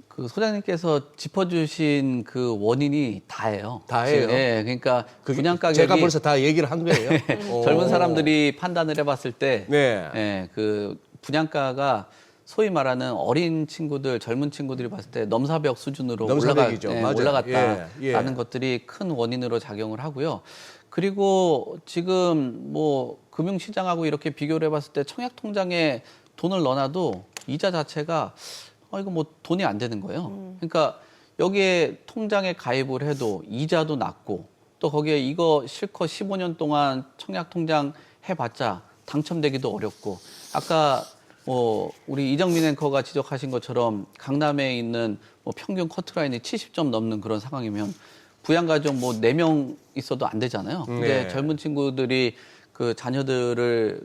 그 소장님께서 짚어주신 그 원인이 다예요. 다예요? 지금, 예, 그러니까 그게 분양 가격이 제가 벌써 다 얘기를 한 거예요. 젊은 사람들이 판단을 해봤을 때, 네. 예, 그 분양가가 소위 말하는 어린 친구들, 젊은 친구들이 봤을 때 넘사벽 수준으로 넘사벽이죠. 맞아요. 올라갔다라는 예. 것들이 큰 원인으로 작용을 하고요. 그리고 지금 뭐 금융시장하고 이렇게 비교를 해봤을 때 청약통장에 돈을 넣어놔도 이자 자체가 이거 뭐 돈이 안 되는 거예요. 그러니까 여기에 통장에 가입을 해도 이자도 낮고 또 거기에 이거 실컷 15년 동안 청약통장 해봤자 당첨되기도 어렵고 아까 뭐 우리 이정민 앵커가 지적하신 것처럼 강남에 있는 뭐 평균 커트라인이 70점 넘는 그런 상황이면 부양가족 뭐 4명 있어도 안 되잖아요. 근데 네. 젊은 친구들이 그 자녀들을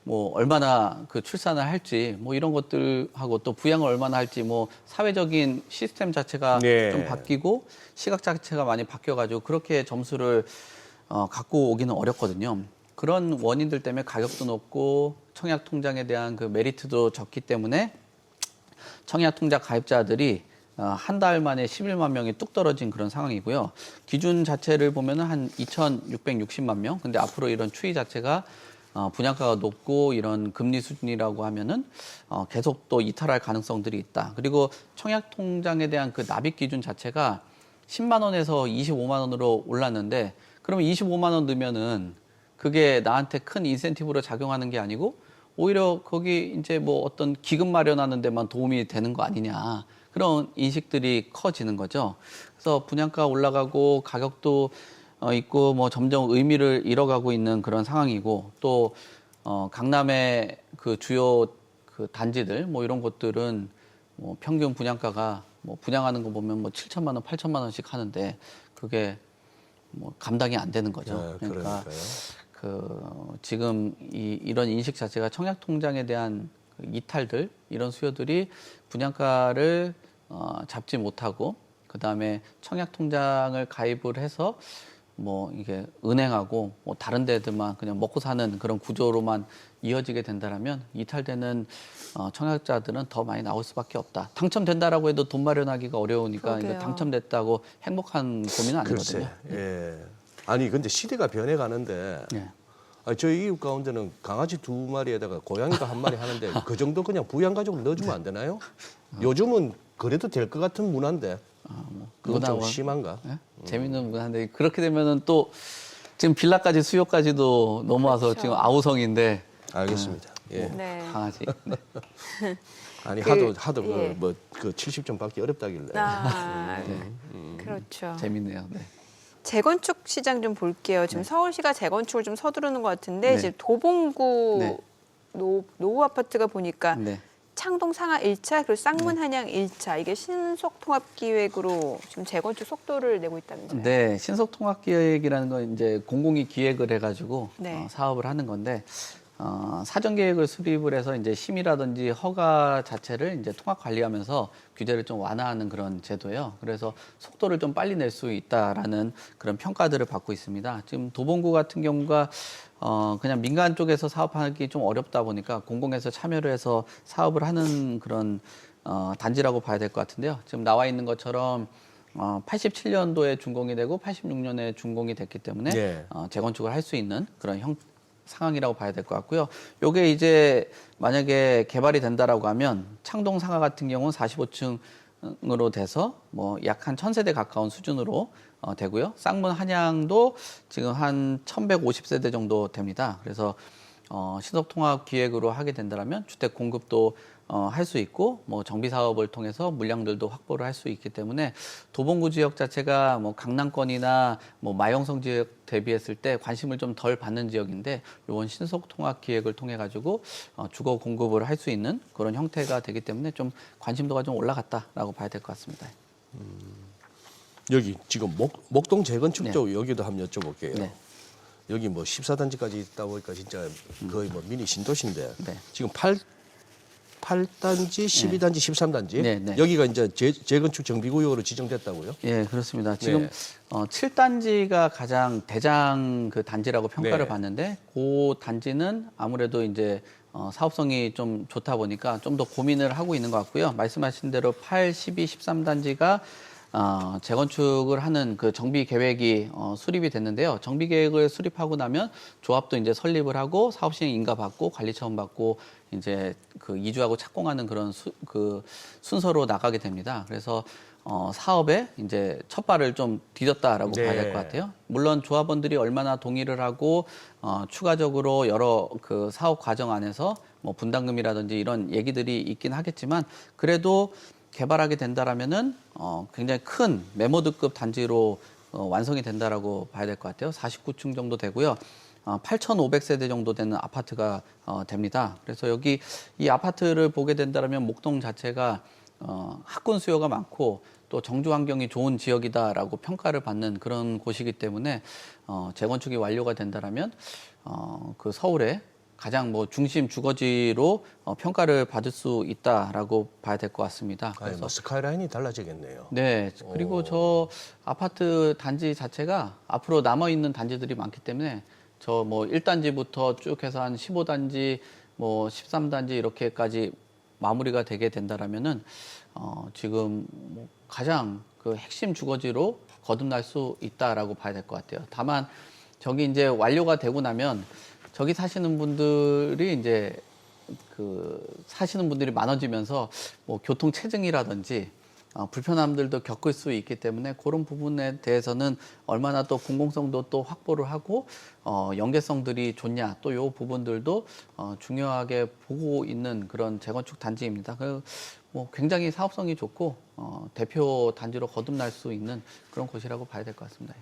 뭐 얼마나 그 출산을 할지 뭐 이런 것들하고 또 부양을 얼마나 할지 뭐 사회적인 시스템 자체가 네. 좀 바뀌고 시각 자체가 많이 바뀌어가지고 그렇게 점수를 갖고 오기는 어렵거든요. 그런 원인들 때문에 가격도 높고 청약 통장에 대한 그 메리트도 적기 때문에 청약 통장 가입자들이 한 달 만에 11만 명이 뚝 떨어진 그런 상황이고요. 기준 자체를 보면은 한 2,660만 명. 근데 앞으로 이런 추이 자체가 분양가가 높고 이런 금리 수준이라고 하면은 계속 또 이탈할 가능성들이 있다. 그리고 청약 통장에 대한 그 납입 기준 자체가 10만 원에서 25만 원으로 올랐는데 그러면 25만 원 넣으면은 그게 나한테 큰 인센티브로 작용하는 게 아니고 오히려 거기 이제 뭐 어떤 기금 마련하는 데만 도움이 되는 거 아니냐. 그런 인식들이 커지는 거죠. 그래서 분양가 올라가고 가격도 있고 뭐 점점 의미를 잃어가고 있는 그런 상황이고 또 강남의 그 주요 그 단지들 뭐 이런 곳들은 뭐 평균 분양가가 뭐 분양하는 거 보면 뭐 7천만 원, 8천만 원씩 하는데 그게 뭐 감당이 안 되는 거죠. 네, 그러니까 그러니까요. 그 지금 이런 인식 자체가 청약 통장에 대한 그 이탈들 이런 수요들이 분양가를 잡지 못하고 그 다음에 청약 통장을 가입을 해서 뭐 이게 은행하고 뭐 다른 데들만 그냥 먹고 사는 그런 구조로만 이어지게 된다라면 이탈되는 청약자들은 더 많이 나올 수밖에 없다. 당첨된다라고 해도 돈 마련하기가 어려우니까 이거 그러게요. 당첨됐다고 행복한 고민은 아니거든요. 글쎄, 예. 아니 근데 시대가 변해가는데 네. 저희 이웃 가운데는 강아지 2마리에다가 고양이가 1마리 하는데 그 정도 그냥 부양가족 넣어주면 안 되나요? 요즘은 그래도 될 것 같은 문화인데 그건 좀 그거나 심한가? 네? 재밌는 문화인데 그렇게 되면은 또 지금 빌라까지 수요까지도 넘어와서 그렇죠. 지금 아우성인데 알겠습니다. 예. 네. 강아지. 네. 아니 그, 하도 예. 그 70점 받기 어렵다길래. 그렇죠. 재밌네요. 네. 재건축 시장 좀 볼게요. 지금 서울시가 재건축을 좀 서두르는 것 같은데 네. 지금 도봉구 네. 노후 아파트가 보니까 네. 창동 상하 1차 그리고 쌍문 한양 1차 이게 신속 통합 기획으로 지금 재건축 속도를 내고 있다면서요. 네, 신속 통합 기획이라는 건 이제 공공이 기획을 해가지고 네. 사업을 하는 건데 사전 계획을 수립을 해서 이제 심의라든지 허가 자체를 이제 통합 관리하면서 규제를 좀 완화하는 그런 제도예요. 그래서 속도를 좀 빨리 낼 수 있다라는 그런 평가들을 받고 있습니다. 지금 도봉구 같은 경우가 그냥 민간 쪽에서 사업하기 좀 어렵다 보니까 공공에서 참여를 해서 사업을 하는 그런 단지라고 봐야 될 것 같은데요. 지금 나와 있는 것처럼 87년도에 준공이 되고 86년에 준공이 됐기 때문에 네. 재건축을 할 수 있는 그런 상황이라고 봐야 될 것 같고요. 요게 이제 만약에 개발이 된다라고 하면 창동 상하 같은 경우는 45층으로 돼서 뭐 약 한 1000세대 가까운 수준으로 되고요. 쌍문 한양도 지금 한 1150세대 정도 됩니다. 그래서 신속 통합 기획으로 하게 된다면 주택 공급도 할 수 있고 뭐 정비 사업을 통해서 물량들도 확보를 할 수 있기 때문에 도봉구 지역 자체가 뭐 강남권이나 뭐 마영성 지역 대비했을 때 관심을 좀 덜 받는 지역인데 이번 신속 통합 기획을 통해 가지고 주거 공급을 할 수 있는 그런 형태가 되기 때문에 좀 관심도가 좀 올라갔다라고 봐야 될 것 같습니다. 여기 지금 목동 재건축 네. 쪽 여기도 한번 여쭤볼게요. 네. 여기 뭐 14단지까지 있다 보니까 진짜 거의 뭐 미니 신도시인데 네. 지금 8단지, 12단지, 13단지 네, 네. 여기가 이제 재건축 정비구역으로 지정됐다고요? 예, 그렇습니다. 지금 네. 7단지가 가장 대장 그 단지라고 평가를 네. 받는데 그 단지는 아무래도 이제 사업성이 좀 좋다 보니까 좀 더 고민을 하고 있는 것 같고요. 말씀하신 대로 8, 12, 13단지가 재건축을 하는 그 정비 계획이 수립이 됐는데요. 정비 계획을 수립하고 나면 조합도 이제 설립을 하고 사업 시행 인가 받고 관리 처분 받고 이제 그 이주하고 착공하는 그런 그 순서로 나가게 됩니다. 그래서 사업에 이제 첫 발을 좀 디뎠다라고 네. 봐야 될 것 같아요. 물론 조합원들이 얼마나 동의를 하고 추가적으로 여러 그 사업 과정 안에서 뭐 분담금이라든지 이런 얘기들이 있긴 하겠지만 그래도 개발하게 된다라면은 굉장히 큰 메모드급 단지로 완성이 된다라고 봐야 될 것 같아요. 49층 정도 되고요. 8,500세대 정도 되는 아파트가 됩니다. 그래서 여기 이 아파트를 보게 된다라면 목동 자체가 학군 수요가 많고 또 정주 환경이 좋은 지역이다라고 평가를 받는 그런 곳이기 때문에 재건축이 완료가 된다라면 그 서울에 가장 뭐 중심 주거지로 평가를 받을 수 있다라고 봐야 될 것 같습니다. 아니, 뭐 스카이라인이 달라지겠네요. 네. 그리고 저 아파트 단지 자체가 앞으로 남아 있는 단지들이 많기 때문에 저 뭐 1단지부터 쭉 해서 한 15단지, 뭐 13단지 이렇게까지 마무리가 되게 된다라면은 지금 뭐 가장 그 핵심 주거지로 거듭날 수 있다라고 봐야 될 것 같아요. 다만 저기 이제 완료가 되고 나면 저기 사시는 분들이 이제 그 사시는 분들이 많아지면서 뭐 교통 체증이라든지 불편함들도 겪을 수 있기 때문에 그런 부분에 대해서는 얼마나 또 공공성도 또 확보를 하고 연계성들이 좋냐 또 요 부분들도 중요하게 보고 있는 그런 재건축 단지입니다. 뭐 굉장히 사업성이 좋고 대표 단지로 거듭날 수 있는 그런 곳이라고 봐야 될 것 같습니다.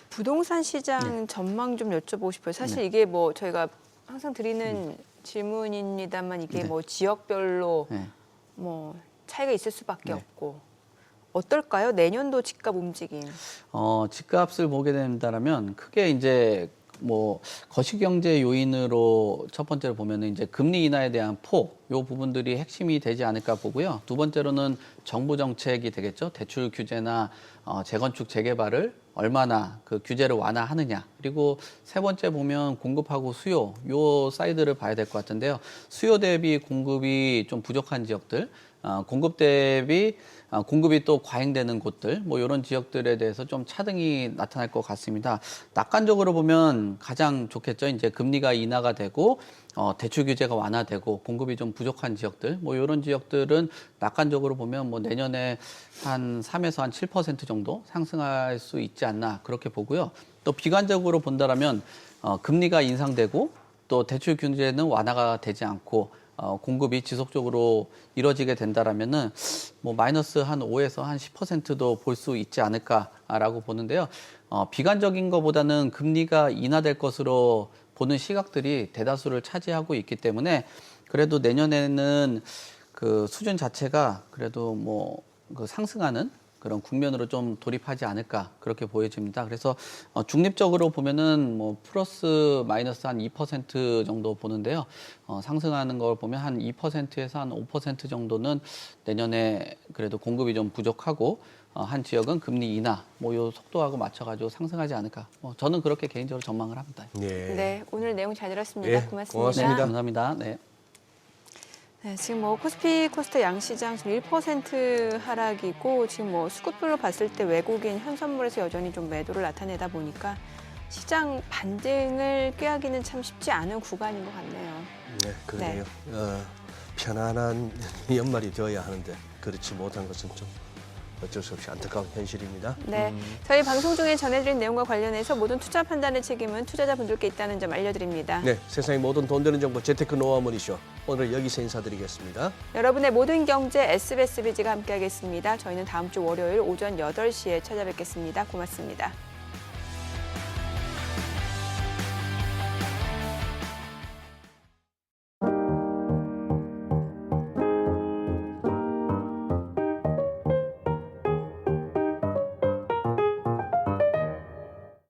부동산 시장 전망 좀 여쭤보고 싶어요. 사실 네. 이게 뭐 저희가 항상 드리는 질문입니다만 이게 네. 뭐 지역별로 네. 뭐 차이가 있을 수밖에 네. 없고 어떨까요? 내년도 집값 움직임. 집값을 보게 된다라면 크게 이제 뭐 거시경제 요인으로 첫 번째로 보면은 이제 금리 인하에 대한 폭, 요 부분들이 핵심이 되지 않을까 보고요. 두 번째로는 정부 정책이 되겠죠. 대출 규제나 재건축 재개발을 얼마나 그 규제를 완화하느냐. 그리고 세 번째 보면 공급하고 수요, 요 사이드를 봐야 될 것 같은데요. 수요 대비 공급이 좀 부족한 지역들, 공급 대비 공급이 또 과잉되는 곳들, 뭐 이런 지역들에 대해서 좀 차등이 나타날 것 같습니다. 낙관적으로 보면 가장 좋겠죠. 이제 금리가 인하가 되고 대출 규제가 완화되고 공급이 좀 부족한 지역들, 뭐 이런 지역들은 낙관적으로 보면 뭐 내년에 한 3에서 한 7% 정도 상승할 수 있지 않나 그렇게 보고요. 또 비관적으로 본다라면 금리가 인상되고 또 대출 규제는 완화가 되지 않고 공급이 지속적으로 이뤄지게 된다라면은 뭐 마이너스 한 5에서 한 10%도 볼 수 있지 않을까라고 보는데요. 비관적인 것보다는 금리가 인하될 것으로 보는 시각들이 대다수를 차지하고 있기 때문에 그래도 내년에는 그 수준 자체가 그래도 뭐 그 상승하는 그런 국면으로 좀 돌입하지 않을까 그렇게 보여집니다. 그래서 중립적으로 보면은 뭐 플러스 마이너스 한 2% 정도 보는데요. 상승하는 걸 보면 한 2%에서 한 5% 정도는 내년에 그래도 공급이 좀 부족하고 한 지역은 금리 인하 뭐 요 속도하고 맞춰가지고 상승하지 않을까. 저는 그렇게 개인적으로 전망을 합니다. 네. 네, 오늘 내용 잘 들었습니다. 예, 고맙습니다. 고맙습니다. 네, 감사합니다. 네. 네, 지금 뭐 코스피 코스닥 양시장 지금 1% 하락이고 지금 뭐 수급별로 봤을 때 외국인 현선물에서 여전히 좀 매도를 나타내다 보니까 시장 반등을 꾀하기는 참 쉽지 않은 구간인 것 같네요. 네, 그러네요. 편안한 연말이 되어야 하는데 그렇지 못한 것은 좀 어쩔 수 없이 안타까운 현실입니다. 네, 저희 방송 중에 전해드린 내용과 관련해서 모든 투자 판단의 책임은 투자자분들께 있다는 점 알려드립니다. 네, 세상의 모든 돈 되는 정보 재테크 노하우 머니쇼. 오늘 여기서 인사드리겠습니다. 여러분의 모든 경제 SBS 비지가 함께하겠습니다. 저희는 다음 주 월요일 오전 8시에 찾아뵙겠습니다. 고맙습니다.